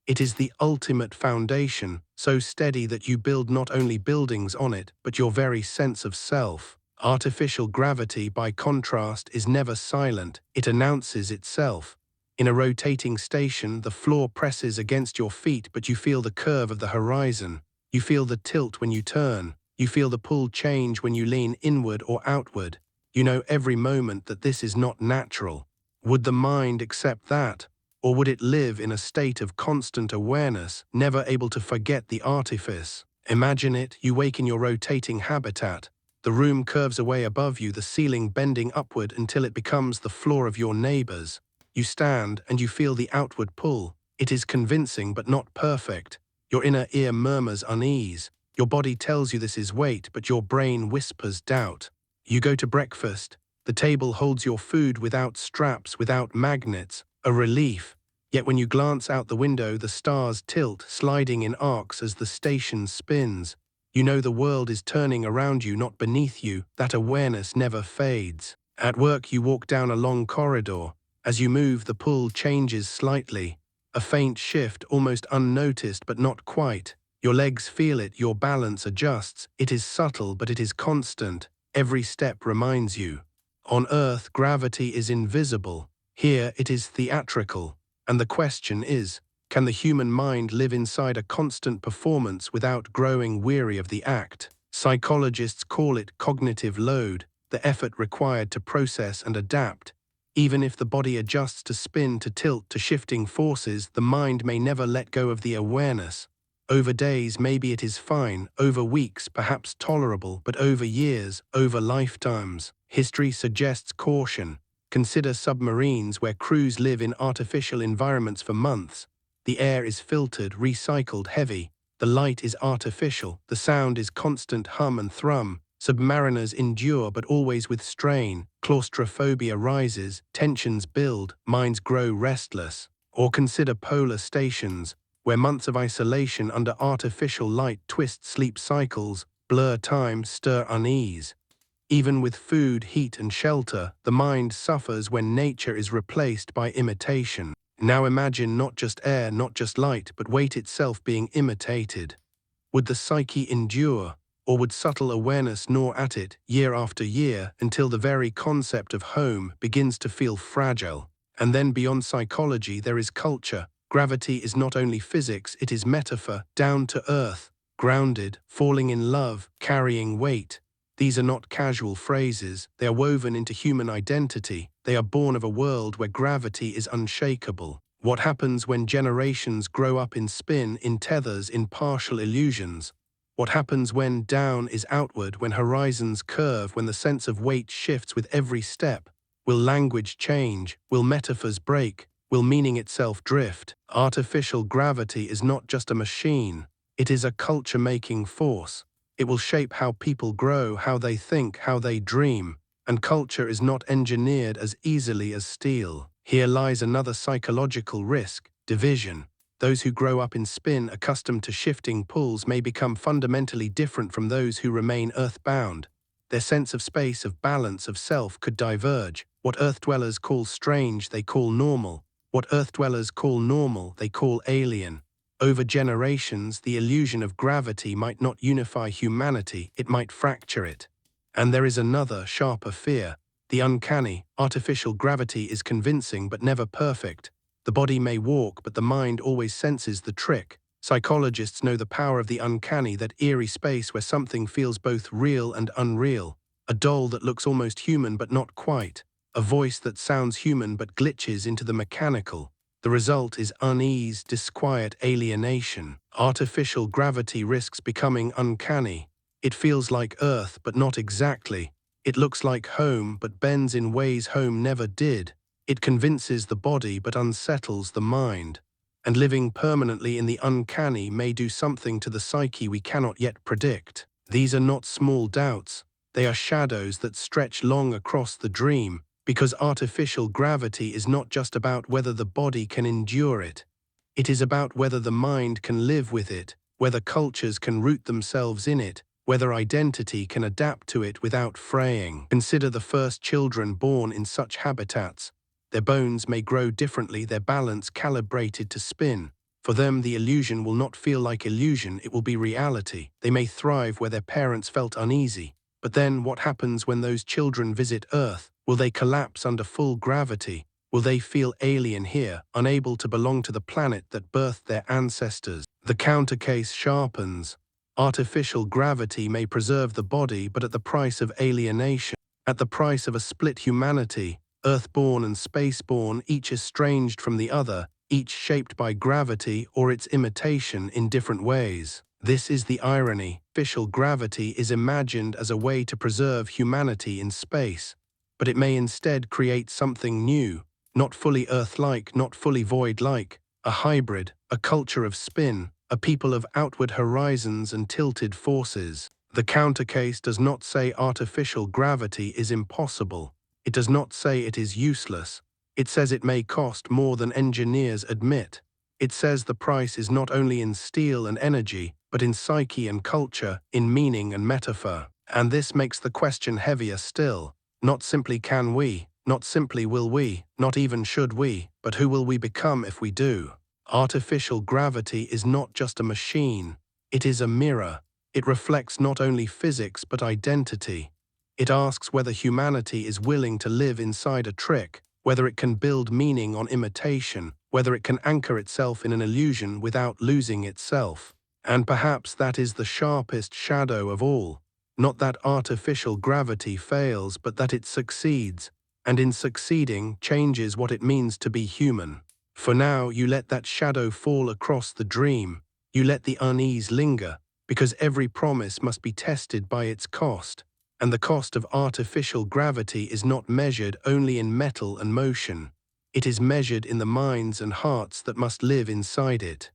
It is the ultimate foundation, so steady that you build not only buildings on it, but your very sense of self. Artificial gravity, by contrast, is never silent. It announces itself. In a rotating station, the floor presses against your feet, but you feel the curve of the horizon. You feel the tilt when you turn. You feel the pull change when you lean inward or outward. You know every moment that this is not natural. Would the mind accept that? Or would it live in a state of constant awareness, never able to forget the artifice? Imagine it, you wake in your rotating habitat. The room curves away above you, the ceiling bending upward until it becomes the floor of your neighbors. You stand and you feel the outward pull. It is convincing but not perfect. Your inner ear murmurs unease. Your body tells you this is weight, but your brain whispers doubt. You go to breakfast. The table holds your food without straps, without magnets. A relief. Yet when you glance out the window, the stars tilt, sliding in arcs as the station spins. You know the world is turning around you, not beneath you. That awareness never fades. At work, you walk down a long corridor. As you move, the pull changes slightly. A faint shift, almost unnoticed, but not quite. Your legs feel it, your balance adjusts. It is subtle, but it is constant. Every step reminds you. On Earth, gravity is invisible. Here, it is theatrical. And the question is, can the human mind live inside a constant performance without growing weary of the act? Psychologists call it cognitive load, the effort required to process and adapt. Even if the body adjusts to spin, to tilt, to shifting forces, the mind may never let go of the awareness. Over days, maybe it is fine. Over weeks, perhaps tolerable. But over years, over lifetimes, history suggests caution. Consider submarines where crews live in artificial environments for months. The air is filtered, recycled, heavy. The light is artificial. The sound is constant hum and thrum. Submariners endure, but always with strain. Claustrophobia rises, tensions build, minds grow restless. Or consider polar stations, where months of isolation under artificial light twist sleep cycles, blur time, stir unease. Even with food, heat, and shelter, the mind suffers when nature is replaced by imitation. Now imagine not just air, not just light, but weight itself being imitated. Would the psyche endure, or would subtle awareness gnaw at it year after year until the very concept of home begins to feel fragile? And then beyond psychology, there is culture. Gravity is not only physics, it is metaphor, down to earth, grounded, falling in love, carrying weight. These are not casual phrases, they are woven into human identity. They are born of a world where gravity is unshakable. What happens when generations grow up in spin, in tethers, in partial illusions? What happens when down is outward, when horizons curve, when the sense of weight shifts with every step? Will language change? Will metaphors break? Will meaning itself drift? Artificial gravity is not just a machine. It is a culture-making force. It will shape how people grow, how they think, how they dream. And culture is not engineered as easily as steel. Here lies another psychological risk: division. Those who grow up in spin, accustomed to shifting pulls, may become fundamentally different from those who remain earthbound. Their sense of space, of balance, of self could diverge. What earth dwellers call strange, they call normal. What Earth dwellers call normal, they call alien. Over generations, the illusion of gravity might not unify humanity, it might fracture it. And there is another, sharper fear. The uncanny. Artificial gravity is convincing but never perfect. The body may walk, but the mind always senses the trick. Psychologists know the power of the uncanny, that eerie space where something feels both real and unreal. A doll that looks almost human but not quite. A voice that sounds human but glitches into the mechanical. The result is unease, disquiet, alienation. Artificial gravity risks becoming uncanny. It feels like Earth, but not exactly. It looks like home, but bends in ways home never did. It convinces the body, but unsettles the mind. And living permanently in the uncanny may do something to the psyche we cannot yet predict. These are not small doubts. They are shadows that stretch long across the dream. Because artificial gravity is not just about whether the body can endure it. It is about whether the mind can live with it, whether cultures can root themselves in it, whether identity can adapt to it without fraying. Consider the first children born in such habitats. Their bones may grow differently, their balance calibrated to spin. For them, the illusion will not feel like illusion, it will be reality. They may thrive where their parents felt uneasy. But then, what happens when those children visit Earth? Will they collapse under full gravity? Will they feel alien here, unable to belong to the planet that birthed their ancestors? The counter case sharpens. Artificial gravity may preserve the body, but at the price of alienation. At the price of a split humanity, Earth-born and space-born, each estranged from the other, each shaped by gravity or its imitation in different ways. This is the irony. Artificial gravity is imagined as a way to preserve humanity in space. But it may instead create something new, not fully Earth-like, not fully void-like, a hybrid, a culture of spin, a people of outward horizons and tilted forces. The counter case does not say artificial gravity is impossible. It does not say it is useless. It says it may cost more than engineers admit. It says the price is not only in steel and energy, but in psyche and culture, in meaning and metaphor. And this makes the question heavier still. Not simply can we, not simply will we, not even should we, but who will we become if we do? Artificial gravity is not just a machine. It is a mirror. It reflects not only physics but identity. It asks whether humanity is willing to live inside a trick, whether it can build meaning on imitation, whether it can anchor itself in an illusion without losing itself. And perhaps that is the sharpest shadow of all. Not that artificial gravity fails, but that it succeeds, and in succeeding changes what it means to be human. For now, you let that shadow fall across the dream. You let the unease linger, because every promise must be tested by its cost. And the cost of artificial gravity is not measured only in metal and motion. It is measured in the minds and hearts that must live inside it.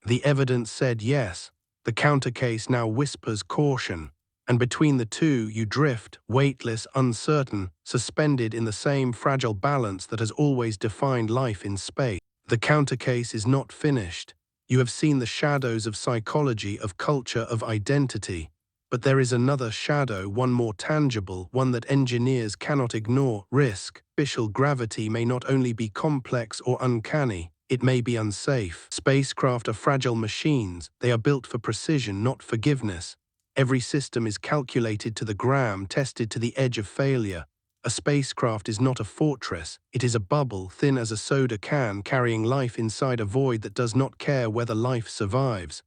The evidence said yes. The counter case now whispers caution. And between the two you drift, weightless, uncertain, suspended in the same fragile balance that has always defined life in space. The counter case is not finished. You have seen the shadows of psychology, of culture, of identity. But there is another shadow, one more tangible, one that engineers cannot ignore: risk. Artificial gravity may not only be complex or uncanny, it may be unsafe. Spacecraft are fragile machines. They are built for precision, not forgiveness. Every system is calculated to the gram, tested to the edge of failure. A spacecraft is not a fortress. It is a bubble, thin as a soda can, carrying life inside a void that does not care whether life survives.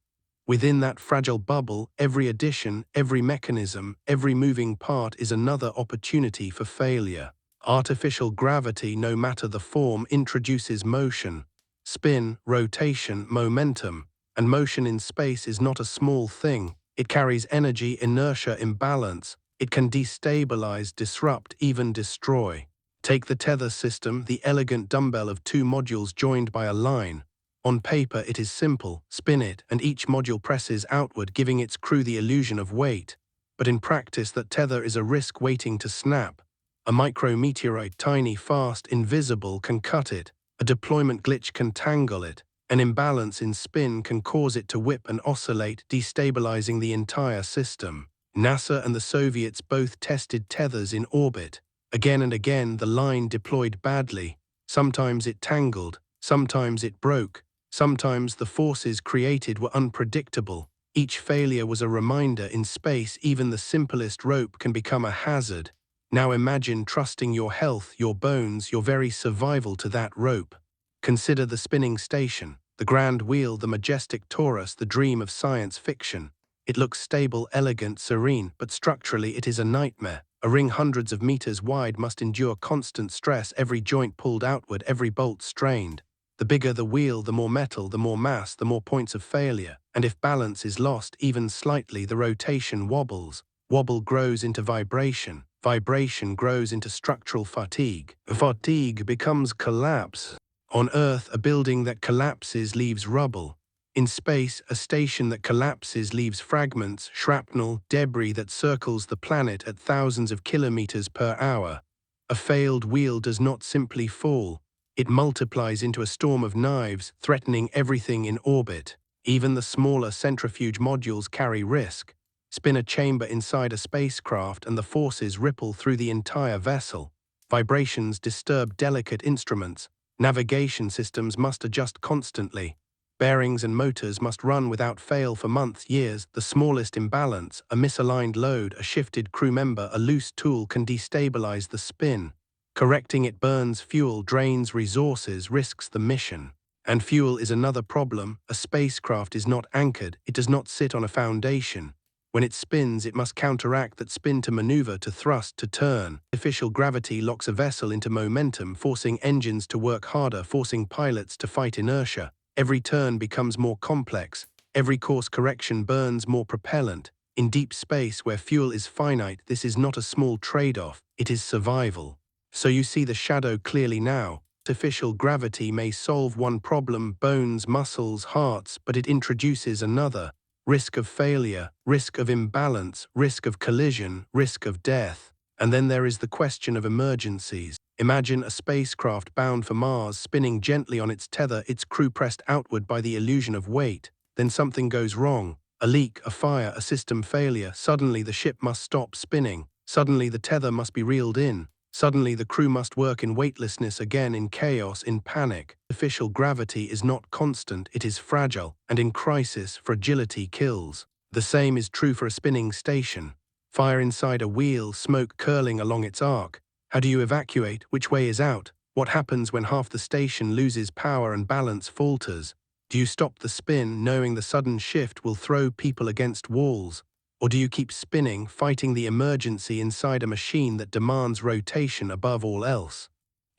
Within that fragile bubble, every addition, every mechanism, every moving part is another opportunity for failure. Artificial gravity, no matter the form, introduces motion. Spin, rotation, momentum. And motion in space is not a small thing. It carries energy, inertia, imbalance. It can destabilize, disrupt, even destroy. Take the tether system, the elegant dumbbell of two modules joined by a line. On paper it is simple: spin it, and each module presses outward, giving its crew the illusion of weight. But in practice that tether is a risk waiting to snap. A micrometeorite, tiny, fast, invisible, can cut it. A deployment glitch can tangle it. An imbalance in spin can cause it to whip and oscillate, destabilizing the entire system. NASA and the Soviets both tested tethers in orbit. Again and again the line deployed badly. Sometimes it tangled, Sometimes it broke. Sometimes the forces created were unpredictable. Each failure was a reminder in space even the simplest rope can become a hazard. Now imagine trusting your health, your bones, your very survival to that rope. Consider the spinning station, the grand wheel, the majestic torus, the dream of science fiction. It looks stable, elegant, serene, but structurally it is a nightmare. A ring hundreds of meters wide must endure constant stress, every joint pulled outward, every bolt strained. The bigger the wheel, the more metal, the more mass, the more points of failure. And if balance is lost, even slightly, the rotation wobbles. Wobble grows into vibration. Vibration grows into structural fatigue. Fatigue becomes collapse. On Earth, a building that collapses leaves rubble. In space, a station that collapses leaves fragments, shrapnel, debris that circles the planet at thousands of kilometers per hour. A failed wheel does not simply fall. It multiplies into a storm of knives, threatening everything in orbit. Even the smaller centrifuge modules carry risk. Spin a chamber inside a spacecraft and the forces ripple through the entire vessel. Vibrations disturb delicate instruments. Navigation systems must adjust constantly. Bearings and motors must run without fail for months, years. The smallest imbalance, a misaligned load, a shifted crew member, a loose tool can destabilize the spin. Correcting it burns fuel, drains resources, risks the mission. And fuel is another problem. A spacecraft is not anchored. It does not sit on a foundation. When it spins, it must counteract that spin to maneuver, to thrust, to turn. Artificial gravity locks a vessel into momentum, forcing engines to work harder, forcing pilots to fight inertia. Every turn becomes more complex. Every course correction burns more propellant. In deep space, where fuel is finite, this is not a small trade-off. It is survival. So you see the shadow clearly now. Artificial gravity may solve one problem, bones, muscles, hearts, but it introduces another. Risk of failure, risk of imbalance, risk of collision, risk of death. And then there is the question of emergencies. Imagine a spacecraft bound for Mars, spinning gently on its tether, its crew pressed outward by the illusion of weight. Then something goes wrong. A leak, a fire, a system failure. Suddenly the ship must stop spinning. Suddenly the tether must be reeled in. Suddenly the crew must work in weightlessness again, in chaos, in panic. Artificial gravity is not constant, it is fragile, and in crisis, fragility kills. The same is true for a spinning station. Fire inside a wheel, smoke curling along its arc. How do you evacuate? Which way is out? What happens when half the station loses power and balance falters? Do you stop the spin, knowing the sudden shift will throw people against walls? Or do you keep spinning, fighting the emergency inside a machine that demands rotation above all else?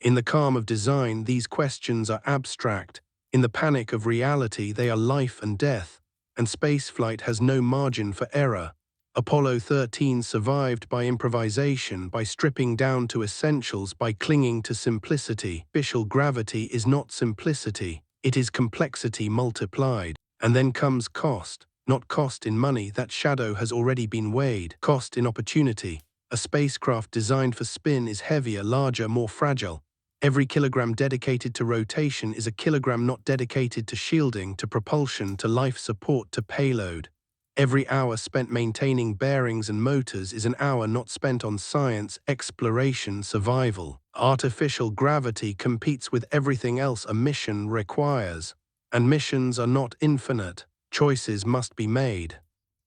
In the calm of design, these questions are abstract. In the panic of reality, they are life and death. And spaceflight has no margin for error. Apollo 13 survived by improvisation, by stripping down to essentials, by clinging to simplicity. Artificial gravity is not simplicity. It is complexity multiplied. And then comes cost. Not cost in money, that shadow has already been weighed. Cost in opportunity. A spacecraft designed for spin is heavier, larger, more fragile. Every kilogram dedicated to rotation is a kilogram not dedicated to shielding, to propulsion, to life support, to payload. Every hour spent maintaining bearings and motors is an hour not spent on science, exploration, survival. Artificial gravity competes with everything else a mission requires. And missions are not infinite. Choices must be made.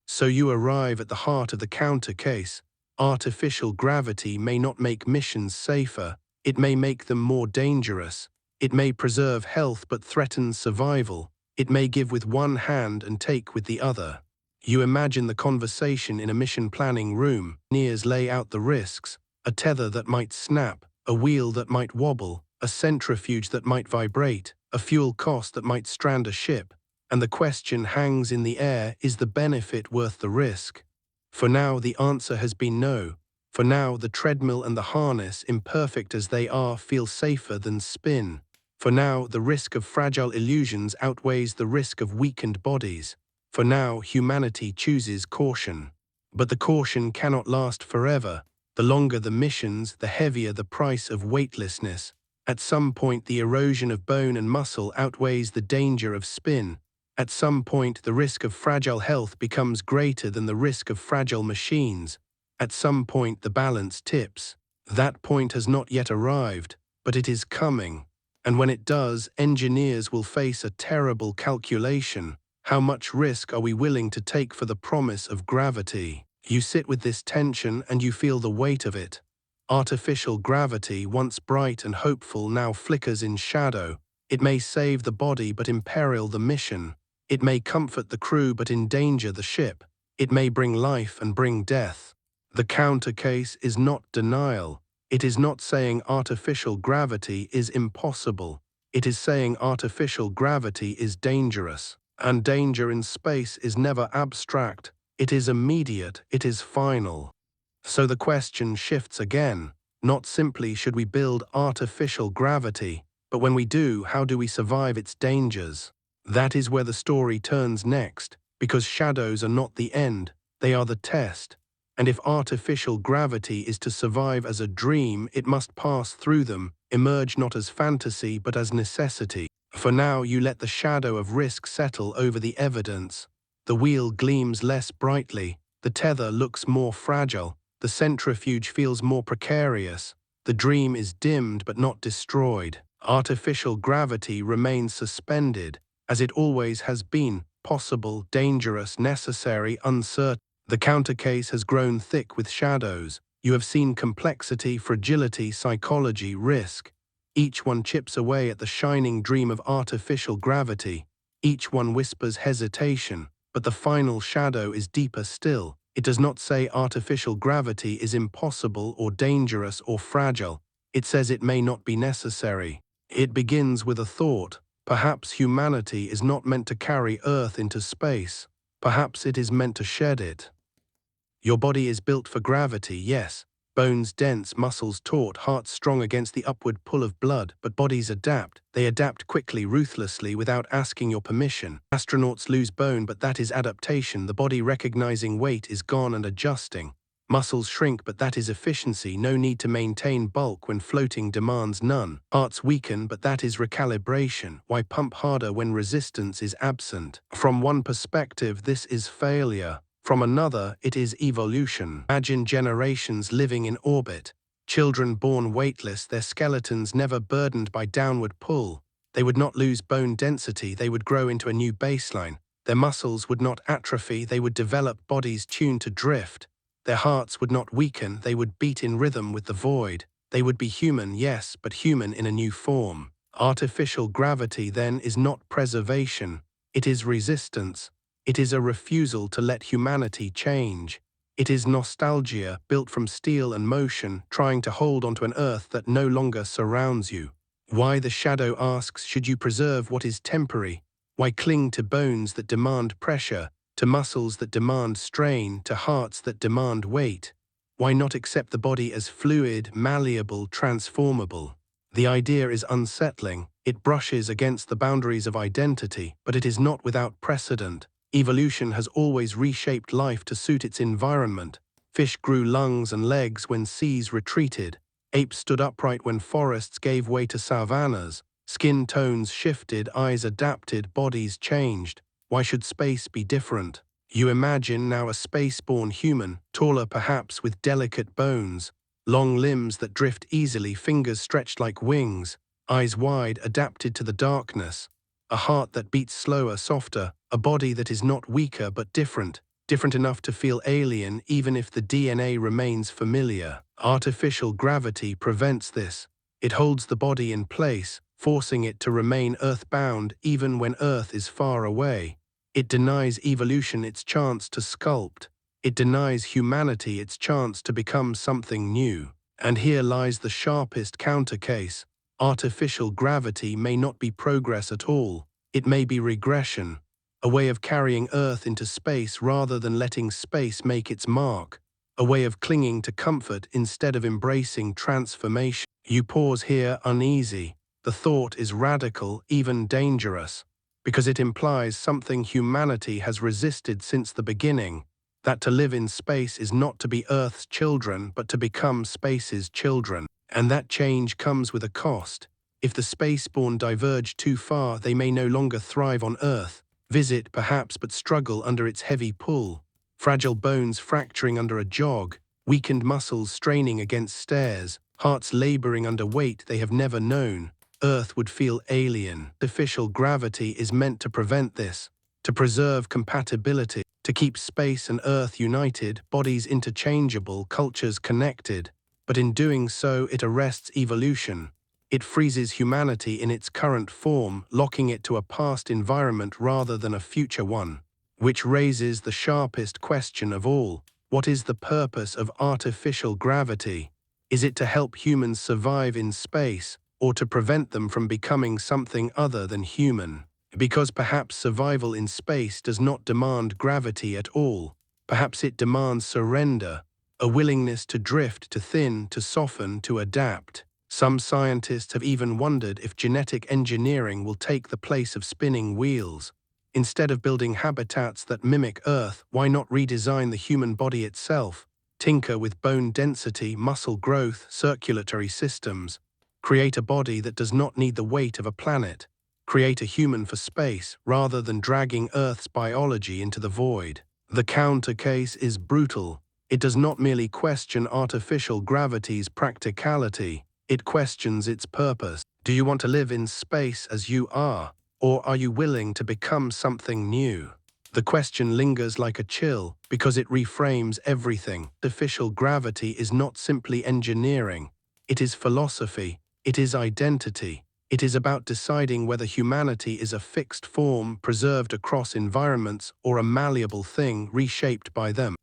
So you arrive at the heart of the counter case. Artificial gravity may not make missions safer. It may make them more dangerous. It may preserve health but threaten survival. It may give with one hand and take with the other. You imagine the conversation in a mission planning room. Engineers lay out the risks. A tether that might snap, a wheel that might wobble, a centrifuge that might vibrate, a fuel cost that might strand a ship. And the question hangs in the air, is the benefit worth the risk? For now, the answer has been no. For now, the treadmill and the harness, imperfect as they are, feel safer than spin. For now, the risk of fragile illusions outweighs the risk of weakened bodies. For now, humanity chooses caution. But the caution cannot last forever. The longer the missions, the heavier the price of weightlessness. At some point, the erosion of bone and muscle outweighs the danger of spin. At some point, the risk of fragile health becomes greater than the risk of fragile machines. At some point, the balance tips. That point has not yet arrived, but it is coming. And when it does, engineers will face a terrible calculation. How much risk are we willing to take for the promise of gravity? You sit with this tension and you feel the weight of it. Artificial gravity, once bright and hopeful, now flickers in shadow. It may save the body but imperil the mission. It may comfort the crew but endanger the ship. It may bring life and bring death. The counter case is not denial. It is not saying artificial gravity is impossible. It is saying artificial gravity is dangerous. And danger in space is never abstract. It is immediate. It is final. So the question shifts again. Not simply should we build artificial gravity, but when we do, how do we survive its dangers? That is where the story turns next, because shadows are not the end, they are the test. And if artificial gravity is to survive as a dream, it must pass through them, emerge not as fantasy but as necessity. For now you let the shadow of risk settle over the evidence. The wheel gleams less brightly, the tether looks more fragile, the centrifuge feels more precarious. The dream is dimmed but not destroyed. Artificial gravity remains suspended, as it always has been, possible, dangerous, necessary, uncertain. The countercase has grown thick with shadows. You have seen complexity, fragility, psychology, risk. Each one chips away at the shining dream of artificial gravity. Each one whispers hesitation, but the final shadow is deeper still. It does not say artificial gravity is impossible or dangerous or fragile. It says it may not be necessary. It begins with a thought. Perhaps humanity is not meant to carry Earth into space. Perhaps it is meant to shed it. Your body is built for gravity, yes. Bones dense, muscles taut, hearts strong against the upward pull of blood, but bodies adapt. They adapt quickly, ruthlessly, without asking your permission. Astronauts lose bone, but that is adaptation. The body recognizing weight is gone and adjusting. Muscles shrink, but that is efficiency. No need to maintain bulk when floating demands none. Hearts weaken, but that is recalibration. Why pump harder when resistance is absent? From one perspective, this is failure. From another, it is evolution. Imagine generations living in orbit. Children born weightless, their skeletons never burdened by downward pull. They would not lose bone density, they would grow into a new baseline. Their muscles would not atrophy, they would develop bodies tuned to drift. Their hearts would not weaken, they would beat in rhythm with the void. They would be human, yes, but human in a new form. Artificial gravity, then, is not preservation. It is resistance. It is a refusal to let humanity change. It is nostalgia, built from steel and motion, trying to hold onto an earth that no longer surrounds you. Why, the shadow asks, should you preserve what is temporary? Why cling to bones that demand pressure, to muscles that demand strain, to hearts that demand weight? Why not accept the body as fluid, malleable, transformable? The idea is unsettling. It brushes against the boundaries of identity, but it is not without precedent. Evolution has always reshaped life to suit its environment. Fish grew lungs and legs when seas retreated. Apes stood upright when forests gave way to savannas. Skin tones shifted, eyes adapted, bodies changed. Why should space be different? You imagine now a space-born human, taller perhaps, with delicate bones, long limbs that drift easily, fingers stretched like wings, eyes wide, adapted to the darkness. A heart that beats slower, softer, a body that is not weaker but different, different enough to feel alien even if the DNA remains familiar. Artificial gravity prevents this. It holds the body in place, forcing it to remain earthbound even when Earth is far away. It denies evolution its chance to sculpt. It denies humanity its chance to become something new. And here lies the sharpest counter case. Artificial gravity may not be progress at all. It may be regression, a way of carrying Earth into space rather than letting space make its mark, a way of clinging to comfort instead of embracing transformation. You pause here uneasy. The thought is radical, even dangerous, because it implies something humanity has resisted since the beginning, that to live in space is not to be Earth's children but to become space's children. And that change comes with a cost. If the spaceborne diverge too far, they may no longer thrive on Earth, visit perhaps but struggle under its heavy pull, fragile bones fracturing under a jog, weakened muscles straining against stairs, hearts laboring under weight they have never known. Earth would feel alien. Artificial gravity is meant to prevent this, to preserve compatibility, to keep space and Earth united, bodies interchangeable, cultures connected. But in doing so, it arrests evolution. It freezes humanity in its current form, locking it to a past environment rather than a future one. Which raises the sharpest question of all. What is the purpose of artificial gravity? Is it to help humans survive in space, or to prevent them from becoming something other than human? Because perhaps survival in space does not demand gravity at all. Perhaps it demands surrender, a willingness to drift, to thin, to soften, to adapt. Some scientists have even wondered if genetic engineering will take the place of spinning wheels. Instead of building habitats that mimic Earth, why not redesign the human body itself? Tinker with bone density, muscle growth, circulatory systems. Create a body that does not need the weight of a planet. Create a human for space, rather than dragging Earth's biology into the void. The counter case is brutal. It does not merely question artificial gravity's practicality, it questions its purpose. Do you want to live in space as you are, or are you willing to become something new? The question lingers like a chill because it reframes everything. Artificial gravity is not simply engineering. It is philosophy. It is identity. It is about deciding whether humanity is a fixed form preserved across environments or a malleable thing reshaped by them.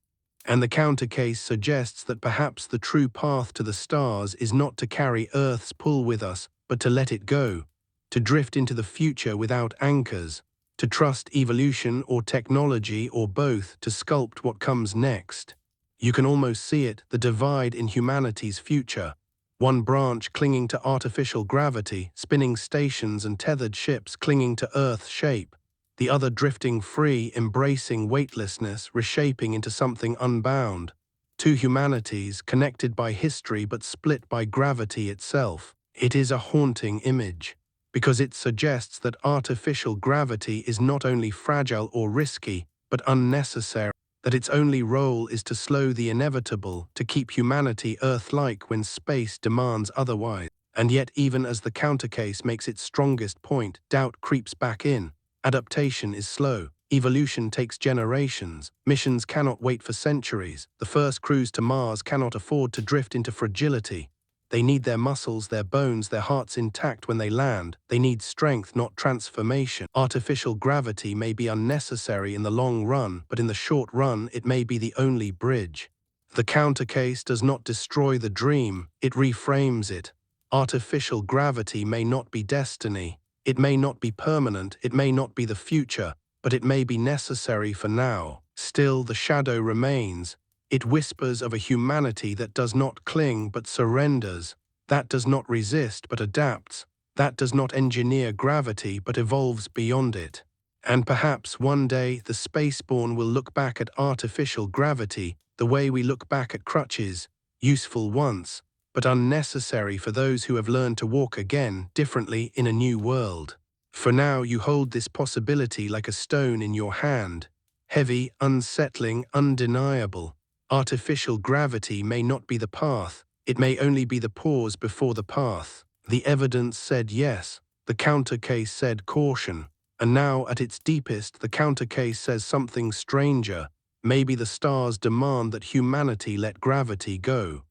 And the counter case suggests that perhaps the true path to the stars is not to carry Earth's pull with us, but to let it go, to drift into the future without anchors, to trust evolution or technology or both to sculpt what comes next. You can almost see it, the divide in humanity's future. One branch clinging to artificial gravity, spinning stations and tethered ships clinging to Earth's shape. The other drifting free, embracing weightlessness, reshaping into something unbound. Two humanities connected by history but split by gravity itself. It is a haunting image, because it suggests that artificial gravity is not only fragile or risky, but unnecessary, that its only role is to slow the inevitable, to keep humanity Earth-like when space demands otherwise. And yet, even as the countercase makes its strongest point, doubt creeps back in. Adaptation is slow. Evolution takes generations. Missions cannot wait for centuries. The first cruise to Mars cannot afford to drift into fragility. They need their muscles, their bones, their hearts intact when they land. They need strength, not transformation. Artificial gravity may be unnecessary in the long run, but in the short run, it may be the only bridge. The countercase does not destroy the dream, it reframes it. Artificial gravity may not be destiny. It may not be permanent, it may not be the future, but it may be necessary for now. Still, the shadow remains. It whispers of a humanity that does not cling but surrenders, that does not resist but adapts, that does not engineer gravity but evolves beyond it. And perhaps one day the spaceborne will look back at artificial gravity the way we look back at crutches, useful once, but unnecessary for those who have learned to walk again, differently in a new world. For now you hold this possibility like a stone in your hand, heavy, unsettling, undeniable. Artificial gravity may not be the path, it may only be the pause before the path. The evidence said yes, the counter case said caution, and now at its deepest the counter case says something stranger. Maybe the stars demand that humanity let gravity go.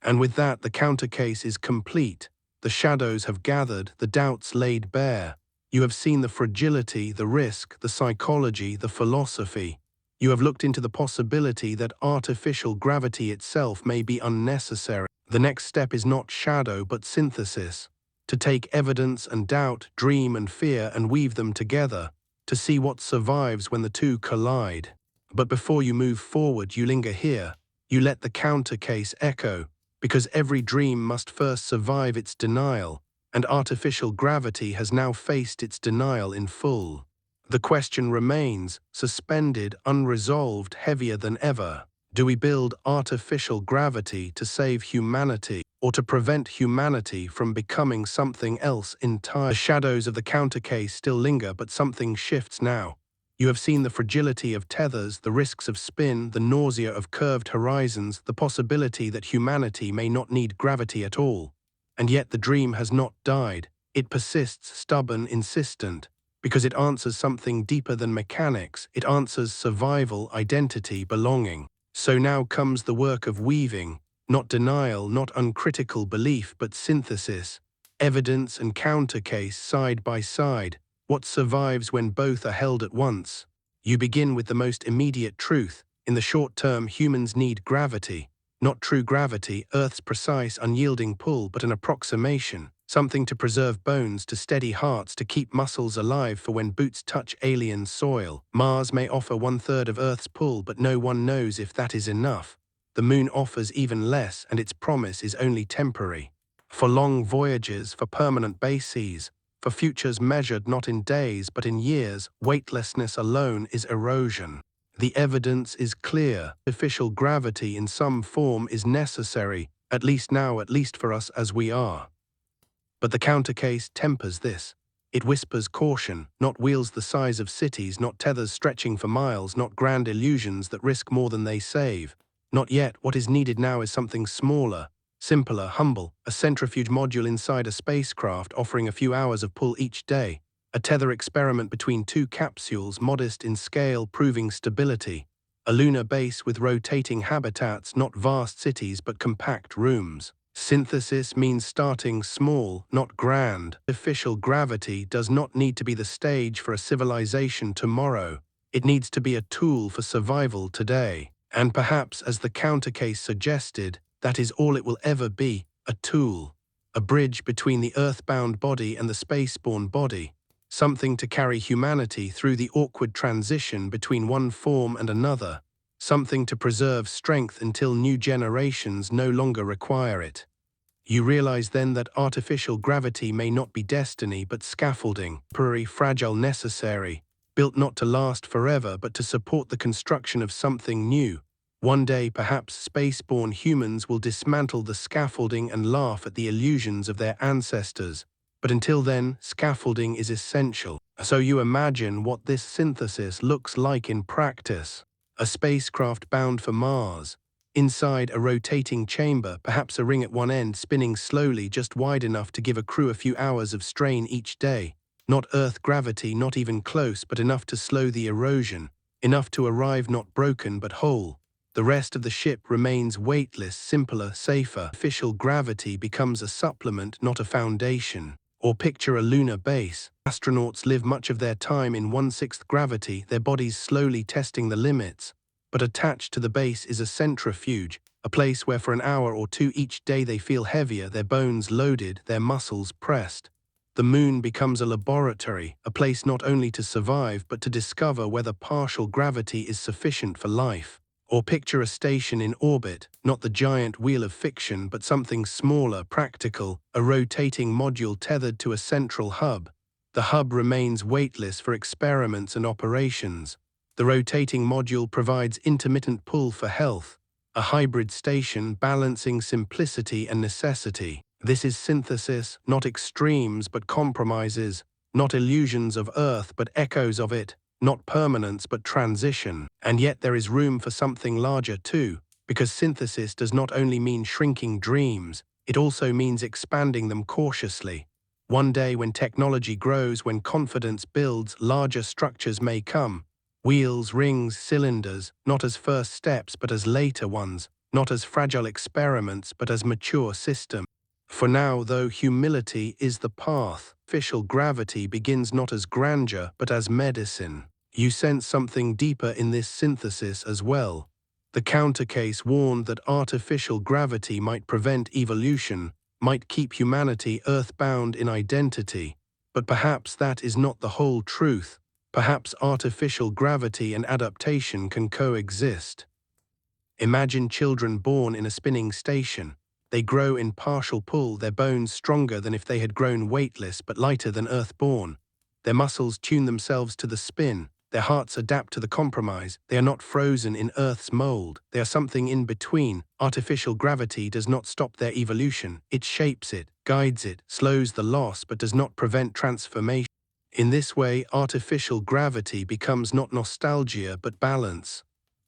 And with that, the counter case is complete. The shadows have gathered, the doubts laid bare. You have seen the fragility, the risk, the psychology, the philosophy. You have looked into the possibility that artificial gravity itself may be unnecessary. The next step is not shadow, but synthesis. To take evidence and doubt, dream and fear, and weave them together, to see what survives when the two collide. But before you move forward, you linger here. You let the counter case echo, because every dream must first survive its denial, and artificial gravity has now faced its denial in full. The question remains, suspended, unresolved, heavier than ever. Do we build artificial gravity to save humanity, or to prevent humanity from becoming something else entirely? The shadows of the counter case still linger, but something shifts now. You have seen the fragility of tethers, the risks of spin, the nausea of curved horizons, the possibility that humanity may not need gravity at all. And yet the dream has not died. It persists, stubborn, insistent, because it answers something deeper than mechanics. It answers survival, identity, belonging. So now comes the work of weaving, not denial, not uncritical belief, but synthesis. Evidence and countercase side by side. What survives when both are held at once? You begin with the most immediate truth. In the short term, humans need gravity. Not true gravity, Earth's precise, unyielding pull, but an approximation. Something to preserve bones, to steady hearts, to keep muscles alive for when boots touch alien soil. Mars may offer 1/3 of Earth's pull, but no one knows if that is enough. The Moon offers even less, and its promise is only temporary. For long voyages, for permanent bases, for futures measured not in days but in years, weightlessness alone is erosion. The evidence is clear. Artificial gravity in some form is necessary, at least now, at least for us as we are. But the countercase tempers this. It whispers caution, not wheels the size of cities, not tethers stretching for miles, not grand illusions that risk more than they save. Not yet. What is needed now is something smaller, simpler, humble, a centrifuge module inside a spacecraft offering a few hours of pull each day. A tether experiment between two capsules, modest in scale, proving stability. A lunar base with rotating habitats, not vast cities but compact rooms. Synthesis means starting small, not grand. Artificial gravity does not need to be the stage for a civilization tomorrow. It needs to be a tool for survival today. And perhaps, as the countercase suggested, that is all it will ever be, a tool. A bridge between the earthbound body and the spaceborne body. Something to carry humanity through the awkward transition between one form and another. Something to preserve strength until new generations no longer require it. You realize then that artificial gravity may not be destiny but scaffolding, temporary, fragile, necessary, built not to last forever but to support the construction of something new. One day, perhaps, spaceborne humans will dismantle the scaffolding and laugh at the illusions of their ancestors. But until then, scaffolding is essential. So you imagine what this synthesis looks like in practice. A spacecraft bound for Mars. Inside a rotating chamber, perhaps a ring at one end spinning slowly, just wide enough to give a crew a few hours of strain each day. Not Earth gravity, not even close, but enough to slow the erosion. Enough to arrive not broken but whole. The rest of the ship remains weightless, simpler, safer. Artificial gravity becomes a supplement, not a foundation. Or picture a lunar base. Astronauts live much of their time in 1/6 gravity, their bodies slowly testing the limits. But attached to the base is a centrifuge, a place where for an hour or two each day they feel heavier, their bones loaded, their muscles pressed. The Moon becomes a laboratory, a place not only to survive but to discover whether partial gravity is sufficient for life. Or picture a station in orbit, not the giant wheel of fiction but something smaller, practical, a rotating module tethered to a central hub. The hub remains weightless for experiments and operations. The rotating module provides intermittent pull for health, a hybrid station balancing simplicity and necessity. This is synthesis, not extremes but compromises, not illusions of Earth but echoes of it, not permanence but transition. And yet there is room for something larger too, because synthesis does not only mean shrinking dreams, it also means expanding them cautiously. One day when technology grows, when confidence builds, larger structures may come. Wheels, rings, cylinders, not as first steps but as later ones, not as fragile experiments but as mature systems. For now, though, humility is the path. Artificial gravity begins not as grandeur but as medicine. You sense something deeper in this synthesis as well. The countercase warned that artificial gravity might prevent evolution, might keep humanity earthbound in identity. But perhaps that is not the whole truth. Perhaps artificial gravity and adaptation can coexist. Imagine children born in a spinning station. They grow in partial pull, their bones stronger than if they had grown weightless but lighter than earth-born. Their muscles tune themselves to the spin. Their hearts adapt to the compromise. They are not frozen in Earth's mold. They are something in between. Artificial gravity does not stop their evolution. It shapes it, guides it, slows the loss but does not prevent transformation. In this way, artificial gravity becomes not nostalgia but balance.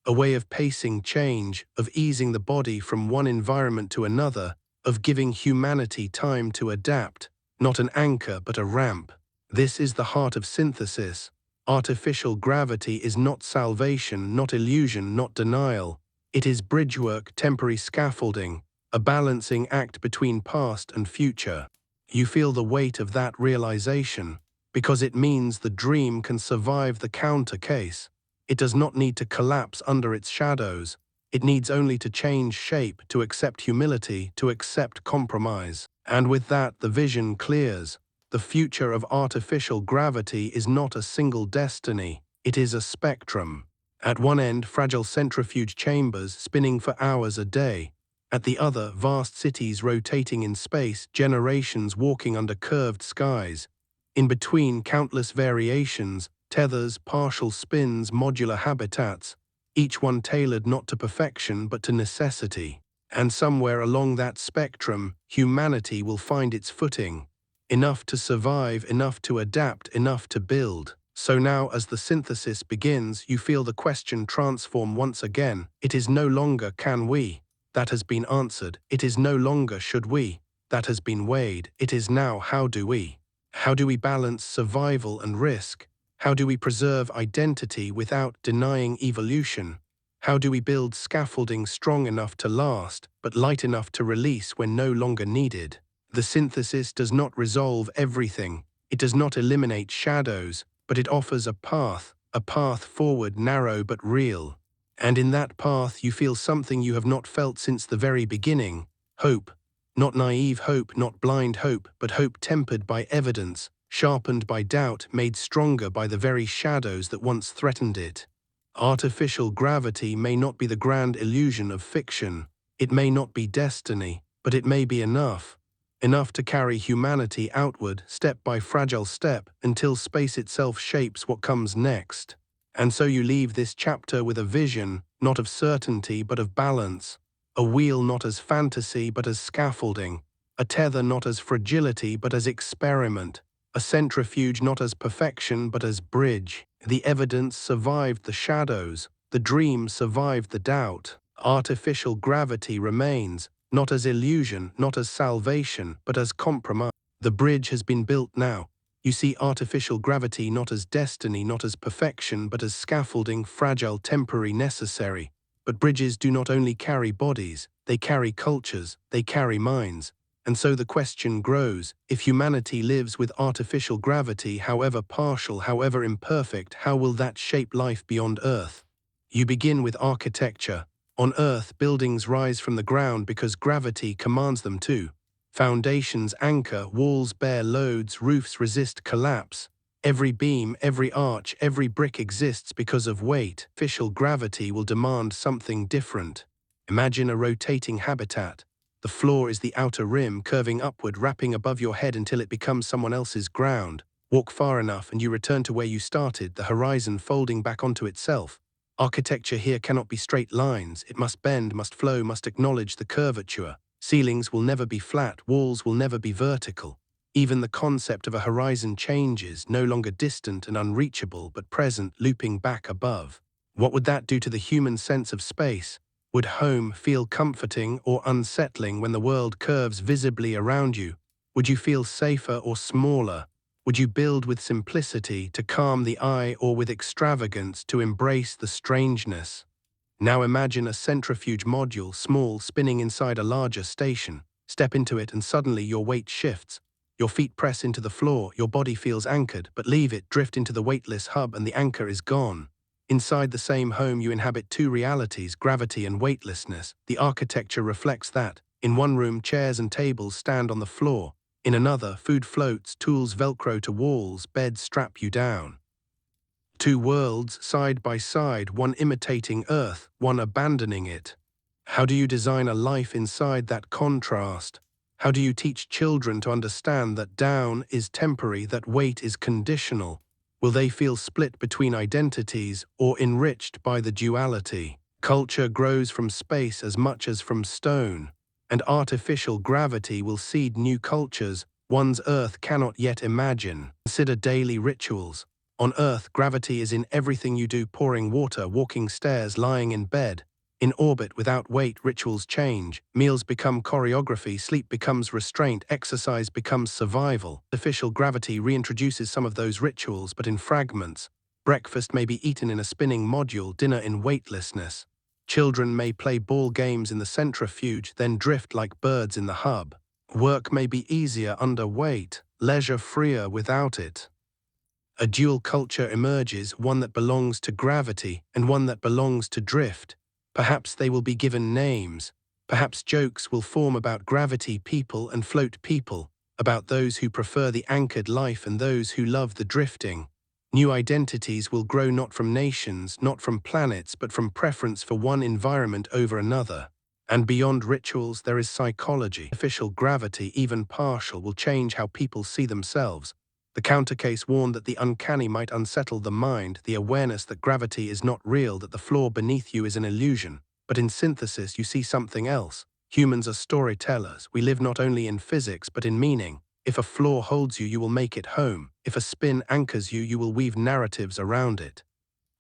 A way of pacing change, of easing the body from one environment to another, of giving humanity time to adapt. not an anchor but a ramp. This is the heart of synthesis. Artificial gravity is not salvation, not illusion, not denial. It is bridgework, temporary scaffolding, a balancing act between past and future. You feel the weight of that realization, because it means the dream can survive the counter case. It does not need to collapse under its shadows. It needs only to change shape, to accept humility, to accept compromise. And with that, the vision clears. The future of artificial gravity is not a single destiny. It is a spectrum. At one end, fragile centrifuge chambers spinning for hours a day. At the other, vast cities rotating in space, generations walking under curved skies. In between, countless variations, tethers, partial spins, modular habitats, each one tailored not to perfection but to necessity. And somewhere along that spectrum, humanity will find its footing. Enough to survive, enough to adapt, enough to build. So now, as the synthesis begins, you feel the question transform once again. It is no longer can we. That has been answered. It is no longer should we. That has been weighed. It is now how do we. How do we balance survival and risk? How do we preserve identity without denying evolution? How do we build scaffolding strong enough to last, but light enough to release when no longer needed? The synthesis does not resolve everything. It does not eliminate shadows, but it offers a path forward, narrow but real. And in that path you feel something you have not felt since the very beginning: hope. Not naive hope, not blind hope, but hope tempered by evidence, sharpened by doubt, made stronger by the very shadows that once threatened it. Artificial gravity may not be the grand illusion of fiction. It may not be destiny, but it may be enough. Enough to carry humanity outward, step by fragile step, until space itself shapes what comes next. And so you leave this chapter with a vision, not of certainty but of balance. A wheel not as fantasy but as scaffolding. A tether not as fragility but as experiment. A centrifuge not as perfection but as bridge. The evidence survived the shadows. The dream survived the doubt. Artificial gravity remains, not as illusion, not as salvation, but as compromise. The bridge has been built now. You see artificial gravity not as destiny, not as perfection, but as scaffolding, fragile, temporary, necessary. But bridges do not only carry bodies, they carry cultures, they carry minds. And so the question grows: if humanity lives with artificial gravity, however partial, however imperfect, how will that shape life beyond Earth? You begin with architecture. On Earth, buildings rise from the ground because gravity commands them to. Foundations anchor, walls bear loads, roofs resist collapse. Every beam, every arch, every brick exists because of weight. Artificial gravity will demand something different. Imagine a rotating habitat. The floor is the outer rim, curving upward, wrapping above your head until it becomes someone else's ground. Walk far enough and you return to where you started, the horizon folding back onto itself. Architecture here cannot be straight lines. It must bend, must flow, must acknowledge the curvature. Ceilings will never be flat, walls will never be vertical. Even the concept of a horizon changes, no longer distant and unreachable, but present, looping back above. What would that do to the human sense of space? Would home feel comforting or unsettling when the world curves visibly around you? Would you feel safer or smaller? Would you build with simplicity to calm the eye, or with extravagance to embrace the strangeness? Now imagine a centrifuge module, small, spinning inside a larger station. Step into it and suddenly your weight shifts. Your feet press into the floor, your body feels anchored, but leave it, drift into the weightless hub and the anchor is gone. Inside the same home you inhabit two realities, gravity and weightlessness. The architecture reflects that. In one room, chairs and tables stand on the floor. In another, food floats, tools velcro to walls, beds strap you down. Two worlds side by side, one imitating Earth, one abandoning it. How do you design a life inside that contrast? How do you teach children to understand that down is temporary, that weight is conditional? Will they feel split between identities or enriched by the duality? Culture grows from space as much as from stone, and artificial gravity will seed new cultures one's Earth cannot yet imagine. Consider daily rituals. On Earth, gravity is in everything you do: pouring water, walking stairs, lying in bed. In orbit without weight, rituals change. Meals become choreography, sleep becomes restraint, exercise becomes survival. Artificial gravity reintroduces some of those rituals, but in fragments. Breakfast may be eaten in a spinning module, dinner in weightlessness. Children may play ball games in the centrifuge, then drift like birds in the hub. Work may be easier under weight, leisure freer without it. A dual culture emerges, one that belongs to gravity and one that belongs to drift. Perhaps they will be given names. Perhaps jokes will form about gravity people and float people, about those who prefer the anchored life and those who love the drifting. New identities will grow not from nations, not from planets, but from preference for one environment over another. And beyond rituals, there is psychology. Artificial gravity, even partial, will change how people see themselves. The countercase warned that the uncanny might unsettle the mind, the awareness that gravity is not real, that the floor beneath you is an illusion. But in synthesis, you see something else. Humans are storytellers. We live not only in physics, but in meaning. If a floor holds you, you will make it home. If a spin anchors you, you will weave narratives around it.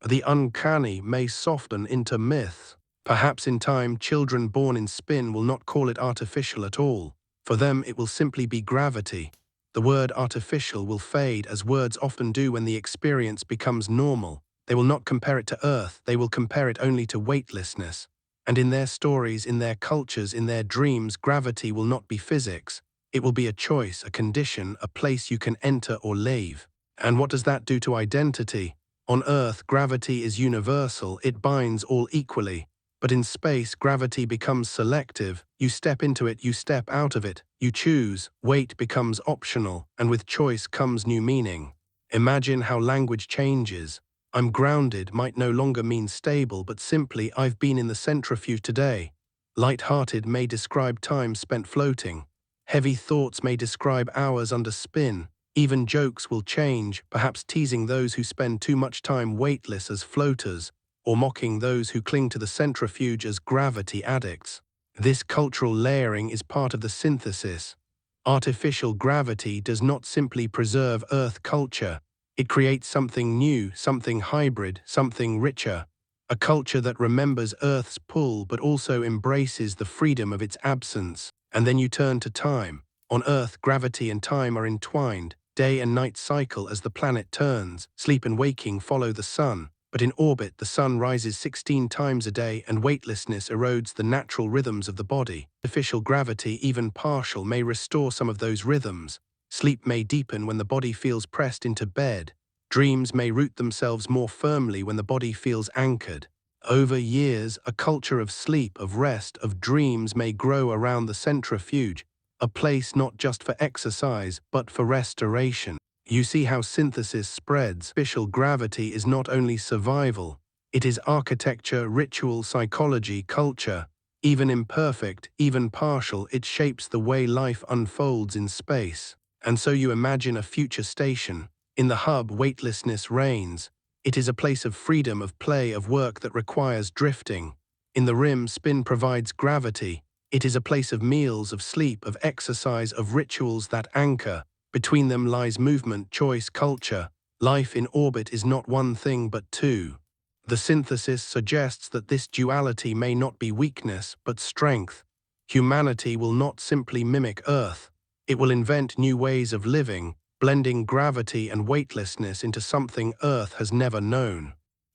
The uncanny may soften into myth. Perhaps in time, children born in spin will not call it artificial at all. For them, it will simply be gravity. The word artificial will fade, as words often do when the experience becomes normal. They will not compare it to Earth, they will compare it only to weightlessness. And in their stories, in their cultures, in their dreams, gravity will not be physics. It will be a choice, a condition, a place you can enter or leave. And what does that do to identity? On Earth, gravity is universal, it binds all equally. But in space, gravity becomes selective. You step into it, you step out of it. You choose. Weight becomes optional, and with choice comes new meaning. Imagine how language changes. I'm grounded might no longer mean stable, but simply I've been in the centrifuge today. Light-hearted may describe time spent floating. Heavy thoughts may describe hours under spin. Even jokes will change, perhaps teasing those who spend too much time weightless as floaters, or mocking those who cling to the centrifuge as gravity addicts. This cultural layering is part of the synthesis. Artificial gravity does not simply preserve Earth culture. It creates something new, something hybrid, something richer. A culture that remembers Earth's pull but also embraces the freedom of its absence. And then you turn to time. On Earth, gravity and time are entwined. Day and night cycle as the planet turns. Sleep and waking follow the sun. But in orbit, the sun rises 16 times a day and weightlessness erodes the natural rhythms of the body. Artificial gravity, even partial, may restore some of those rhythms. Sleep may deepen when the body feels pressed into bed. Dreams may root themselves more firmly when the body feels anchored. Over years, a culture of sleep, of rest, of dreams may grow around the centrifuge, a place not just for exercise, but for restoration. You see how synthesis spreads. Artificial gravity is not only survival, it is architecture, ritual, psychology, culture. Even imperfect, even partial, it shapes the way life unfolds in space. And so you imagine a future station. In the hub, weightlessness reigns. It is a place of freedom, of play, of work that requires drifting. In the rim, spin provides gravity. It is a place of meals, of sleep, of exercise, of rituals that anchor. Between them lies movement, choice, culture. Life in orbit is not one thing but two. The synthesis suggests that this duality may not be weakness, but strength. Humanity will not simply mimic Earth. It will invent new ways of living, blending gravity and weightlessness into something Earth has never known.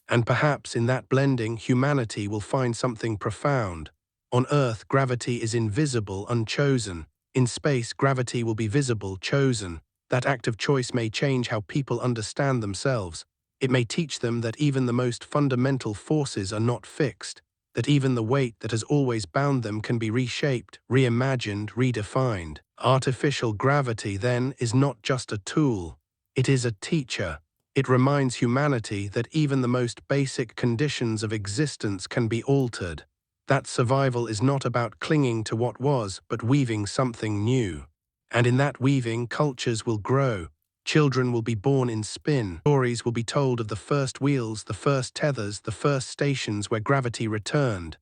And perhaps in that blending, humanity will find something profound. On Earth, gravity is invisible, unchosen. In space, gravity will be visible, chosen. That act of choice may change how people understand themselves. It may teach them that even the most fundamental forces are not fixed, that even the weight that has always bound them can be reshaped, reimagined, redefined. Artificial gravity, then, is not just a tool. It is a teacher. It reminds humanity that even the most basic conditions of existence can be altered. That survival is not about clinging to what was, but weaving something new. And in that weaving, cultures will grow. Children will be born in spin. Stories will be told of the first wheels, the first tethers, the first stations where gravity returned.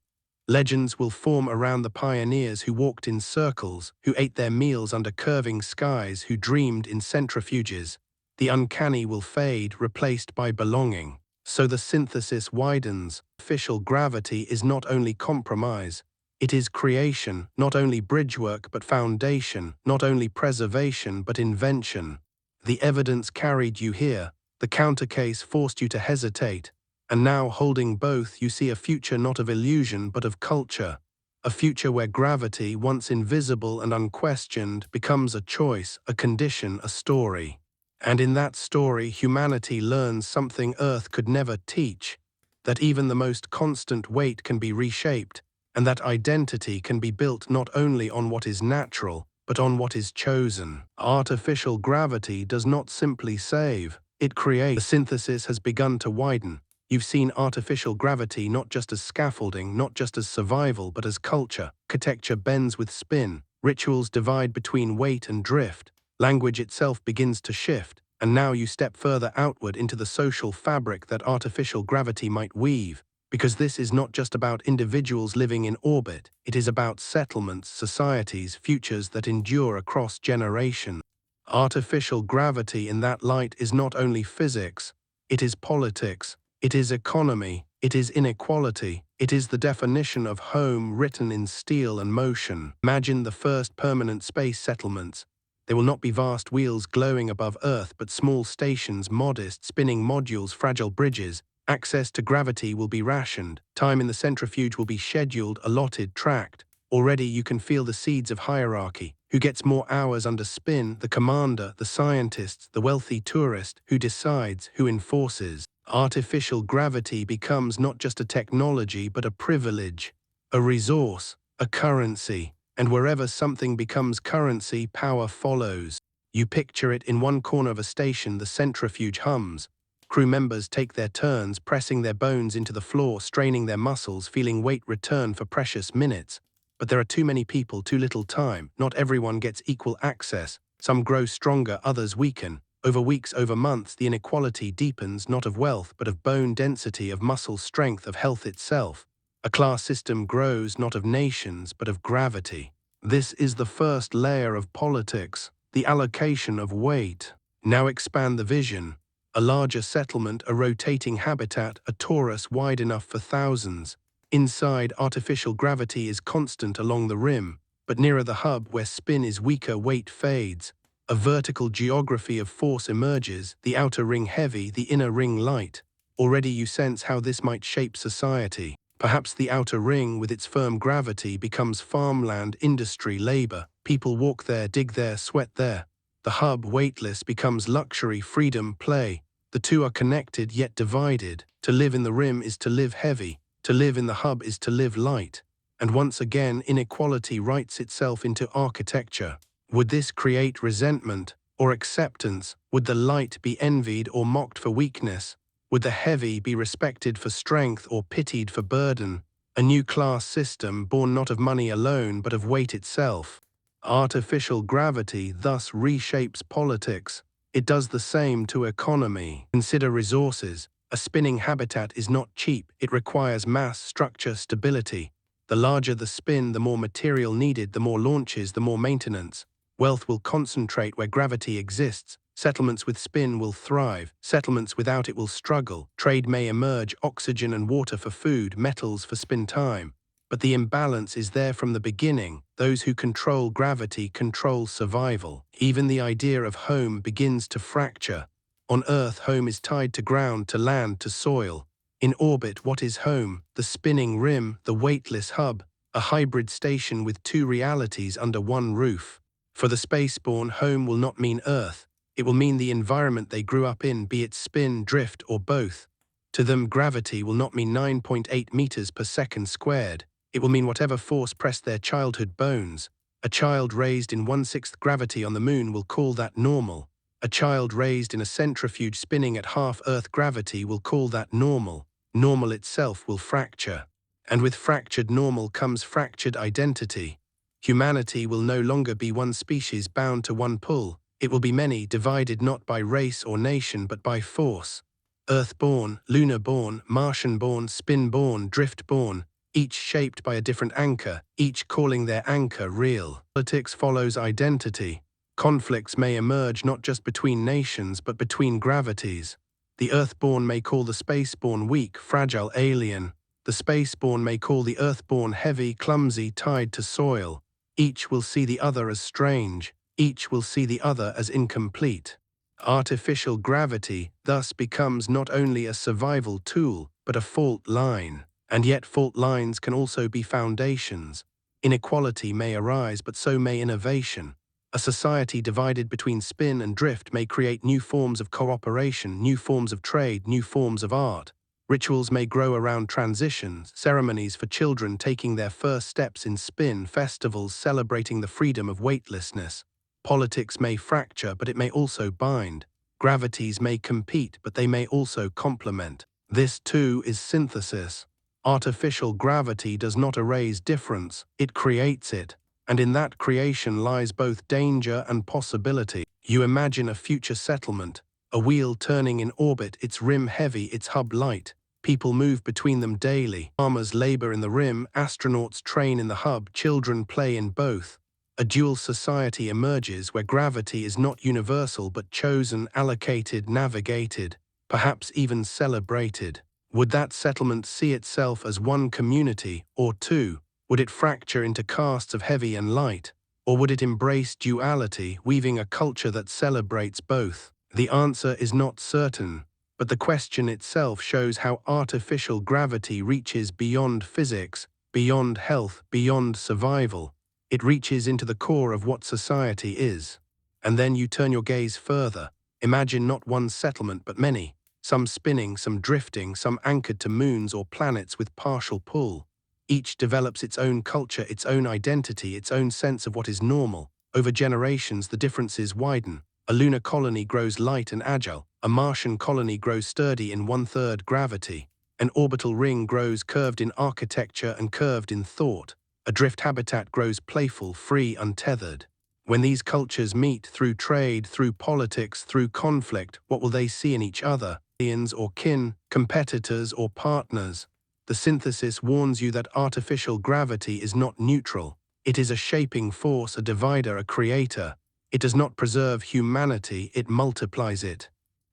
Legends will form around the pioneers who walked in circles, who ate their meals under curving skies, who dreamed in centrifuges. The uncanny will fade, replaced by belonging. So the synthesis widens. Artificial gravity is not only compromise, it is creation, not only bridgework but foundation, not only preservation but invention. The evidence carried you here, the counter case forced you to hesitate, and now holding both you see a future not of illusion but of culture, a future where gravity, once invisible and unquestioned, becomes a choice, a condition, a story. And in that story, humanity learns something Earth could never teach, that even the most constant weight can be reshaped, and that identity can be built not only on what is natural, but on what is chosen. Artificial gravity does not simply save, it creates. The synthesis has begun to widen. You've seen artificial gravity not just as scaffolding, not just as survival, but as culture. Architecture bends with spin, rituals divide between weight and drift, language itself begins to shift, and now you step further outward into the social fabric that artificial gravity might weave. Because this is not just about individuals living in orbit, it is about settlements, societies, futures that endure across generations. Artificial gravity in that light is not only physics, it is politics, it is economy, it is inequality, it is the definition of home written in steel and motion. Imagine the first permanent space settlements. There will not be vast wheels glowing above Earth, but small stations, modest, spinning modules, fragile bridges. Access to gravity will be rationed. Time in the centrifuge will be scheduled, allotted, tracked. Already you can feel the seeds of hierarchy. Who gets more hours under spin? The commander, the scientist, the wealthy tourist. Who decides? Who enforces? Artificial gravity becomes not just a technology, but a privilege, a resource, a currency. And wherever something becomes currency, power follows. You picture it in one corner of a station, the centrifuge hums. Crew members take their turns, pressing their bones into the floor, straining their muscles, feeling weight return for precious minutes. But there are too many people, too little time. Not everyone gets equal access. Some grow stronger, others weaken. Over weeks, over months, the inequality deepens, not of wealth, but of bone density, of muscle strength, of health itself. A class system grows not of nations, but of gravity. This is the first layer of politics, the allocation of weight. Now expand the vision. A larger settlement, a rotating habitat, a torus wide enough for thousands. Inside, artificial gravity is constant along the rim, but nearer the hub, where spin is weaker, weight fades. A vertical geography of force emerges, the outer ring heavy, the inner ring light. Already you sense how this might shape society. Perhaps the outer ring, with its firm gravity, becomes farmland, industry, labor. People walk there, dig there, sweat there. The hub, weightless, becomes luxury, freedom, play. The two are connected yet divided. To live in the rim is to live heavy. To live in the hub is to live light. And once again, inequality writes itself into architecture. Would this create resentment or acceptance? Would the light be envied or mocked for weakness? Would the heavy be respected for strength or pitied for burden? A new class system born not of money alone but of weight itself. Artificial gravity thus reshapes politics. It does the same to economy. Consider resources. A spinning habitat is not cheap. It requires mass, structure, stability. The larger the spin, the more material needed, the more launches, the more maintenance. Wealth will concentrate where gravity exists. Settlements with spin will thrive. Settlements without it will struggle. Trade may emerge, oxygen and water for food, metals for spin time. But the imbalance is there from the beginning. Those who control gravity control survival. Even the idea of home begins to fracture. On Earth, home is tied to ground, to land, to soil. In orbit, what is home? The spinning rim, the weightless hub, a hybrid station with two realities under one roof. For the spaceborne, home will not mean Earth. It will mean the environment they grew up in, be it spin, drift, or both. To them, gravity will not mean 9.8 meters per second squared. It will mean whatever force pressed their childhood bones. A child raised in 1/6 gravity on the moon will call that normal. A child raised in a centrifuge spinning at half Earth gravity will call that normal. Normal itself will fracture. And with fractured normal comes fractured identity. Humanity will no longer be one species bound to one pull. It will be many, divided not by race or nation but by force. Earth-born, lunar-born, Martian-born, spin-born, drift-born, each shaped by a different anchor, each calling their anchor real. Politics follows identity. Conflicts may emerge not just between nations but between gravities. The Earthborn may call the Spaceborn weak, fragile, alien. The Spaceborn may call the Earthborn heavy, clumsy, tied to soil. Each will see the other as strange. Each will see the other as incomplete. Artificial gravity thus becomes not only a survival tool, but a fault line. And yet fault lines can also be foundations. Inequality may arise, but so may innovation. A society divided between spin and drift may create new forms of cooperation, new forms of trade, new forms of art. Rituals may grow around transitions, ceremonies for children taking their first steps in spin, festivals celebrating the freedom of weightlessness. Politics may fracture, but it may also bind. Gravities may compete, but they may also complement. This too is synthesis. Artificial gravity does not erase difference, it creates it. And in that creation lies both danger and possibility. You imagine a future settlement, a wheel turning in orbit, its rim heavy, its hub light. People move between them daily. Farmers labor in the rim, astronauts train in the hub, children play in both. A dual society emerges where gravity is not universal but chosen, allocated, navigated, perhaps even celebrated. Would that settlement see itself as one community or two? Would it fracture into castes of heavy and light? Or would it embrace duality, weaving a culture that celebrates both? The answer is not certain, but the question itself shows how artificial gravity reaches beyond physics, beyond health, beyond survival. It reaches into the core of what society is. And then you turn your gaze further. Imagine not one settlement but many, some spinning, some drifting, some anchored to moons or planets with partial pull. Each develops its own culture, its own identity, its own sense of what is normal. Over generations, the differences widen. A lunar colony grows light and agile. A Martian colony grows sturdy in 1/3 gravity. An orbital ring grows curved in architecture and curved in thought. A drift habitat grows playful, free, untethered. When these cultures meet through trade, through politics, through conflict, what will they see in each other? Aliens or kin, competitors or partners? The synthesis warns you that artificial gravity is not neutral. It is a shaping force, a divider, a creator. It does not preserve humanity, it multiplies it.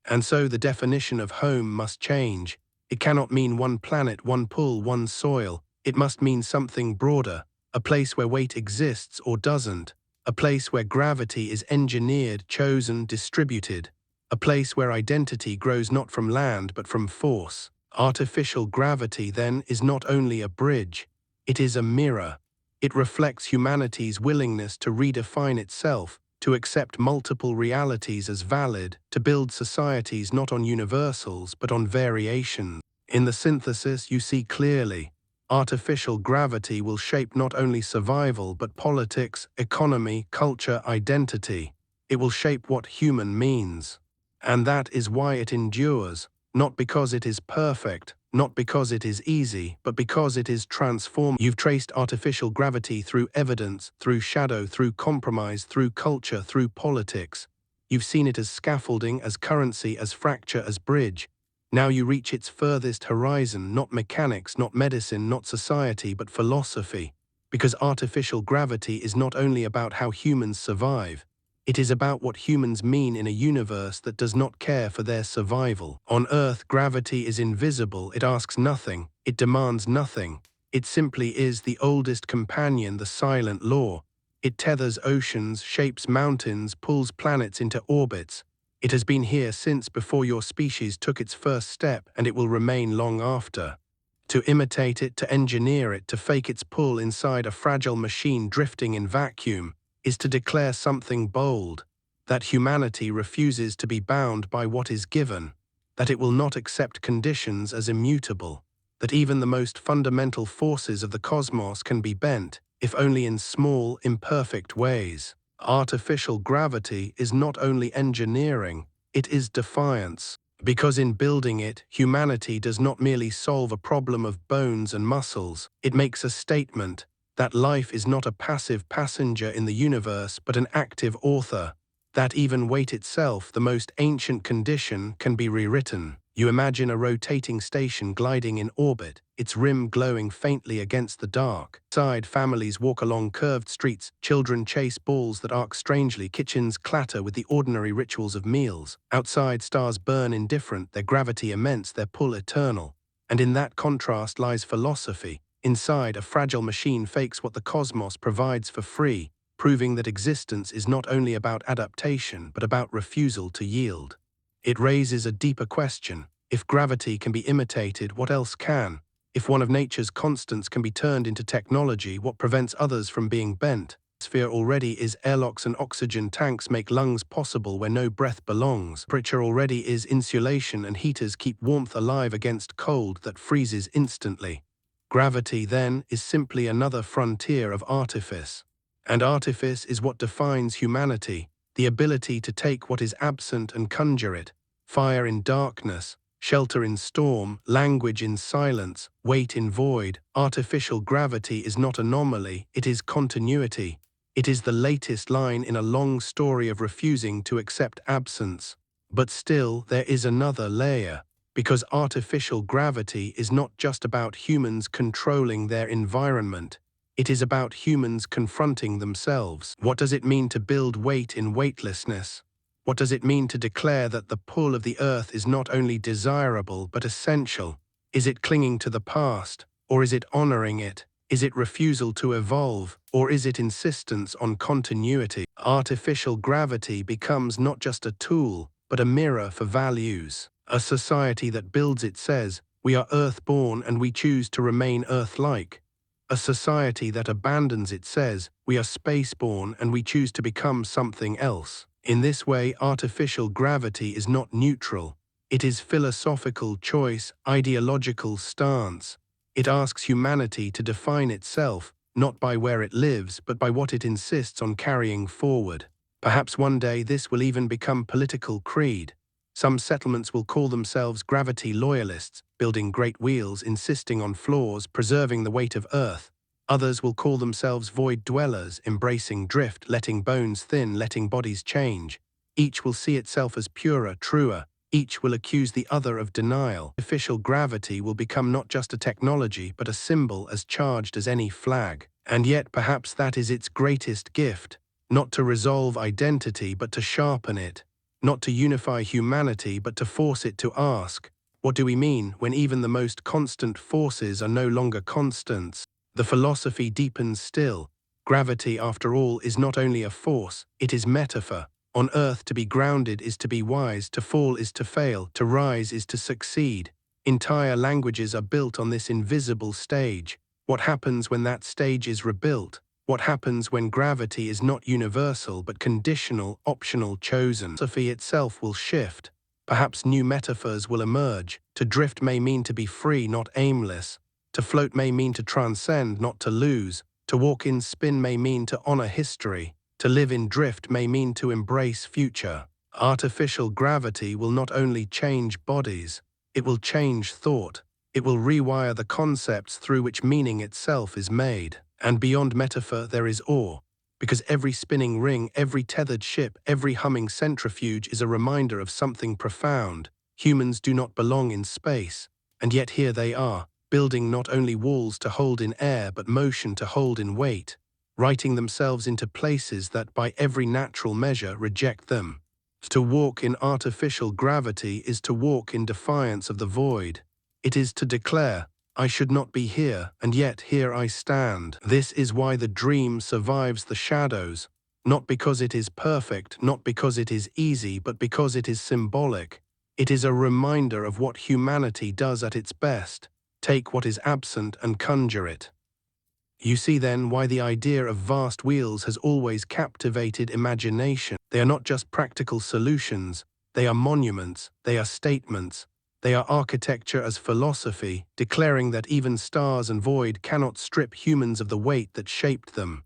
And so the definition of home must change. It cannot mean one planet, one pull, one soil. It must mean something broader, a place where weight exists or doesn't, a place where gravity is engineered, chosen, distributed, a place where identity grows not from land but from force. Artificial gravity, then, is not only a bridge, it is a mirror. It reflects humanity's willingness to redefine itself, to accept multiple realities as valid, to build societies not on universals but on variations. In the synthesis, you see clearly, artificial gravity will shape not only survival but politics, economy, culture, identity. It will shape what human means. And that is why it endures. Not because it is perfect, not because it is easy, but because it is transformed. You've traced artificial gravity through evidence, through shadow, through compromise, through culture, through politics. You've seen it as scaffolding, as currency, as fracture, as bridge. Now you reach its furthest horizon, not mechanics, not medicine, not society, but philosophy. Because artificial gravity is not only about how humans survive, it is about what humans mean in a universe that does not care for their survival. On Earth, gravity is invisible, it asks nothing, it demands nothing. It simply is the oldest companion, the silent law. It tethers oceans, shapes mountains, pulls planets into orbits. It has been here since before your species took its first step, and it will remain long after. To imitate it, to engineer it, to fake its pull inside a fragile machine drifting in vacuum, is to declare something bold, that humanity refuses to be bound by what is given, that it will not accept conditions as immutable, that even the most fundamental forces of the cosmos can be bent, if only in small, imperfect ways. Artificial gravity is not only engineering, it is defiance. Because in building it, humanity does not merely solve a problem of bones and muscles, it makes a statement that life is not a passive passenger in the universe but an active author, that even weight itself, the most ancient condition, can be rewritten. You imagine a rotating station gliding in orbit, its rim glowing faintly against the dark. Inside, families walk along curved streets, children chase balls that arc strangely, kitchens clatter with the ordinary rituals of meals. Outside, stars burn indifferent, their gravity immense, their pull eternal. And in that contrast lies philosophy. Inside, a fragile machine fakes what the cosmos provides for free, proving that existence is not only about adaptation, but about refusal to yield. It raises a deeper question. If gravity can be imitated, what else can? If one of nature's constants can be turned into technology, what prevents others from being bent? Sphere already is airlocks and oxygen tanks make lungs possible where no breath belongs. Temperature already is insulation and heaters keep warmth alive against cold that freezes instantly. Gravity, then, is simply another frontier of artifice. And artifice is what defines humanity, the ability to take what is absent and conjure it. Fire in darkness, shelter in storm, language in silence, weight in void. Artificial gravity is not anomaly, it is continuity. It is the latest line in a long story of refusing to accept absence. But still, there is another layer, because artificial gravity is not just about humans controlling their environment. It is about humans confronting themselves. What does it mean to build weight in weightlessness? What does it mean to declare that the pull of the earth is not only desirable but essential? Is it clinging to the past, or is it honoring it? Is it refusal to evolve, or is it insistence on continuity? Artificial gravity becomes not just a tool, but a mirror for values. A society that builds it says, "We are earth-born and we choose to remain earth-like." A society that abandons it says, "We are space-born and we choose to become something else." In this way, artificial gravity is not neutral. It is philosophical choice, ideological stance. It asks humanity to define itself, not by where it lives, but by what it insists on carrying forward. Perhaps one day this will even become political creed. Some settlements will call themselves gravity loyalists, building great wheels, insisting on floors, preserving the weight of earth. Others will call themselves void dwellers, embracing drift, letting bones thin, letting bodies change. Each will see itself as purer, truer. Each will accuse the other of denial. Artificial gravity will become not just a technology, but a symbol as charged as any flag. And yet perhaps that is its greatest gift, not to resolve identity, but to sharpen it. Not to unify humanity, but to force it to ask, what do we mean when even the most constant forces are no longer constants? The philosophy deepens still. Gravity, after all, is not only a force, it is metaphor. On earth, to be grounded is to be wise, to fall is to fail, to rise is to succeed. Entire languages are built on this invisible stage. What happens when that stage is rebuilt? What happens when gravity is not universal but conditional, optional, chosen? Philosophy itself will shift. Perhaps new metaphors will emerge. To drift may mean to be free, not aimless. To float may mean to transcend, not to lose. To walk in spin may mean to honor history. To live in drift may mean to embrace future. Artificial gravity will not only change bodies, it will change thought. It will rewire the concepts through which meaning itself is made. And beyond metaphor there is awe, because every spinning ring, every tethered ship, every humming centrifuge is a reminder of something profound. Humans do not belong in space, and yet here they are, building not only walls to hold in air but motion to hold in weight, writing themselves into places that by every natural measure reject them. To walk in artificial gravity is to walk in defiance of the void. It is to declare, I should not be here, and yet here I stand. This is why the dream survives the shadows, not because it is perfect, not because it is easy, but because it is symbolic. It is a reminder of what humanity does at its best. Take what is absent and conjure it. You see then why the idea of vast wheels has always captivated imagination. They are not just practical solutions, they are monuments, they are statements. They are architecture as philosophy, declaring that even stars and void cannot strip humans of the weight that shaped them.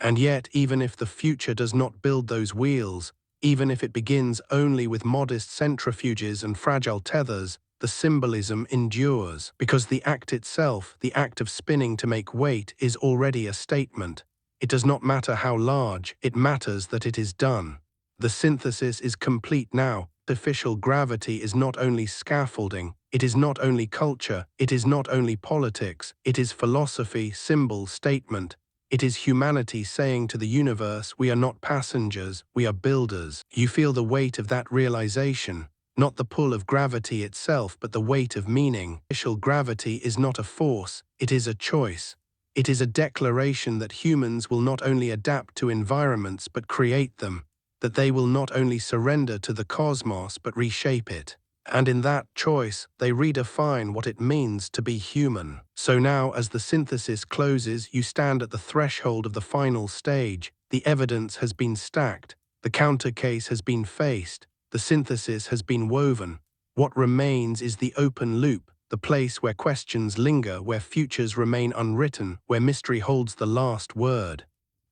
And yet, even if the future does not build those wheels, even if it begins only with modest centrifuges and fragile tethers, the symbolism endures, because the act itself, the act of spinning to make weight, is already a statement. It does not matter how large, it matters that it is done. The synthesis is complete now. Artificial gravity is not only scaffolding, it is not only culture, it is not only politics, it is philosophy, symbol, statement. It is humanity saying to the universe, we are not passengers, we are builders. You feel the weight of that realization, not the pull of gravity itself, but the weight of meaning. Artificial gravity is not a force, it is a choice. It is a declaration that humans will not only adapt to environments but create them, that they will not only surrender to the cosmos but reshape it. And in that choice, they redefine what it means to be human. So now, as the synthesis closes, you stand at the threshold of the final stage. The evidence has been stacked, the counter case has been faced, the synthesis has been woven. What remains is the open loop, the place where questions linger, where futures remain unwritten, where mystery holds the last word.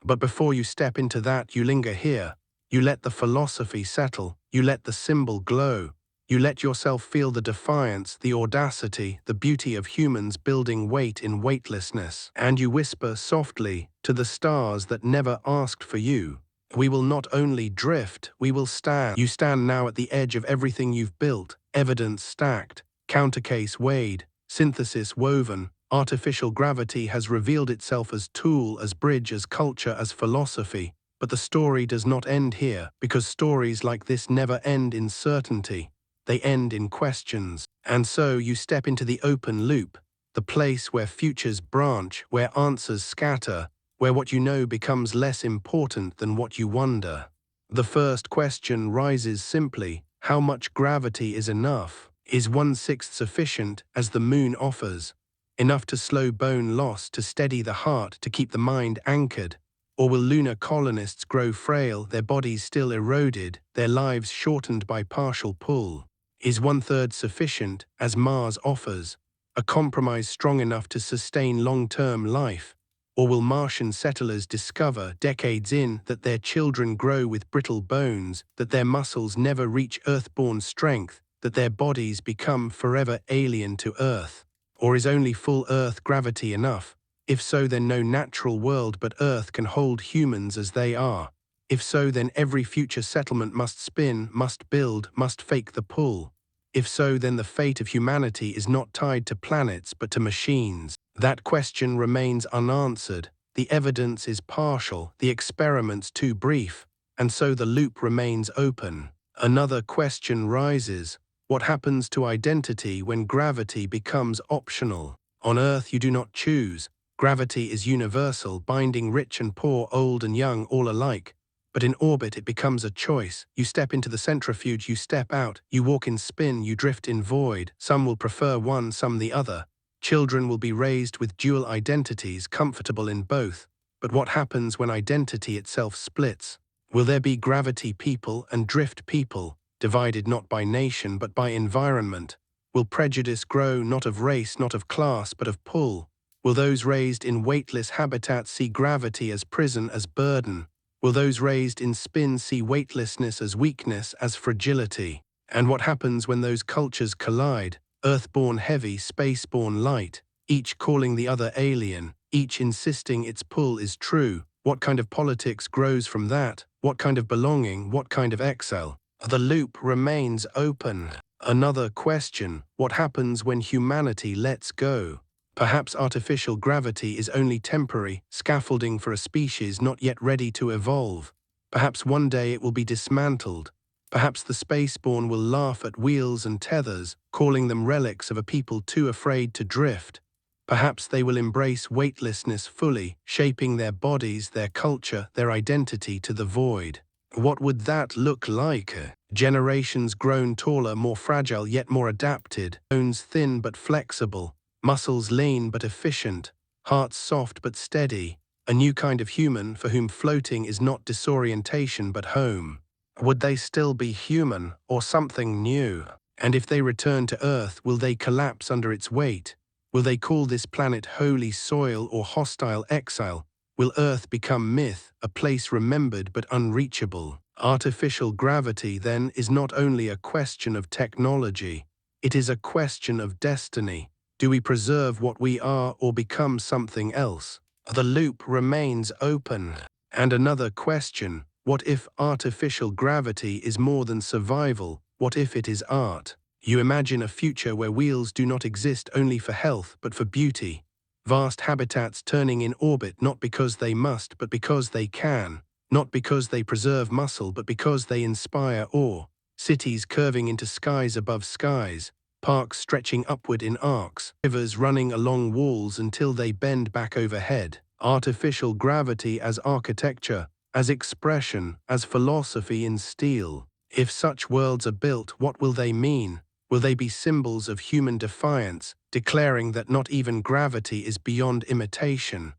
But before you step into that, you linger here. You let the philosophy settle, you let the symbol glow. You let yourself feel the defiance, the audacity, the beauty of humans building weight in weightlessness. And you whisper softly to the stars that never asked for you, we will not only drift, we will stand. You stand now at the edge of everything you've built, evidence stacked, countercase weighed, synthesis woven. Artificial gravity has revealed itself as tool, as bridge, as culture, as philosophy. But the story does not end here, because stories like this never end in certainty. They end in questions. And so you step into the open loop, the place where futures branch, where answers scatter, where what you know becomes less important than what you wonder. The first question rises simply: how much gravity is enough? Is 1/6 sufficient, as the moon offers? Enough to slow bone loss, to steady the heart, to keep the mind anchored? Or will lunar colonists grow frail, their bodies still eroded, their lives shortened by partial pull? Is 1/3 sufficient, as Mars offers, a compromise strong enough to sustain long-term life? Or will Martian settlers discover, decades in, that their children grow with brittle bones, that their muscles never reach Earth-born strength, that their bodies become forever alien to Earth? Or is only full Earth gravity enough? If so, then no natural world but Earth can hold humans as they are. If so, then every future settlement must spin, must build, must fake the pull. If so, then the fate of humanity is not tied to planets but to machines. That question remains unanswered. The evidence is partial, the experiments too brief, and so the loop remains open. Another question rises: what happens to identity when gravity becomes optional? On Earth you do not choose. Gravity is universal, binding rich and poor, old and young, all alike. But in orbit it becomes a choice. You step into the centrifuge, you step out, you walk in spin, you drift in void. Some will prefer one, some the other. Children will be raised with dual identities, comfortable in both. But what happens when identity itself splits? Will there be gravity people and drift people, divided not by nation but by environment? Will prejudice grow not of race, not of class, but of pull? Will those raised in weightless habitats see gravity as prison, as burden? Will those raised in spin see weightlessness as weakness, as fragility? And what happens when those cultures collide, Earth-born heavy, space-born light, each calling the other alien, each insisting its pull is true? What kind of politics grows from that? What kind of belonging? What kind of exile? The loop remains open. Another question: what happens when humanity lets go? Perhaps artificial gravity is only temporary, scaffolding for a species not yet ready to evolve. Perhaps one day it will be dismantled. Perhaps the spaceborne will laugh at wheels and tethers, calling them relics of a people too afraid to drift. Perhaps they will embrace weightlessness fully, shaping their bodies, their culture, their identity to the void. What would that look like? Generations grown taller, more fragile yet more adapted, bones thin but flexible, muscles lean but efficient, hearts soft but steady, a new kind of human for whom floating is not disorientation but home. Would they still be human, or something new? And if they return to Earth, will they collapse under its weight? Will they call this planet holy soil or hostile exile? Will Earth become myth, a place remembered but unreachable? Artificial gravity, then, is not only a question of technology, it is a question of destiny. Do we preserve what we are or become something else? The loop remains open. And another question: what if artificial gravity is more than survival, What if it is art? You imagine a future where wheels do not exist only for health but for beauty. Vast habitats turning in orbit not because they must but because they can. Not because they preserve muscle but because they inspire awe. Cities curving into skies above skies. Parks stretching upward in arcs. Rivers running along walls until they bend back overhead. Artificial gravity as architecture, as expression, as philosophy in steel. If such worlds are built, what will they mean? Will they be symbols of human defiance, declaring that not even gravity is beyond imitation?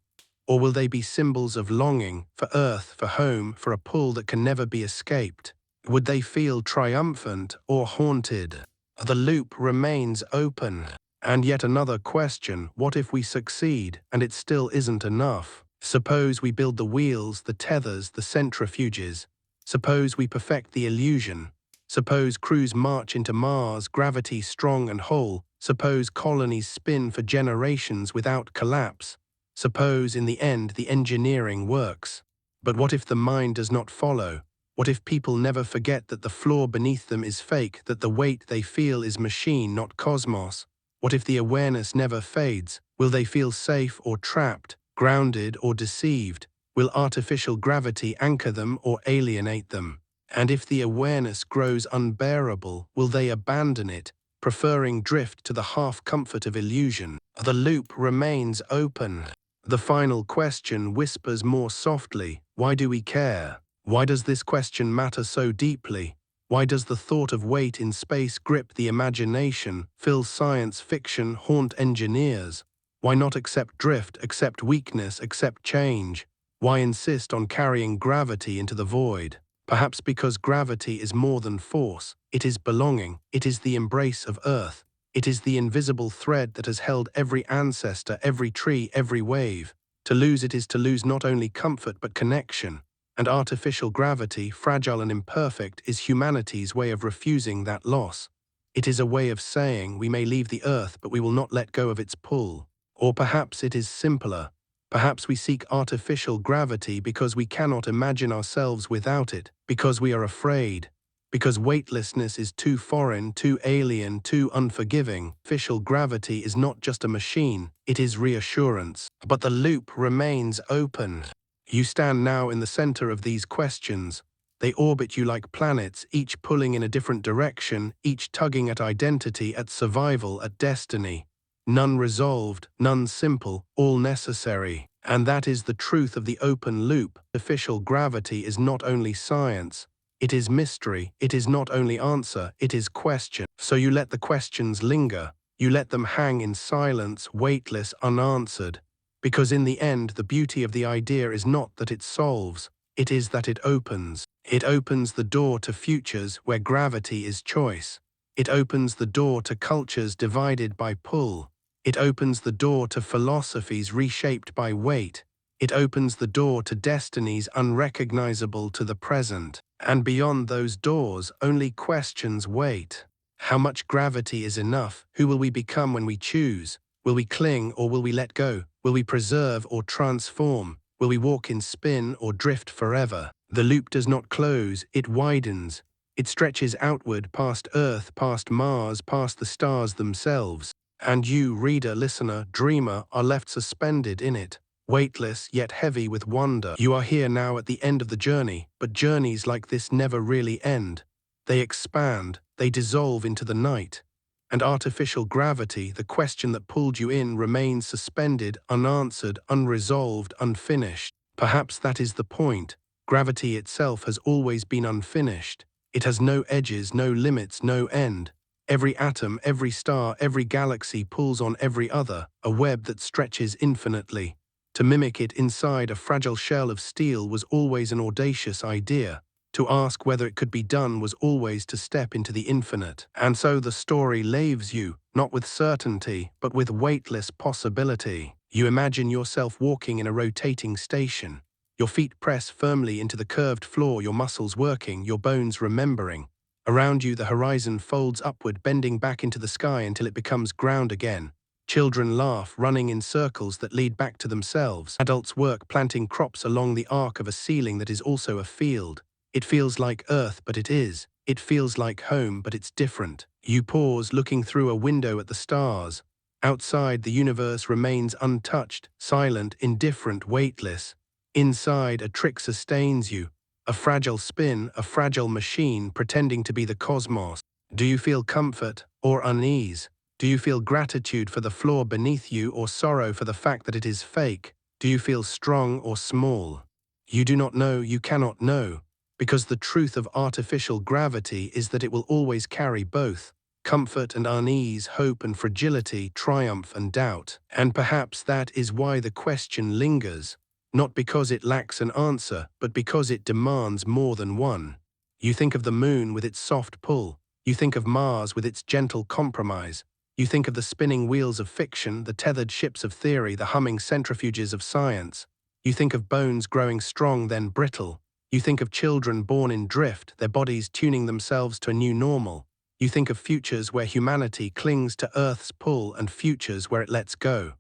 Or will they be symbols of longing, for earth, for home, for a pull that can never be escaped? Would they feel triumphant or haunted? The loop remains open. And yet another question, what if we succeed and it still isn't enough? Suppose we build the wheels, the tethers, the centrifuges. Suppose we perfect the illusion. Suppose crews march into Mars, gravity strong and whole. Suppose colonies spin for generations without collapse. Suppose in the end the engineering works. But what if the mind does not follow? What if people never forget that the floor beneath them is fake, that the weight they feel is machine, not cosmos? What if the awareness never fades? Will they feel safe or trapped, grounded or deceived? Will artificial gravity anchor them or alienate them? And if the awareness grows unbearable, will they abandon it, preferring drift to the half-comfort of illusion? The loop remains open. The final question whispers more softly, why do we care? Why does this question matter so deeply? Why does the thought of weight in space grip the imagination, fill science fiction, haunt engineers? Why not accept drift, accept weakness, accept change? Why insist on carrying gravity into the void? Perhaps because gravity is more than force. It is belonging. It is the embrace of Earth. It is the invisible thread that has held every ancestor, every tree, every wave. To lose it is to lose not only comfort but connection. And artificial gravity, fragile and imperfect, is humanity's way of refusing that loss. It is a way of saying we may leave the earth but we will not let go of its pull. Or perhaps it is simpler. Perhaps we seek artificial gravity because we cannot imagine ourselves without it, because we are afraid, because weightlessness is too foreign, too alien, too unforgiving. Artificial gravity is not just a machine, it is reassurance. But the loop remains open. You stand now in the center of these questions. They orbit you like planets, each pulling in a different direction, each tugging at identity, at survival, at destiny. None resolved, none simple, all necessary. And that is the truth of the open loop. Artificial gravity is not only science, it is mystery. It is not only answer, it is question. So you let the questions linger. You let them hang in silence, weightless, unanswered. Because in the end, the beauty of the idea is not that it solves, it is that it opens. It opens the door to futures where gravity is choice. It opens the door to cultures divided by pull. It opens the door to philosophies reshaped by weight. It opens the door to destinies unrecognizable to the present. And beyond those doors, only questions wait. How much gravity is enough? Who will we become when we choose? Will we cling or will we let go? Will we preserve or transform? Will we walk in spin or drift forever? The loop does not close, it widens. It stretches outward past Earth, past Mars, past the stars themselves. And you, reader, listener, dreamer, are left suspended in it, weightless yet heavy with wonder. You are here now at the end of the journey, but journeys like this never really end. They expand, they dissolve into the night. And artificial gravity, the question that pulled you in, remains suspended, unanswered, unresolved, unfinished. Perhaps that is the point. Gravity itself has always been unfinished. It has no edges, no limits, no end. Every atom, every star, every galaxy pulls on every other, a web that stretches infinitely. To mimic it inside a fragile shell of steel was always an audacious idea. To ask whether it could be done was always to step into the infinite. And so the story laves you, not with certainty, but with weightless possibility. You imagine yourself walking in a rotating station. Your feet press firmly into the curved floor, your muscles working, your bones remembering. Around you, the horizon folds upward, bending back into the sky until it becomes ground again. Children laugh, running in circles that lead back to themselves. Adults work, planting crops along the arc of a ceiling that is also a field. It feels like Earth, but it is. It feels like home, but it's different. You pause, looking through a window at the stars. Outside, the universe remains untouched, silent, indifferent, weightless. Inside, a trick sustains you. A fragile spin, a fragile machine pretending to be the cosmos. Do you feel comfort or unease? Do you feel gratitude for the floor beneath you or sorrow for the fact that it is fake? Do you feel strong or small? You do not know, you cannot know, because the truth of artificial gravity is that it will always carry both. Comfort and unease, hope and fragility, triumph and doubt. And perhaps that is why the question lingers, not because it lacks an answer, but because it demands more than one. You think of the moon with its soft pull. You think of Mars with its gentle compromise. You think of the spinning wheels of fiction, the tethered ships of theory, the humming centrifuges of science. You think of bones growing strong then brittle. You think of children born in drift, their bodies tuning themselves to a new normal. You think of futures where humanity clings to Earth's pull and futures where it lets go.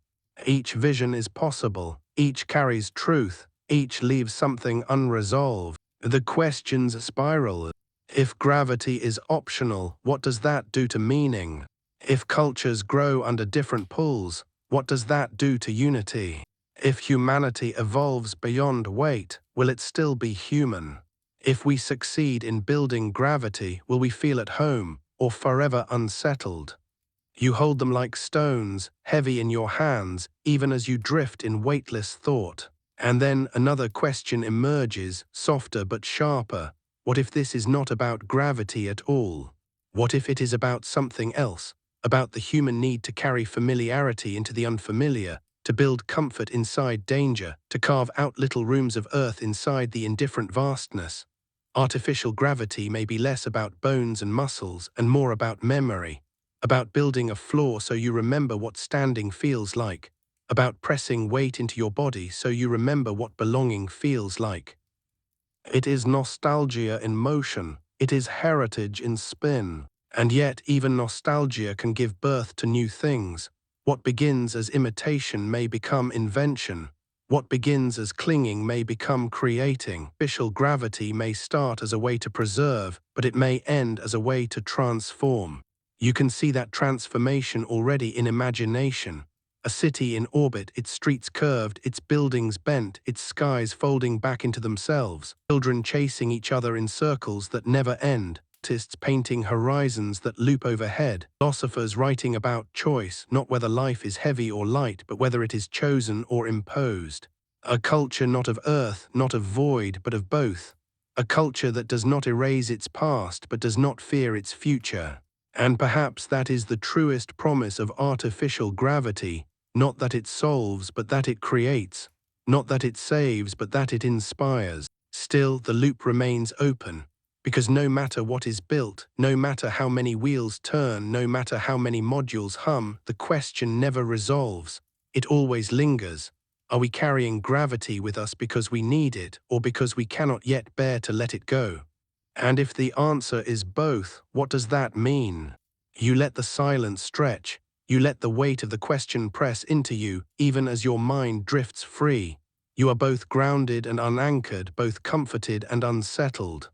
Each vision is possible, each carries truth, each leaves something unresolved. The questions spiral. If gravity is optional, what does that do to meaning? If cultures grow under different pulls, what does that do to unity? If humanity evolves beyond weight, will it still be human? If we succeed in building gravity, will we feel at home or forever unsettled? You hold them like stones, heavy in your hands, even as you drift in weightless thought. And then another question emerges, softer but sharper. What if this is not about gravity at all? What if it is about something else? About the human need to carry familiarity into the unfamiliar, to build comfort inside danger, to carve out little rooms of earth inside the indifferent vastness. Artificial gravity may be less about bones and muscles and more about memory, about building a floor so you remember what standing feels like, about pressing weight into your body so you remember what belonging feels like. It is nostalgia in motion, it is heritage in spin. And yet even nostalgia can give birth to new things. What begins as imitation may become invention. What begins as clinging may become creating. Artificial gravity may start as a way to preserve, but it may end as a way to transform. You can see that transformation already in imagination. A city in orbit, its streets curved, its buildings bent, its skies folding back into themselves. Children chasing each other in circles that never end. Artists painting horizons that loop overhead. Philosophers writing about choice, not whether life is heavy or light, but whether it is chosen or imposed. A culture not of earth, not of void, but of both. A culture that does not erase its past, but does not fear its future. And perhaps that is the truest promise of artificial gravity, not that it solves, but that it creates. Not that it saves, but that it inspires. Still, the loop remains open. Because no matter what is built, no matter how many wheels turn, no matter how many modules hum, the question never resolves. It always lingers. Are we carrying gravity with us because we need it, or because we cannot yet bear to let it go? And if the answer is both, what does that mean? You let the silence stretch. You let the weight of the question press into you, even as your mind drifts free. You are both grounded and unanchored, both comforted and unsettled.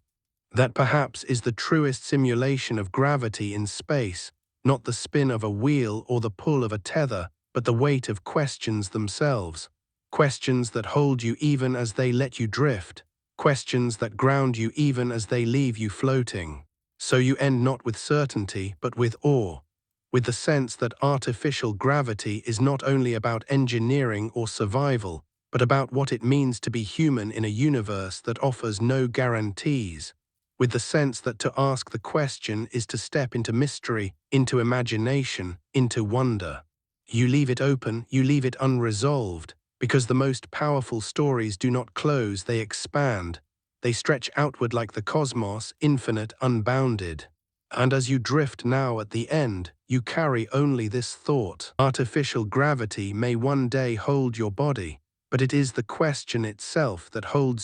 That perhaps is the truest simulation of gravity in space, not the spin of a wheel or the pull of a tether, but the weight of questions themselves. Questions that hold you even as they let you drift. Questions that ground you even as they leave you floating. So you end not with certainty, but with awe, with the sense that artificial gravity is not only about engineering or survival, but about what it means to be human in a universe that offers no guarantees. With the sense that to ask the question is to step into mystery, into imagination, into wonder. You leave it open, you leave it unresolved, because the most powerful stories do not close, they expand. They stretch outward like the cosmos, infinite, unbounded. And as you drift now at the end, you carry only this thought. Artificial gravity may one day hold your body, but it is the question itself that holds